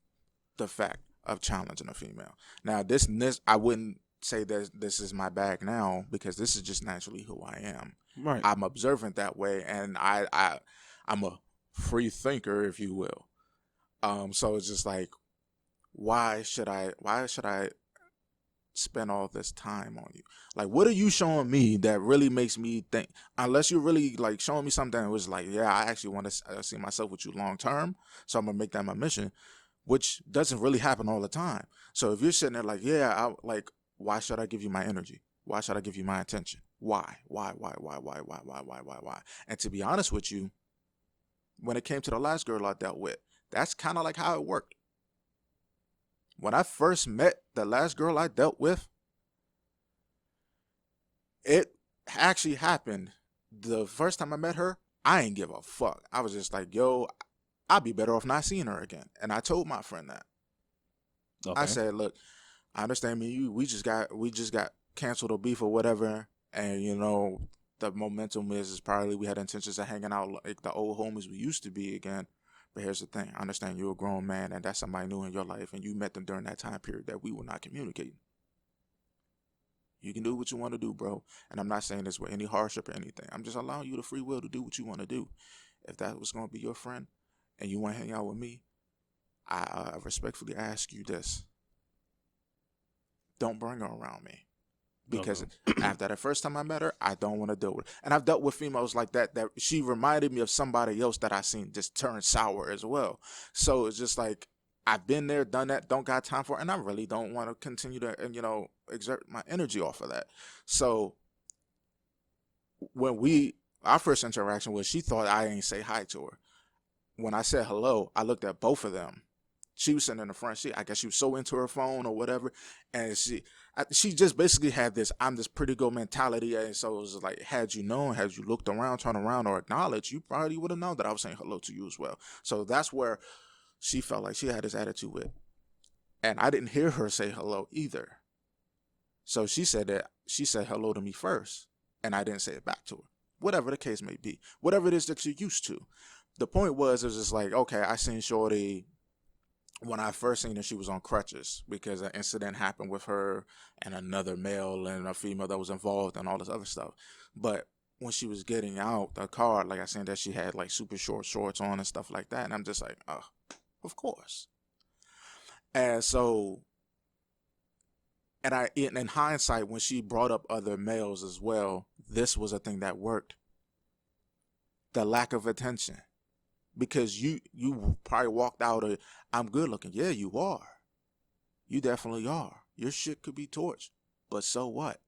the fact of challenging a female. Now this I wouldn't say that this is my bag now because this is just naturally who I am. Right. I'm observant that way, and I'm a free thinker, if you will. So it's just like, why should I spend all this time on you? Like, what are you showing me that really makes me think? Unless you're really like showing me something that was like, yeah, I actually want to see myself with you long term, so I'm gonna make that my mission, which doesn't really happen all the time. So if you're sitting there like, yeah, why should I give you my energy? Why should I give you my attention? Why? And to be honest with you, when it came to the last girl I dealt with, that's kind of like how it worked. When I first met the last girl I dealt with, it actually happened the first time I met her, I ain't give a fuck. I was just like, yo, I'd be better off not seeing her again. And I told my friend that. I Okay. said, look, I understand me and you, we just got canceled or beef or whatever, and you know, the momentum is probably we had intentions of hanging out like the old homies we used to be again. But here's the thing, I understand you're a grown man and that's somebody new in your life and you met them during that time period that we were not communicating. You can do what you want to do, bro. And I'm not saying this with any hardship or anything. I'm just allowing you the free will to do what you want to do. If that was going to be your friend and you want to hang out with me, I respectfully ask you this. Don't bring her around me. Because after the first time I met her, I don't want to deal with it. And I've dealt with females like that she reminded me of somebody else that I seen just turn sour as well. So it's just like, I've been there, done that, don't got time for it, and I really don't want to continue to, exert my energy off of that. So when our first interaction was, she thought I ain't say hi to her. When I said hello, I looked at both of them. She was sitting in the front seat. I guess she was so into her phone or whatever, and she just basically had this "I'm this pretty girl" mentality. And so it was like, had you known, had you looked around, turned around, or acknowledged, you probably would have known that I was saying hello to you as well. So that's where she felt like she had this attitude with, and I didn't hear her say hello either. So she said hello to me first, and I didn't say it back to her. Whatever the case may be, whatever it is that you're used to. The point was, it was just like, okay, I seen Shorty. When I first seen her, she was on crutches because an incident happened with her and another male and a female that was involved and all this other stuff. But when she was getting out the car, like I seen that she had like super short shorts on and stuff like that. And I'm just like, oh, of course. And so, and in hindsight, when she brought up other males as well, this was a thing that worked. The lack of attention. Because you probably walked out of, I'm good looking. Yeah, you are. You definitely are. Your shit could be torched. But so what?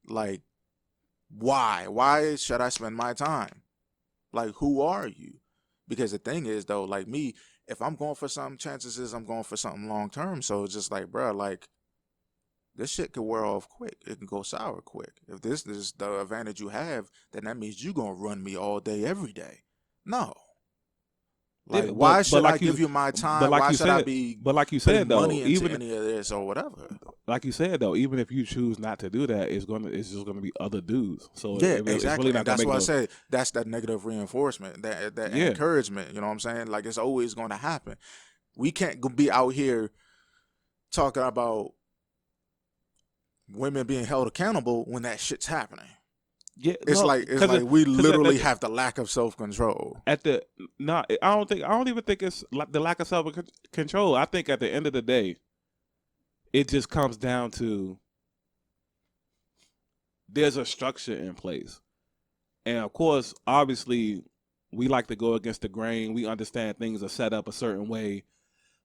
Like, why? Why should I spend my time? Like, who are you? Because the thing is, though, like me, if I'm going for something, chances is I'm going for something long term. So it's just like, bro, like, this shit could wear off quick. It can go sour quick. If this is the advantage you have, then that means you're going to run me all day, every day. No. Like, why should I give you my time? Why should I be putting money into any of this or whatever? Like you said, though, even if you choose not to do that, it's just gonna be other dudes. So yeah, exactly. It's really not, and that's why I say that's that negative reinforcement, that encouragement. You know what I'm saying? Like, it's always going to happen. We can't be out here talking about women being held accountable when that shit's happening. Yeah, it's like we literally have the lack of self-control. I don't even think it's the lack of self-control. I think at the end of the day, it just comes down to there's a structure in place. And of course, obviously, we like to go against the grain. We understand things are set up a certain way.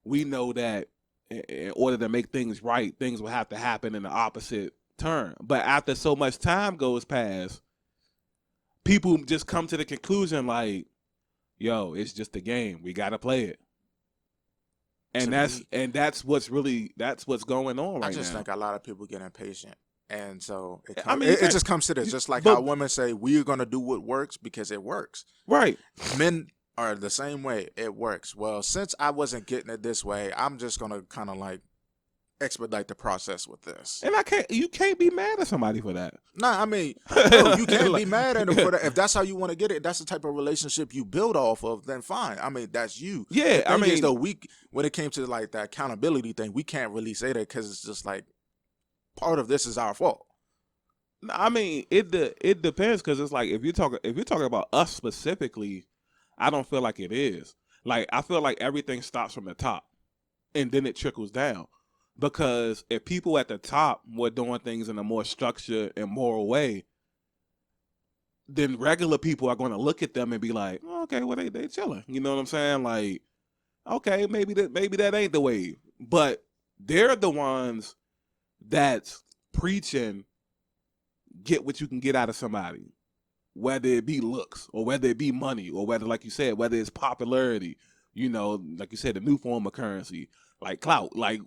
We know that in order to make things right, things will have to happen in the opposite turn. But after so much time goes past, people just come to the conclusion like, yo, it's just a game. We got to play it. And that's what's going on right now. I just think a lot of people get impatient. And so it just comes to this. Just like how women say, we're going to do what works because it works. Right. Men are the same way. It works. Well, since I wasn't getting it this way, I'm just going to kind of like expedite the process with this. And you can't be mad at somebody for that. Nah, I mean, no, you can't be mad at them for that. If that's how you want to get it, that's the type of relationship you build off of, then fine. I mean, that's you. Yeah, I mean, though, when it came to like the accountability thing, we can't really say that because it's just like part of this is our fault. I mean, it depends, because it's like if you're talking about us specifically, I don't feel like it is. Like, I feel like everything starts from the top and then it trickles down. Because if people at the top were doing things in a more structured and moral way, then regular people are going to look at them and be like, oh, okay, well, they chilling. You know what I'm saying? Like, okay, maybe that ain't the wave. But they're the ones that's preaching get what you can get out of somebody, whether it be looks or whether it be money or whether, like you said, whether it's popularity, you know, like you said, the new form of currency, like clout, like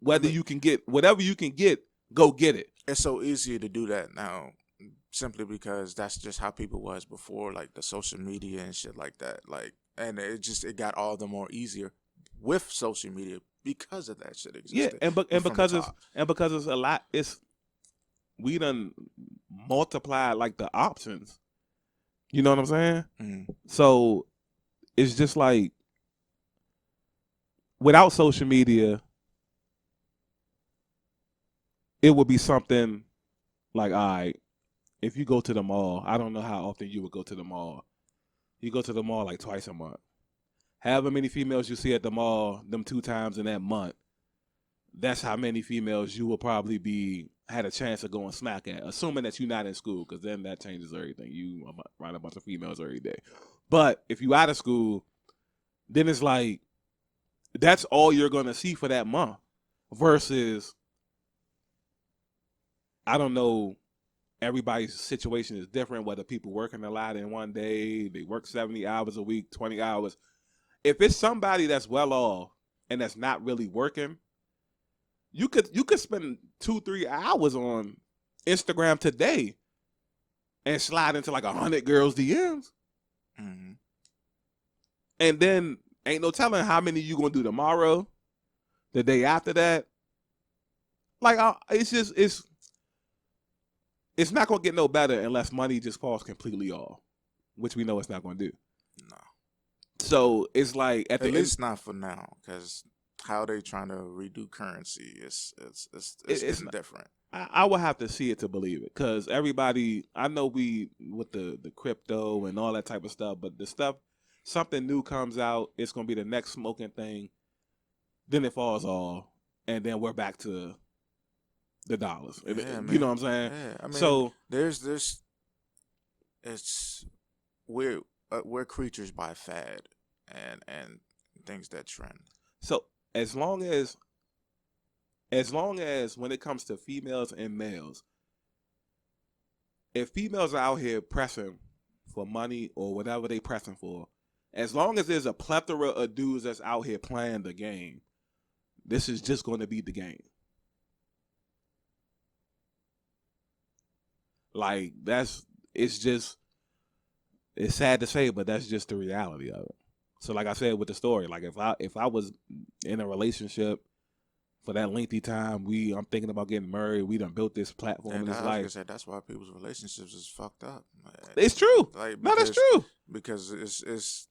whether you can get whatever you can get, go get it. It's so easy to do that now. simply because that's just how people was before, like the social media and shit like that. Like, and it got all the more easier with social media because of that shit Yeah, existed. and from the because top. it's a lot. We done multiplied like the options. You know what I'm saying? Mm. So it's just like without social media, it would be something like, all right, if you go to the mall, I don't know how often you would go to the mall. You go to the mall like twice a month. However many females you see at the mall, them 2 times in that month, that's how many females you will probably had a chance of going smack at, assuming that you're not in school, because then that changes everything. You around a bunch of females every day. But if you out of school, then it's like that's all you're gonna see for that month. Versus, I don't know, everybody's situation is different. Whether people working a lot in one day, they work 70 hours a week, 20 hours. If it's somebody that's well off and that's not really working, you could spend 2-3 hours on Instagram today and slide into like 100 girls DMs, Mm-hmm. and then ain't no telling how many you gonna do tomorrow, the day after that. Like it's not gonna get no better unless money just falls completely off, which we know it's not gonna do. No, So it's like at the at end, least not for now, because how they trying to redo currency is it's it's getting different. I would have to see it to believe it, because everybody, I know we with the crypto and all that type of stuff, but the stuff, something new comes out, it's gonna be the next smoking thing, then it falls off, and then we're back to the dollars. Yeah, You man. know what I'm saying? Yeah, I mean, So there's it's we're creatures by fad and things that trend. so as long as when it comes to females and males, if females are out here pressing for money or whatever they pressing for, as long as there's a plethora of dudes that's out here playing the game, this is just going to be the game. Like it's sad to say, but that's just the reality of it. So like I said with the story, like if I was in a relationship for that lengthy time, I'm thinking about getting married, we done built this platform in And this I was gonna life. say that's why people's relationships is fucked up. It's true. Like, No, that's true. because it's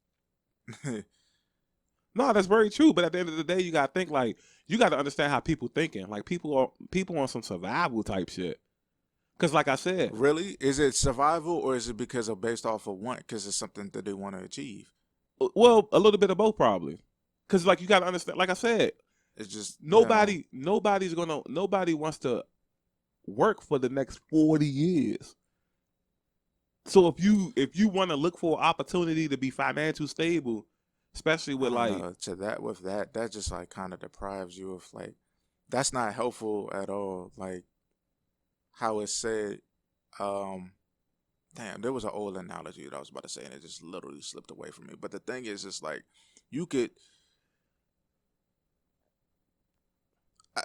No, that's very true. But at the end of the day, you gotta think, like, you gotta understand how people thinking. Like people on some survival type shit. Cause like I said, really, is it survival or is it because of based off of want? Because it's something that they want to achieve. well, a little bit of both probably. Cause like you gotta understand, like I said, It's just nobody wants to work for the next 40 years. So if you want to look for an opportunity to be financially stable, especially with I don't like know, that just like kind of deprives you of like that's not helpful at all. Like how it's said. Damn, there was an old analogy that I was about to say, and it just literally slipped away from me. But the thing is, it's like you could.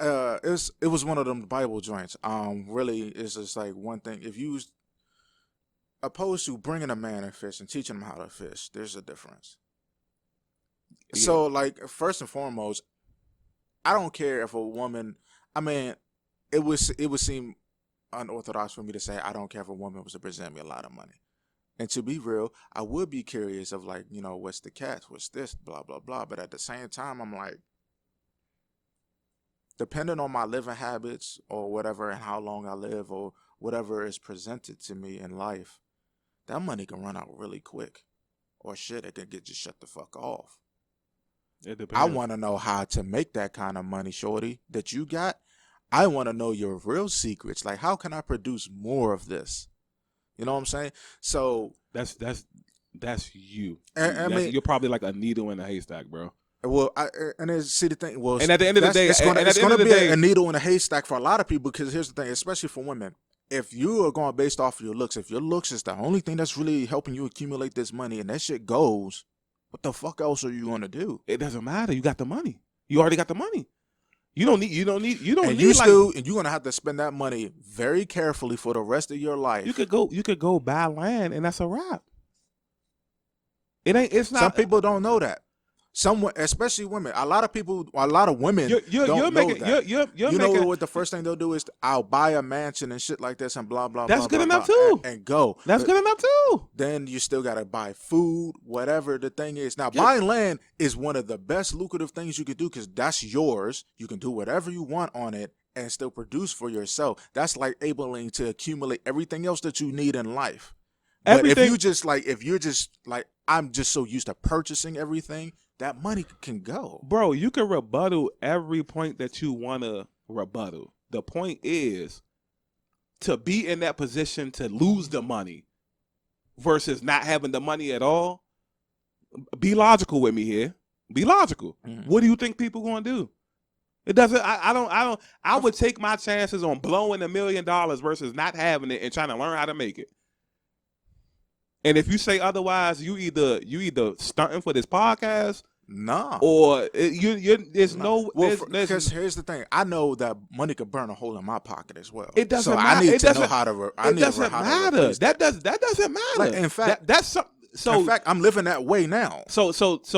It was one of them Bible joints. Really, it's just like one thing. If you opposed to bringing a man a fish and teaching him how to fish, there's a difference. Yeah. So, like, first and foremost, I don't care if a woman. I mean, it would seem unorthodox for me to say I don't care if a woman was to present me a lot of money. And to be real, I would be curious of like, what's the catch? What's this? Blah, blah, blah. But at the same time, I'm like, depending on my living habits or whatever and how long I live or whatever is presented to me in life, that money can run out really quick. Or shit, it can get just shut the fuck off. it depends. I want to know how to make that kind of money, shorty, that you got. I want to know your real secrets. Like, how can I produce more of this? You know what I'm saying? So that's you. I mean, you're probably like a needle in a haystack, bro. well, see the thing. Well, And at the end of the day, it's going and at the end to of the be day- a needle in a haystack for a lot of people. Because here's the thing, especially for women, if you are going based off of your looks, if your looks is the only thing that's really helping you accumulate this money, and that shit goes, what the fuck else are you going to do? It doesn't matter. You got the money. You already got the money. You don't need and you're gonna have to spend that money very carefully for the rest of your life. You could go buy land and that's a wrap. It's not. Some people don't know that. Someone, especially women, a lot of women don't know that. You know what the first thing they'll do is, I'll buy a mansion and shit like this and blah blah. That's blah, good blah, enough blah, too. And go. That's good enough too. Then you still gotta buy food, whatever the thing is. Now, buying land is one of the best lucrative things you could do because that's yours. You can do whatever you want on it and still produce for yourself. That's like able to accumulate everything else that you need in life. But if you're just like, I'm just so used to purchasing everything, that money can go. Bro, you can rebuttal every point that you want to rebuttal. The point is to be in that position to lose the money versus not having the money at all. Be logical with me here. Be logical. Mm-hmm. What do you think people going to do? It doesn't. I would take my chances on blowing $1 million versus not having it and trying to learn how to make it. And if you say otherwise, you either stunting for this podcast, or there's no. Because here's the thing: I know that money could burn a hole in my pocket as well. It doesn't matter. I need to know how to. It doesn't matter. That doesn't matter. Like, in fact, that's something. So in fact, I'm living that way now. So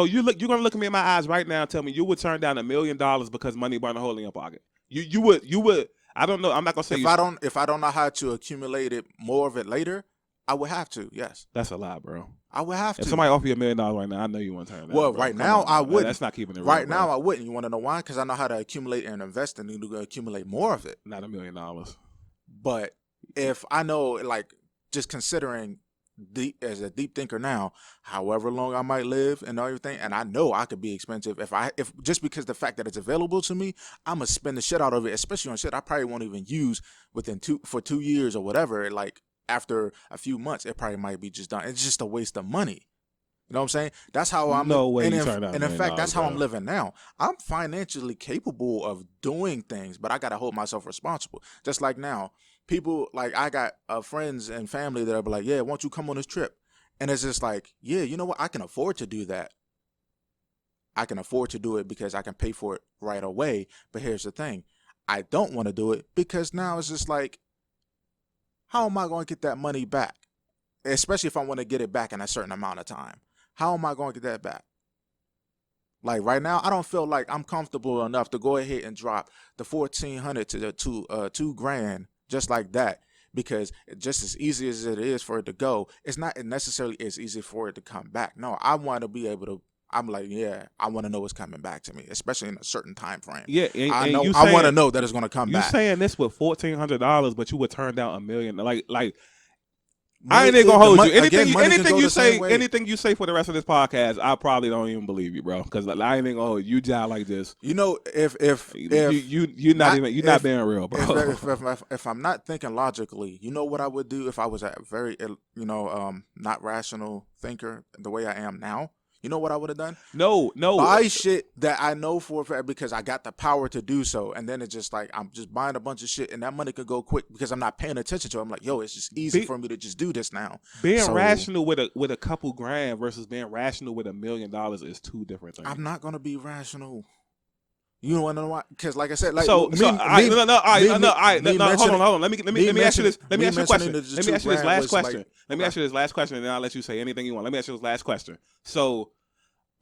you're gonna look at me in my eyes right now and tell me you would turn down $1 million because money burned a hole in your pocket. You would. I don't know. I'm not gonna say if I don't know how to accumulate it, more of it later. I would have to, yes. That's a lot, bro. I would have to. If somebody offer you $1 million right now, I know you want to turn that. Well, right now I wouldn't. That's not keeping it real. Right now I wouldn't. You want to know why? Because I know how to accumulate and invest and to accumulate more of it. Not $1 million. But if I know, like, just considering as a deep thinker now, however long I might live and everything, and I know I could be expensive if just because the fact that it's available to me, I'm gonna spend the shit out of it, especially on shit I probably won't even use for 2 years or whatever. Like, after a few months, it probably might be just done. It's just a waste of money. You know what I'm saying? That's how I'm. No way. And in fact, that's how I'm living now. I'm financially capable of doing things, but I gotta hold myself responsible. Just like now, people like I got friends and family that are like, "Yeah, why don't you come on this trip?" And it's just like, yeah, you know what? I can afford to do that. I can afford to do it because I can pay for it right away. But here's the thing: I don't want to do it because now it's just like, how am I going to get that money back? Especially if I want to get it back in a certain amount of time. How am I going to get that back? Like right now, I don't feel like I'm comfortable enough to go ahead and drop the $1,400 to the $2,000 just like that. Because just as easy as it is for it to go, it's not necessarily as easy for it to come back. No, I want to be able to. I'm like, yeah, I want to know what's coming back to me, especially in a certain time frame. Yeah, I want to know that it's going to come back. You saying this with $1,400, but you would turn down $1 million? Like I ain't gonna hold you. Anything you say for the rest of this podcast, I probably don't even believe you, bro. Because I ain't gonna hold you. Jive like this. You know, if you're not being real, bro. If I'm not thinking logically, you know what I would do if I was a very not rational thinker the way I am now. You know what I would have done? No. Buy shit that I know for a fact because I got the power to do so. And then it's just like, I'm just buying a bunch of shit and that money could go quick because I'm not paying attention to it. I'm like, yo, it's just easy for me to just do this now. Being rational with a couple grand versus being rational with $1 million is two different things. I'm not going to be rational. You want to know why? Because like I said, like hold on. Let me ask you this. Let me ask you a question. Let me ask you this last question. Let me ask you this last question, and then I'll let you say anything you want. Let me ask you this last question. So,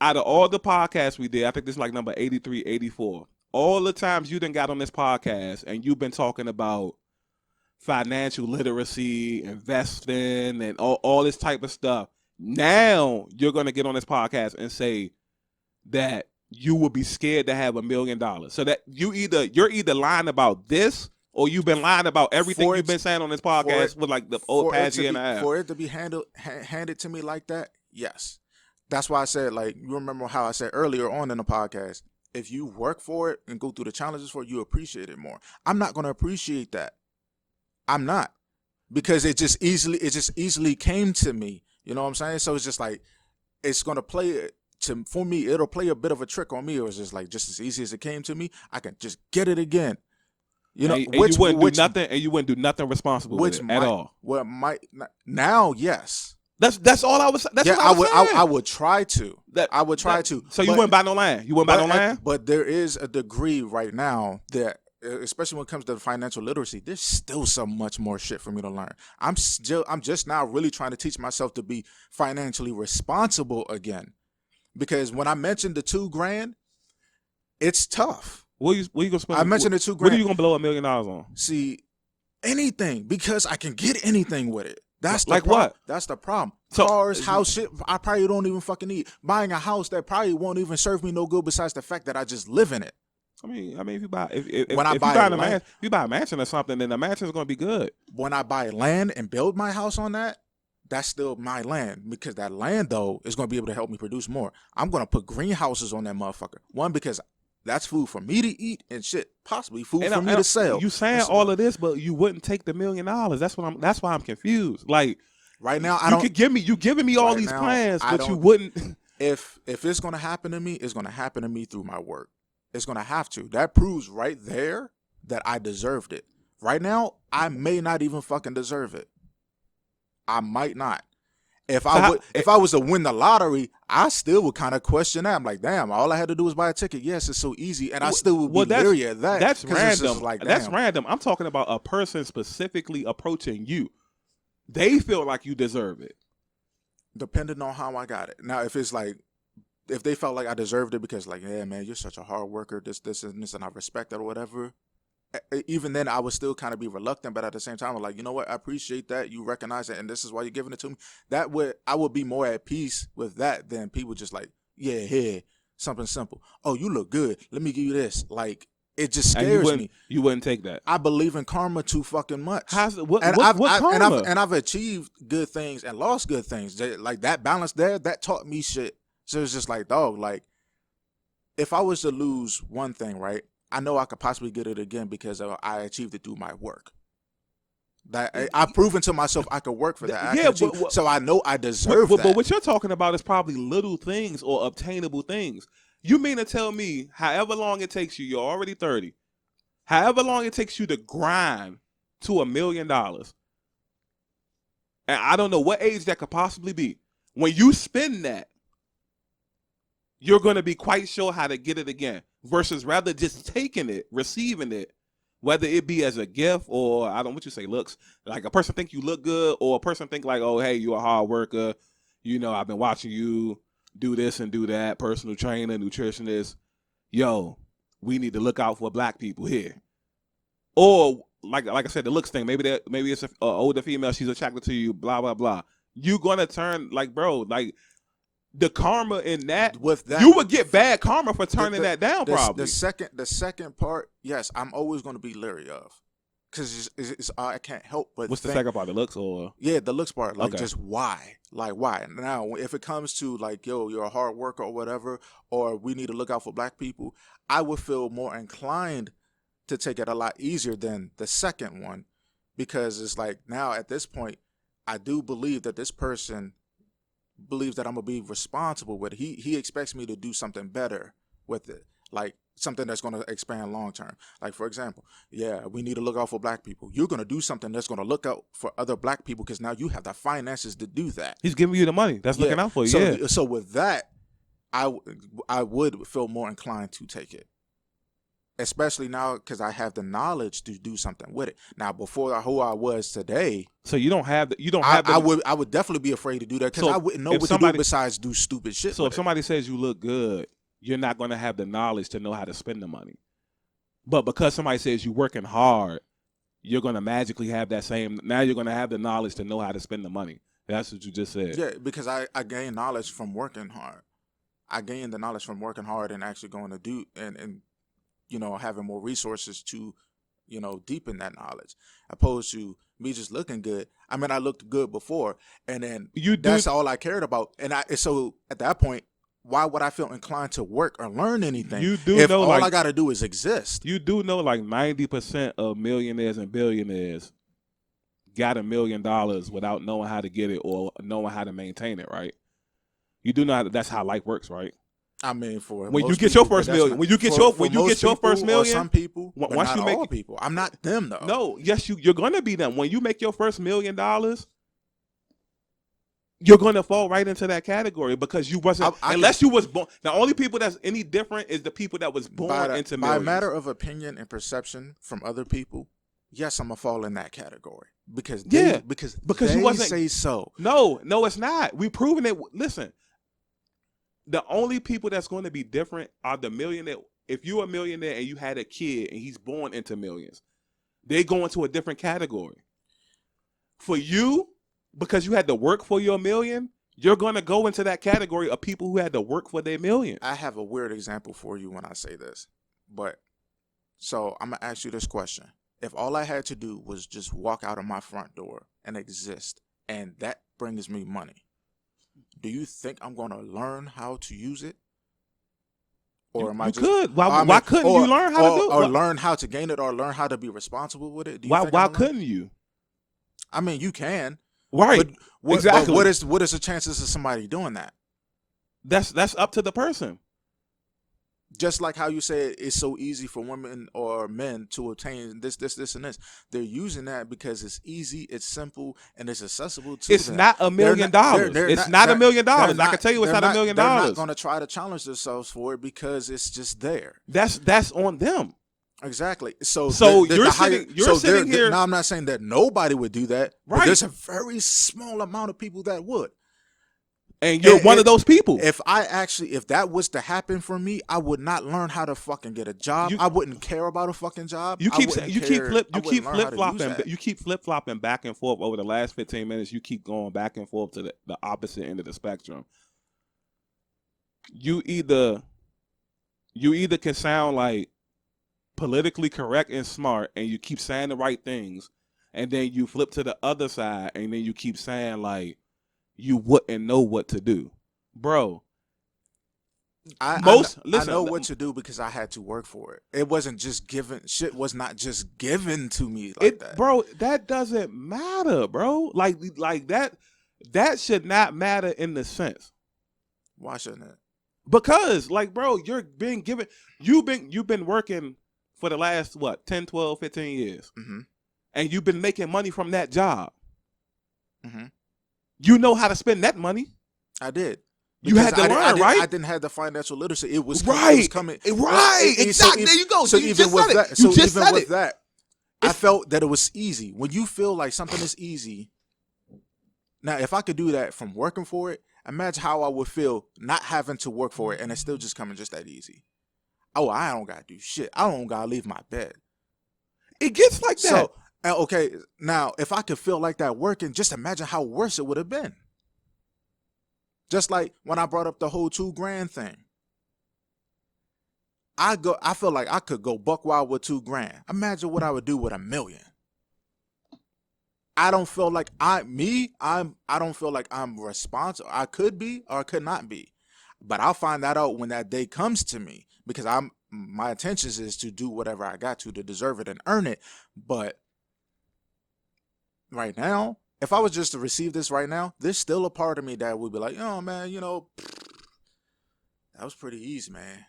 out of all the podcasts we did, I think this is like number 83, 84. All the times you done got on this podcast, and you've been talking about financial literacy, investing, and all this type of stuff. Now you're gonna get on this podcast and say that you would be scared to have $1 million. So that you're either lying about this or you've been lying about everything you've been saying on this podcast with like the old past year and a half. For it to be handed to me like that, yes. That's why I said, like, you remember how I said earlier on in the podcast, if you work for it and go through the challenges for it, you appreciate it more. I'm not going to appreciate that. I'm not. Because it just easily came to me. You know what I'm saying? So it's just like, it's going to play for me, it'll play a bit of a trick on me. It was just like, just as easy as it came to me, I can just get it again. You know, and you wouldn't do nothing responsible with it at all. Well, now, yes. That's all I was. That's what I was saying. I would try to. I would try to. So you wouldn't buy no land. You wouldn't buy no land. But there is a degree right now that, especially when it comes to financial literacy, there's still so much more shit for me to learn. I'm just now really trying to teach myself to be financially responsible again, because when I mentioned the $2,000, it's tough. What you gonna spend? I mentioned the $2,000. What are you gonna blow $1 million on? See, anything, because I can get anything with it. That's the like problem. what? That's the problem. So, cars, house, shit. I probably don't even fucking need. Buying a house that probably won't even serve me no good. Besides the fact that I just live in it. I mean, if you buy, if you buy a mansion or something, then the mansion is gonna be good. When I buy land and build my house on that, that's still my land, because that land though is gonna be able to help me produce more. I'm gonna put greenhouses on that motherfucker. One, because that's food for me to eat and shit, possibly food for me to sell. You saying all of this, but you wouldn't take the $1 million. That's why I'm confused. Like right now, you giving me all these plans, but you wouldn't. If it's gonna happen to me, it's gonna happen to me through my work. It's gonna have to. That proves right there that I deserved it. Right now, I may not even fucking deserve it. I might not. If I was to win the lottery, I still would kind of question that. I'm like, damn, all I had to do was buy a ticket. Yes, it's so easy, and I still would be leery at that. That's random. Like, that's random. I'm talking about a person specifically approaching you. They feel like you deserve it. Depending on how I got it. Now, if it's like, if they felt like I deserved it because, like, yeah, man, you're such a hard worker, this, and this, and I respect it or whatever. Even then, I would still kind of be reluctant, but at the same time, I'm like, you know what? I appreciate that you recognize it, and this is why you're giving it to me. I would be more at peace with that than people just like, yeah, here, something simple. Oh, you look good. Let me give you this. Like, it just scares me. You wouldn't take that. I believe in karma too fucking much. What karma? And I've achieved good things and lost good things. Like that balance there, that taught me shit. So it's just like, dog, like, if I was to lose one thing, right? I know I could possibly get it again because I achieved it through my work. That I've proven to myself I could work for that. So I know I deserve that. But what you're talking about is probably little things or obtainable things. You mean to tell me, however long it takes you, you're already 30, however long it takes you to grind to $1 million, and I don't know what age that could possibly be, when you spend that, you're going to be quite sure how to get it again, versus rather just taking it, receiving it, whether it be as a gift or, I don't what you say, looks. Like a person think you look good, or a person think like, oh, hey, you're a hard worker. You know, I've been watching you do this and do that, personal trainer, nutritionist. Yo, we need to look out for black people here. Or, like I said, the looks thing. Maybe it's an older female, she's attracted to you, blah, blah, blah. You're going to turn, like, bro, like, the karma in that, with that, you would get bad karma for turning that down. Probably the second part, yes, I'm always going to be leery of, because I can't help but. What's the second part? The looks, or the looks part, like, just why, like, why? Now, if it comes to like, yo, you're a hard worker or whatever, or we need to look out for black people, I would feel more inclined to take it a lot easier than the second one, because it's like, now at this point, I do believe that this person believes that I'm gonna be responsible with it. He expects me to do something better with it, like something that's gonna expand long term. Like, for example, yeah, we need to look out for black people. You're gonna do something that's gonna look out for other black people, because now you have the finances to do that. He's giving you the money. That's looking out for you. So with that, I would feel more inclined to take it, especially now because I have the knowledge to do something with it. Now, before who I was today, so you don't have. I would definitely be afraid to do that, because I wouldn't know what to do besides do stupid shit. So if somebody says you look good, you're not going to have the knowledge to know how to spend the money. But because somebody says you're working hard, you're going to magically have that same. Now you're going to have the knowledge to know how to spend the money. That's what you just said. Yeah, because I gained knowledge from working hard. I gained the knowledge from working hard and actually going to do and you know, having more resources to, you know, deepen that knowledge, opposed to me just looking good. I mean, I looked good before, and then that's all I cared about. And so at that point, why would I feel inclined to work or learn anything? You do if know, all I got to do is exist. You do know, like 90% of millionaires and billionaires got $1 million without knowing how to get it or knowing how to maintain it, right? You do know that's how life works, right? I mean, for when you get your first million, when you get your first million, some people, but once not you make all people. I'm not them though. No, yes, you're gonna be them. When you make your first $1 million, you're going to fall right into that category because you wasn't unless you was born. The only people that's any different is the people that was born into by millions. a matter of opinion and perception from other people. Yes, I'm gonna fall in that category because they you wasn't say so. No, it's not. We proven it. Listen, the only people that's going to be different are the millionaire. If you're a millionaire and you had a kid and he's born into millions, they go into a different category. For you, because you had to work for your million, you're going to go into that category of people who had to work for their million. I have a weird example for you when I say this. But, so I'm going to ask you this question. If all I had to do was just walk out of my front door and exist, and that brings me money, do you think I'm going to learn how to use it? Or am I just... could. Why couldn't you learn how to do it? Or learn how to gain it or learn how to be responsible with it? Why couldn't you? I mean, you can. Right. Exactly. But what is the chances of somebody doing that? That's up to the person. Just like how you say it's so easy for women or men to obtain this, and this. They're using that because it's easy, it's simple, and it's accessible to It's them. not $1 million. It's not $1 million. I can tell you it's not $1 million. They're not going to try to challenge themselves for it because it's just there. That's on them. Exactly. So you're sitting here. Now, I'm not saying that nobody would do that. Right. But there's a very small amount of people that would. And you're one of those people. If that was to happen for me, I would not learn how to fucking get a job. I wouldn't care about a fucking job. You keep flip flopping back and forth over the last 15 minutes. You keep going back and forth to the opposite end of the spectrum. You either can sound like politically correct and smart, and you keep saying the right things, and then you flip to the other side, and then you keep saying like you wouldn't know what to do, bro. I know what to do because I had to work for it. It wasn't just given. Shit was not just given to me like that, bro. That doesn't matter, bro. Like that should not matter in the sense. Why shouldn't it? Because, like, bro, you're being given. You've been working for the last, 10, 12, 15 years. Mm-hmm. And you've been making money from that job. Mm-hmm. You know how to spend that money. I did. You had to learn, right? I didn't have the financial literacy. It was right. It was coming. Right. Exactly. There you go. So even with that, I felt that it was easy. When you feel like something is easy, now if I could do that from working for it, imagine how I would feel not having to work for it and it's still just coming just that easy. Oh, I don't gotta do shit. I don't gotta leave my bed. It gets like that. So, okay, now if I could feel like that working, just imagine how worse it would have been. Just like when I brought up the whole $2,000 thing. I feel like I could go buck wild with $2,000. Imagine what I would do with $1 million. I don't feel like I don't feel like I'm responsible. I could be or I could not be. But I'll find that out when that day comes to me because my intentions is to do whatever I got to deserve it and earn it. But right now, if I was just to receive this right now, there's still a part of me that would be like, oh man, that was pretty easy, man.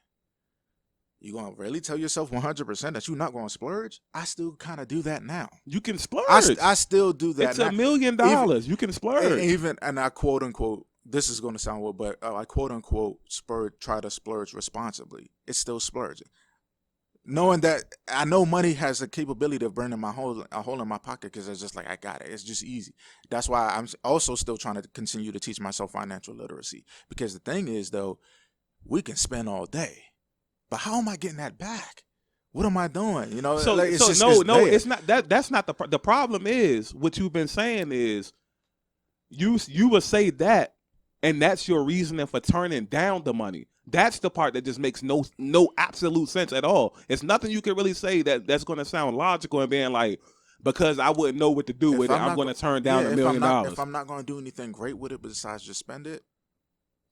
You gonna really tell yourself 100% that you're not gonna splurge? I still kind of do that now. You can splurge. I still do that. It's $1 million. You can splurge. And I quote unquote. This is going to sound weird, but I quote unquote try to splurge responsibly. It's still splurging, knowing that I know money has a capability of burning a hole in my pocket because it's just like I got it. It's just easy. That's why I'm also still trying to continue to teach myself financial literacy because the thing is though, we can spend all day. But how am I getting that back? What am I doing? It's not that. That's not the problem. Is what you've been saying is you would say that, and that's your reasoning for turning down the money. That's the part that just makes no absolute sense at all. It's nothing you can really say that's going to sound logical and being like, because I wouldn't know what to do with it, I'm going to turn down $1 million. If I'm not going to do anything great with it besides just spend it.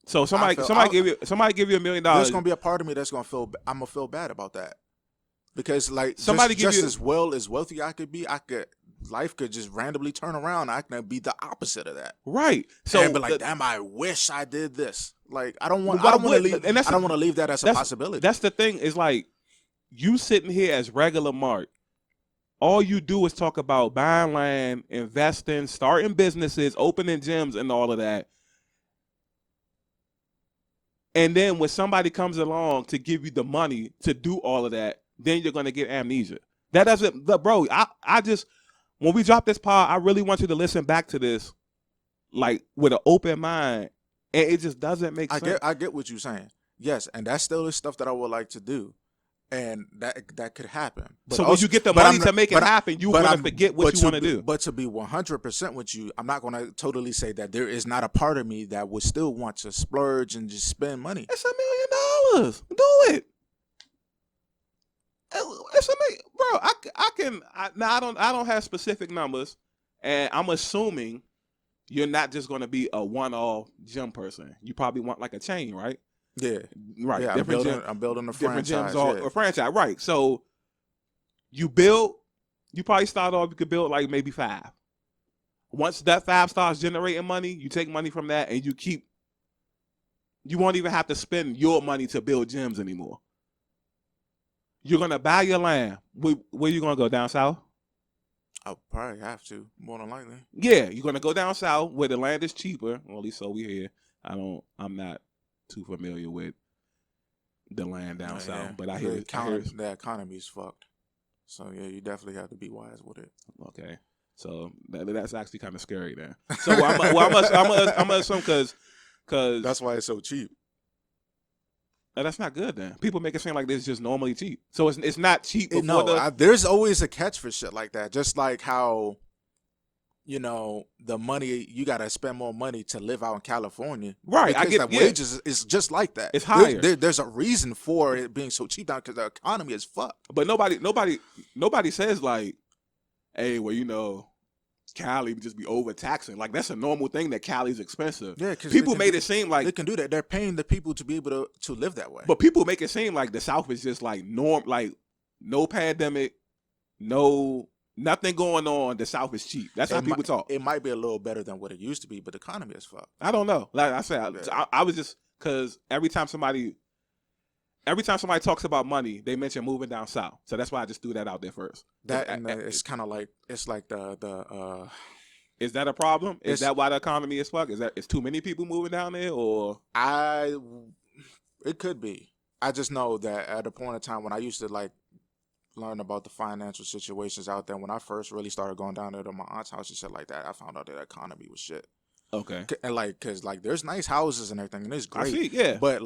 So somebody give you $1 million. There's gonna be a part of me that's gonna I'm gonna feel bad about that because like as well as wealthy I could be, life could just randomly turn around. I can be the opposite of that. Right. So and be like, damn, I wish I did this. Like I don't want to leave that as a possibility. That's the thing. Is like you sitting here as regular Mark, all you do is talk about buying land, investing, starting businesses, opening gyms, and all of that. And then when somebody comes along to give you the money to do all of that, then you're gonna get amnesia. That doesn't, bro. I just, when we drop this pod, I really want you to listen back to this, like with an open mind, and it just doesn't make sense. I get what you're saying. Yes, and that's still the stuff that I would like to do, and that could happen. But so also, when you get the money to make it happen, you want to forget what you want to do. But to be 100% with you, I'm not going to totally say that there is not a part of me that would still want to splurge and just spend money. It's $1 million. Do it. It's amazing, bro. I don't have specific numbers, and I'm assuming you're not just going to be a one-off gym person. You probably want like a chain, right? Yeah, right. Yeah, I'm building a franchise. Different gyms, a franchise, right? So you probably start off. You could build like maybe 5. Once that 5 starts generating money, you take money from that, and you won't even have to spend your money to build gyms anymore. You're gonna buy your land. Where you gonna go, down south? I'll probably have to, more than likely. Yeah, you're gonna go down south where the land is cheaper. Well, at least so we hear. I'm not too familiar with the land down south, but I hear the economy is fucked. So yeah, you definitely have to be wise with it. Okay, so that's actually kind of scary then. So I'm gonna assume because that's why it's so cheap. That's not good then. People make it seem like this is just normally cheap. So it's not cheap. There's always a catch for shit like that. Just like how, the money, you got to spend more money to live out in California. Right. Because wages is just like that. It's higher. There's a reason for it being so cheap now because the economy is fucked. But nobody says like, hey, well, Cali would just be overtaxing. Like that's a normal thing that Cali's expensive. Yeah, because people made it seem like they can do that. They're paying the people to be able to live that way. But people make it seem like the South is just like like no pandemic, nothing going on. The South is cheap. That's how people talk. It might be a little better than what it used to be, but the economy is fucked. I don't know. Like I said, I was just because every time somebody talks about money, they mention moving down south. So that's why I just threw that out there first. It's kind of like it's like the. Is that a problem? Is that why the economy is fucked? Is too many people moving down there, or it could be. I just know that at a point in time when I used to like learn about the financial situations out there, when I first really started going down there to my aunt's house and shit like that, I found out that the economy was shit. Okay. And because there's nice houses and everything, and it's great. I see, yeah. But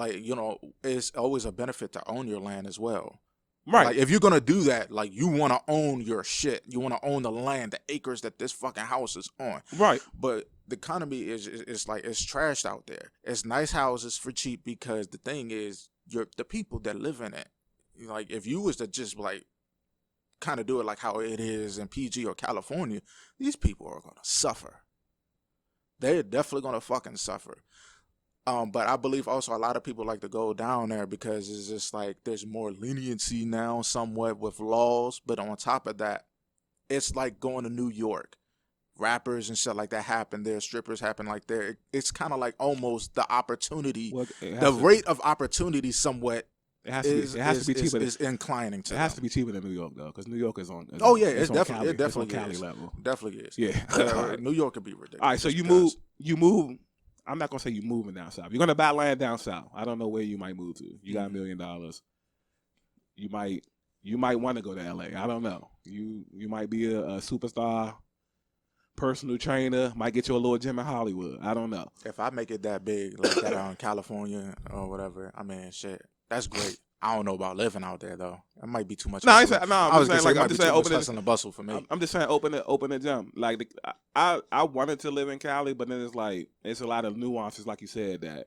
it's always a benefit to own your land as well. Right. Like if you're gonna do that, like you want to own your shit. You want to own the land, the acres that this fucking house is on. Right. But the economy is like it's trashed out there. It's nice houses for cheap because the thing is, the people that live in it. Like if you was to just like kind of do it like how it is in PG or California, these people are gonna suffer. They're definitely gonna fucking suffer. But I believe also a lot of people like to go down there because it's just like there's more leniency now somewhat with laws. But on top of that, it's like going to New York. Rappers and shit like that happen there. Strippers happen like there. It's kind of like almost the opportunity, rate of opportunity somewhat. It has to be cheaper. Is inclining to. It has to be cheaper than New York though, because New York is on. It's definitely Cali level. Definitely is. Yeah. New York could be ridiculous. All right, so you move. I'm not gonna say you moving down south. You're gonna buy land down south. I don't know where you might move to. You got $1 million. You might want to go to LA. I don't know. You might be a superstar personal trainer. Might get you a little gym in Hollywood. I don't know. If I make it that big, like that out in California or whatever, I mean, shit, that's great. I don't know about living out there though. It might be too much. I'm just saying open the bustle for me. I'm just saying open a gym. Like I wanted to live in Cali, but then it's a lot of nuances, like you said that.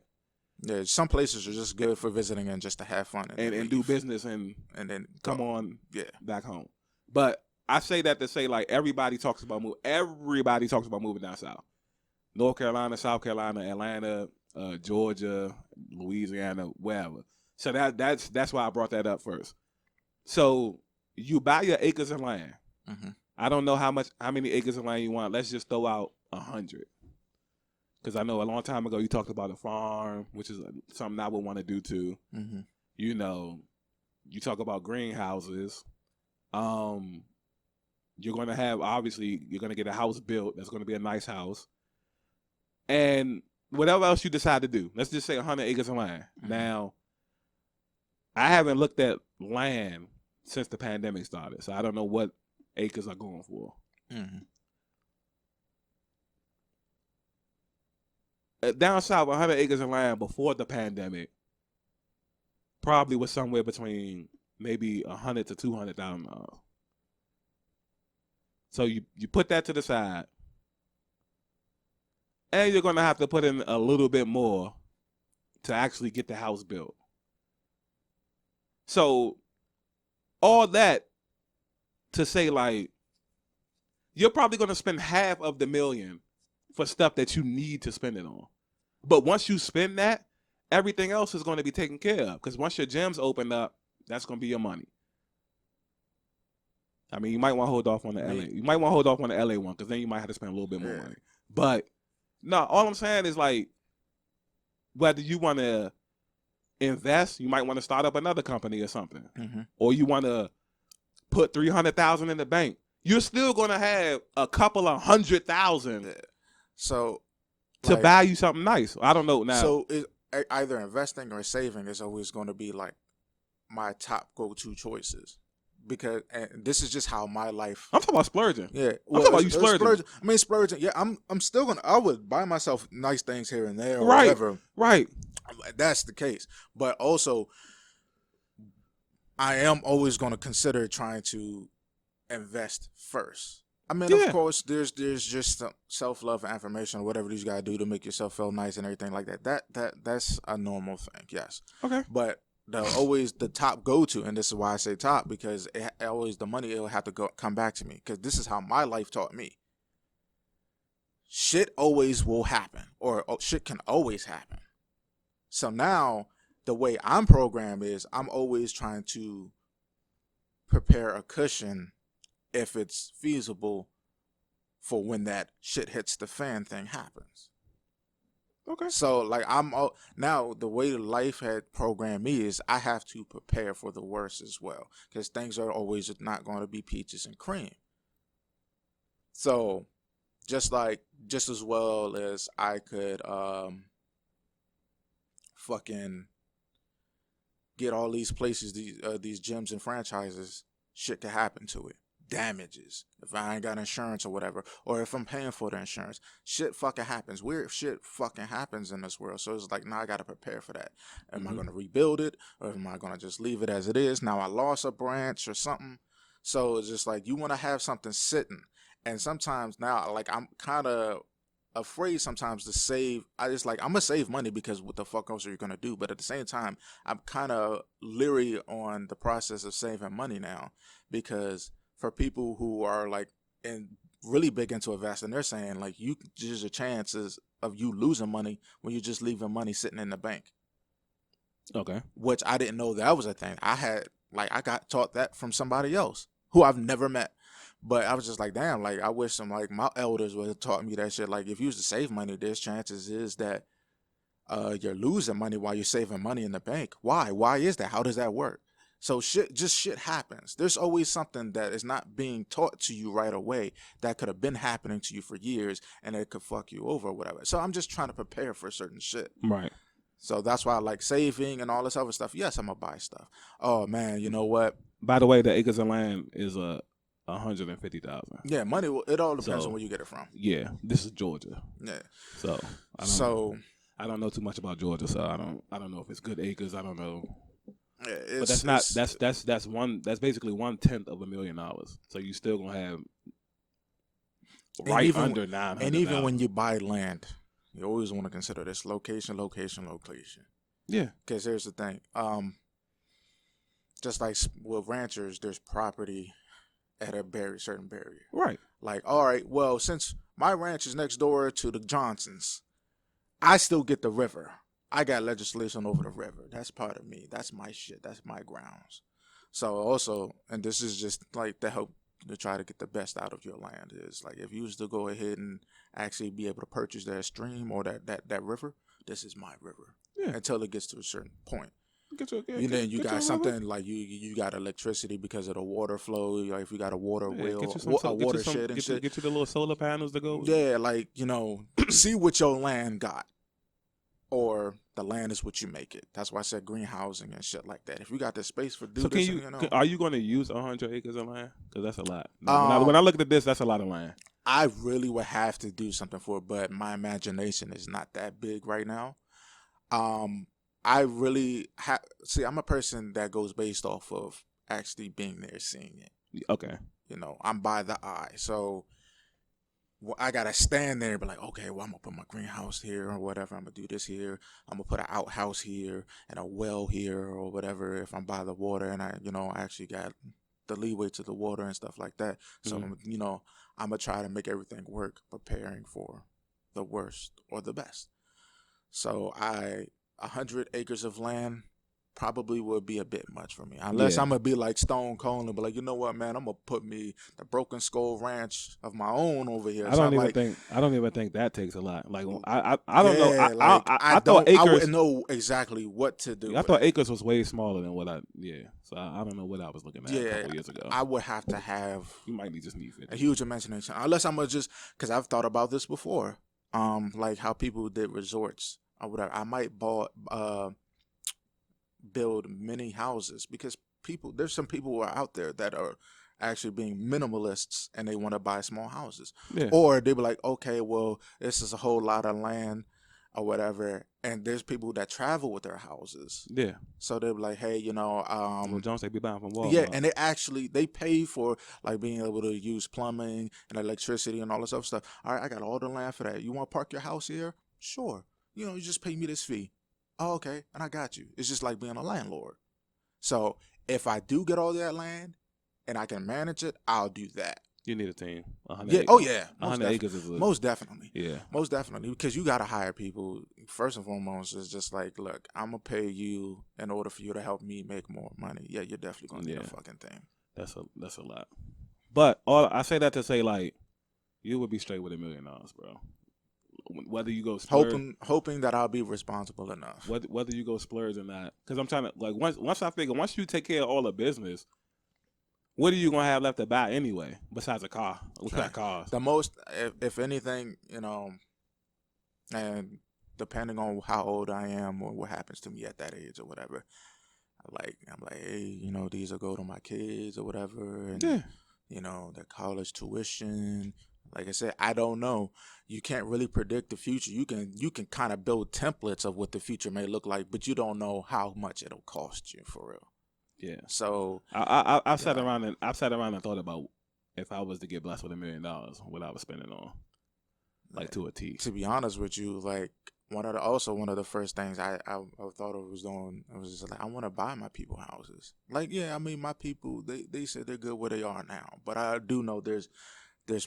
Yeah, some places are just good for visiting and just to have fun and do business and then come on back home. But I say that to say like everybody talks about moving down south. North Carolina, South Carolina, Atlanta, Georgia, Louisiana, wherever. So that's why I brought that up first. So you buy your acres of land. Mm-hmm. I don't know how many acres of land you want. Let's just throw out 100. Because I know a long time ago you talked about a farm, which is something I would want to do too. Mm-hmm. You talk about greenhouses. You're going to have, obviously, you're going to get a house built. That's going to be a nice house. And whatever else you decide to do, let's just say 100 acres of land. Mhm. Now, I haven't looked at land since the pandemic started, so I don't know what acres are going for. Mm-hmm. Down south, 100 acres of land before the pandemic probably was somewhere between maybe $100,000 to $200,000. So you put that to the side, and you're gonna have to put in a little bit more to actually get the house built. So all that to say, like, you're probably gonna spend half of the $1 million for stuff that you need to spend it on. But once you spend that, everything else is going to be taken care of. Because once your gyms open up, that's going to be your money. I mean, you might want to hold off on the LA. You might want to hold off on the LA one because then you might have to spend a little bit more money. But no, all I'm saying is, like, whether you want to invest, you might want to start up another company or something, or you want to put $300,000 in the bank. You're still going to have a couple of $100,000. So to buy you something nice. I don't know now. So either investing or saving is always going to be like my top go-to choices, because and this is just how my life. I'm talking about splurging. Yeah, I'm talking about you splurging. I mean, splurging. Yeah, I'm still gonna. I would buy myself nice things here and there, or right, whatever. Right. That's the case, but also I am always going to consider trying to invest first. I mean, of course, there's just self-love and affirmation, or whatever you got to do to make yourself feel nice and everything like that. That's a normal thing, yes. Okay. But always the top go-to, and this is why I say top, because always the money, it'll have to come back to me, because this is how my life taught me. Shit always will happen, or shit can always happen. So now the way I'm programmed is I'm always trying to prepare a cushion if it's feasible for when that shit hits the fan thing happens. Okay. So like now the way life had programmed me is I have to prepare for the worst as well, because things are always not going to be peaches and cream. So just as well as I could fucking get all these places, these gyms and franchises, shit could happen to it. Damages if I ain't got insurance or whatever, or if I'm paying for the insurance, shit fucking happens. Weird shit fucking happens in this world. So it's like, now I gotta prepare for that. Am I gonna rebuild it, or am I gonna just leave it as it is? Now I lost a branch or something, so it's just like you want to have something sitting. And sometimes now, like, I'm kind of afraid sometimes to save. I'm gonna save money, because what the fuck else are you gonna do? But at the same time, I'm kind of leery on the process of saving money now, because for people who are like really big into investing, they're saying like there's a chances of you losing money when you're just leaving money sitting in the bank. Okay. Which I didn't know that was a thing. I got taught that from somebody else who I've never met. But I was just like, damn, like I wish some like my elders would have taught me that shit. Like, if you used to save money, there's chances is that you're losing money while you're saving money in the bank. Why? Why is that? How does that work? So shit happens. There's always something that is not being taught to you right away that could have been happening to you for years, and it could fuck you over or whatever. So I'm just trying to prepare for certain shit. Right. So that's why I like saving and all this other stuff. Yes, I'm gonna buy stuff. Oh man, you know what? By the way, the acres of land is $150,000. Yeah, money. It all depends on where you get it from. Yeah, this is Georgia. Yeah. So I don't know too much about Georgia, so I don't know if it's good acres. I don't know. Yeah, but that's basically 1/10 of $1 million. So you still gonna have under 900. And even when you buy land, you always want to consider this location. Yeah. Because here's the thing. Just like with ranchers, there's property at a certain barrier. Right. Like, all right, well, since my ranch is next door to the Johnsons, I still get the river. I got legislation over the river. That's part of me. That's my shit. That's my grounds. So also, and this is just like to help to try to get the best out of your land, is like, if you was to go ahead and actually be able to purchase that stream or that river, this is my river. Yeah. Until it gets to a certain point. Then you get got your river. something like you got electricity because of the water flow. Like if you got a water Yeah, wheel, a get you watershed and shit. get you the little solar panels to go. Yeah, like see what your land got, or the land is what you make it. That's why I said greenhousing and shit like that. If you got the space for do So this, and are you going to use 100 acres of land? Because that's a lot. um, When I look at this, that's a lot of land. I really would have to do something for it, but my imagination is not that big right now. I really see. I'm a person that goes based off of actually being there, seeing it. Okay. I'm by the eye, so I gotta stand there and be like, okay, well, I'm gonna put my greenhouse here or whatever. I'm gonna do this here. I'm gonna put an outhouse here and a well here or whatever. If I'm by the water and I actually got the leeway to the water and stuff like that. So, I'm gonna try to make everything work, preparing for the worst or the best. So 100 acres of land probably would be a bit much for me. Unless I'm going to be like Stone Cold and be like, you know what, man, I'm going to put me the Broken Skull Ranch of my own over here. I don't even think that takes a lot. Like I don't know. I thought acres. I wouldn't know exactly what to do. I thought acres was way smaller than what So I don't know what I was looking at a couple years ago. I would have to have you might just need 50. a huge imagination. Unless I'm going to because I've thought about this before. Like how people did resorts or whatever. I might build many houses because there's some people who are out there that are actually being minimalists and they want to buy small houses. Or they be like, okay, well, this is a whole lot of land or whatever, and there's people that travel with their houses. So they're like, hey, Jones they be buying from Walmart. Yeah, and they pay for like being able to use plumbing and electricity and all this other stuff. All right, I got all the land for that. You want to park your house here? Sure. You just pay me this fee. Oh, okay, and I got you. It's just like being a landlord. So if I do get all that land and I can manage it, I'll do that. You need a team. 100 acres. Oh yeah, 100 acres is most definitely. Yeah, most definitely, because you got to hire people. First and foremost, is just like, look, I'm gonna pay you in order for you to help me make more money. Yeah, you're definitely gonna need a fucking thing. That's a lot. But I say that to say, like, you would be straight with $1 million, bro. Whether you go splurge, hoping that I'll be responsible enough. Whether you go splurge or not, because I'm trying to once you take care of all the business, what are you gonna have left to buy anyway besides a car? What kind of cars? The most, if anything, and depending on how old I am or what happens to me at that age or whatever, I'm like, hey, these will go to my kids or whatever, and their college tuition. Like I said, I don't know. You can't really predict the future. You can kind of build templates of what the future may look like, but you don't know how much it'll cost you for real. Yeah. So I've sat around and thought about if I was to get blessed with $1 million, what I was spending on, like to a T. To be honest with you, like one of the first things I thought of was doing, it was just like, I want to buy my people houses. Like, yeah, I mean, my people, they said they're good where they are now, but I do know there's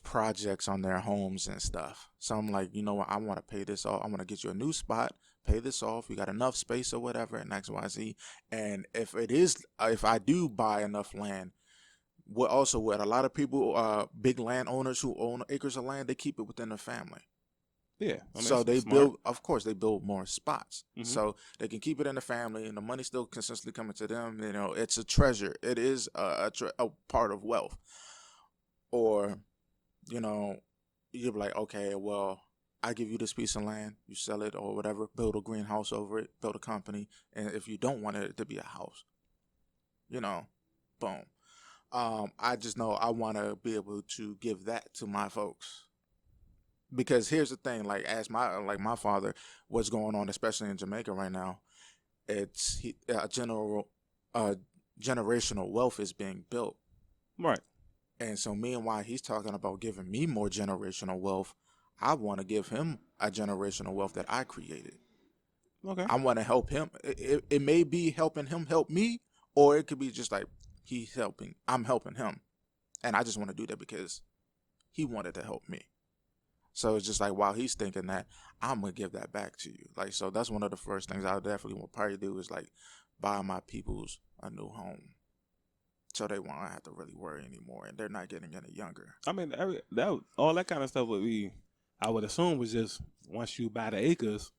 projects on their homes and stuff. So I'm like, you know what? I want to pay this off. I want to get you a new spot, pay this off. We got enough space or whatever, and XYZ. And if I do buy enough land, what a lot of people, big landowners who own acres of land, they keep it within the family. Yeah. So they build more spots. Mm-hmm. So they can keep it in the family and the money still consistently coming to them. It's a treasure. It is a part of wealth. Or, you're like, okay, well, I give you this piece of land, you sell it or whatever, build a greenhouse over it, build a company, and if you don't want it to be a house, boom. I just know I want to be able to give that to my folks. Because here's the thing, like my father, what's going on, especially in Jamaica right now, it's generational wealth is being built. Right. And so meanwhile, he's talking about giving me more generational wealth. I want to give him a generational wealth that I created. Okay. I want to help him. It may be helping him help me, or it could be just like I'm helping him. And I just want to do that because he wanted to help me. So it's just like, while he's thinking that, I'm going to give that back to you. Like, so that's one of the first things I definitely will probably do is like buy my peoples a new home. So they won't have to really worry anymore, and they're not getting any younger. I mean, all that kind of stuff I would assume was just once you buy the acres,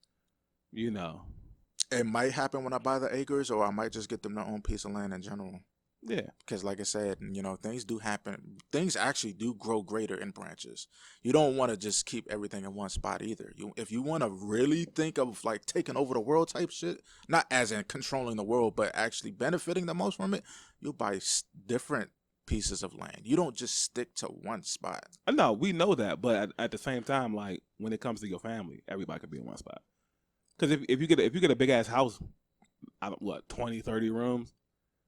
It might happen when I buy the acres, or I might just get them their own piece of land in general. Yeah. Because, like I said, things do happen. Things actually do grow greater in branches. You don't want to just keep everything in one spot either. If you want to really think of like taking over the world type shit, not as in controlling the world, but actually benefiting the most from it, you buy different pieces of land. You don't just stick to one spot. No, we know that, but at the same time, like when it comes to your family, everybody can be in one spot. Because if you get a big ass house, 20, 30 rooms.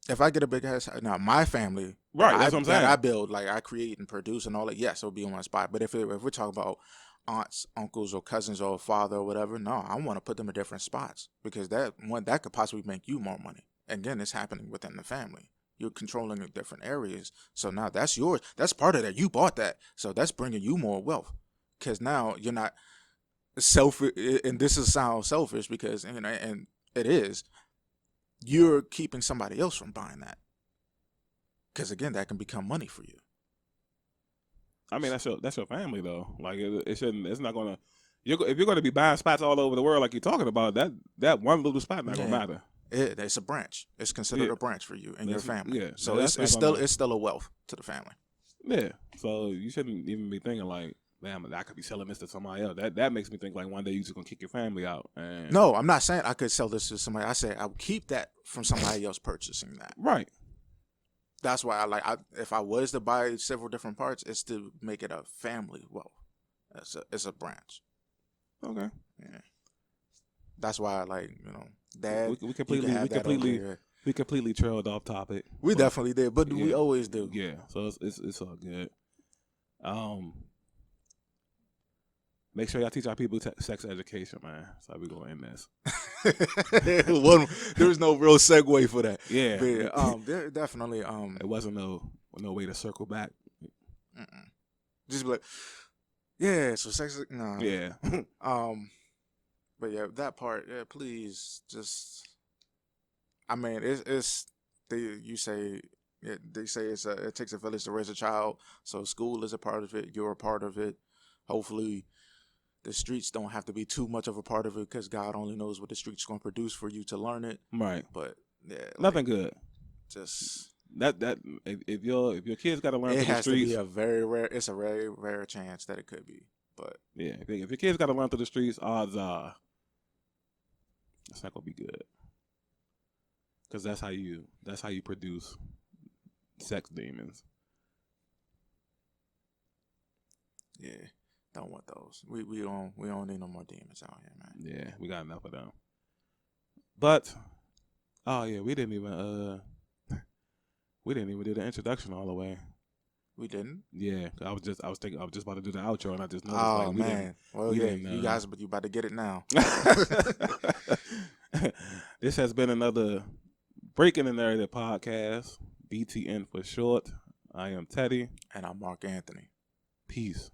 If I get a big ass, now my family, Right, that's what I'm saying. that I build, like I create and produce and all that, yes, it'll be in one spot. But if we're talking about aunts, uncles, or cousins, or a father, or whatever, no, I want to put them in different spots because that could possibly make you more money. And again, it's happening within the family. You're controlling the different areas, so now that's yours. That's part of that. You bought that, so that's bringing you more wealth. Because now you're not selfish, and this is sound selfish because and it is. You're keeping somebody else from buying that. Because again, that can become money for you. I mean, that's your family though. Like it shouldn't. It's not gonna. If you're gonna be buying spots all over the world like you're talking about, that one little spot not gonna matter. It's a branch. It's considered a branch for you and your family. Yeah. So it's still a wealth to the family. Yeah. So you shouldn't even be thinking like, damn, I could be selling this to somebody else. That makes me think like one day you're just gonna kick your family out. And no, I'm not saying I could sell this to somebody. I say I would keep that from somebody else purchasing that. Right. That's why if I was to buy several different parts, it's to make it a family wealth. It's a branch. Okay. Yeah. That's why Dad. We completely trailed off topic. We definitely did, but we always do. Yeah. So it's all good. Make sure y'all teach our people sex education, man. That's how we gonna end this. There's no real segue for that. Yeah. But, there definitely. It wasn't no way to circle back. Just be like, yeah. So sex. No. Yeah. But yeah, that part. Yeah, please just. I mean, it's they say it takes a village to raise a child. So school is a part of it. You're a part of it. Hopefully, the streets don't have to be too much of a part of it because God only knows what the streets going to produce for you to learn it. Right. But yeah, nothing good. Just that if your kids got to learn through the streets, it has to be a very rare. It's a very rare chance that it could be. But yeah, if your kids got to learn through the streets, odds are it's not gonna be good. Because that's how you produce sex demons. Yeah, don't want those. We don't need no more demons out here, man. Yeah, we got enough of them. But we didn't even do the introduction all the way. We didn't. Yeah, I was just about to do the outro, and I just noticed. Oh man, you guys, but you about to get it now. This has been another Breaking the Narrative podcast, BTN for short. I am Teddy. And I'm Mark Anthony. Peace.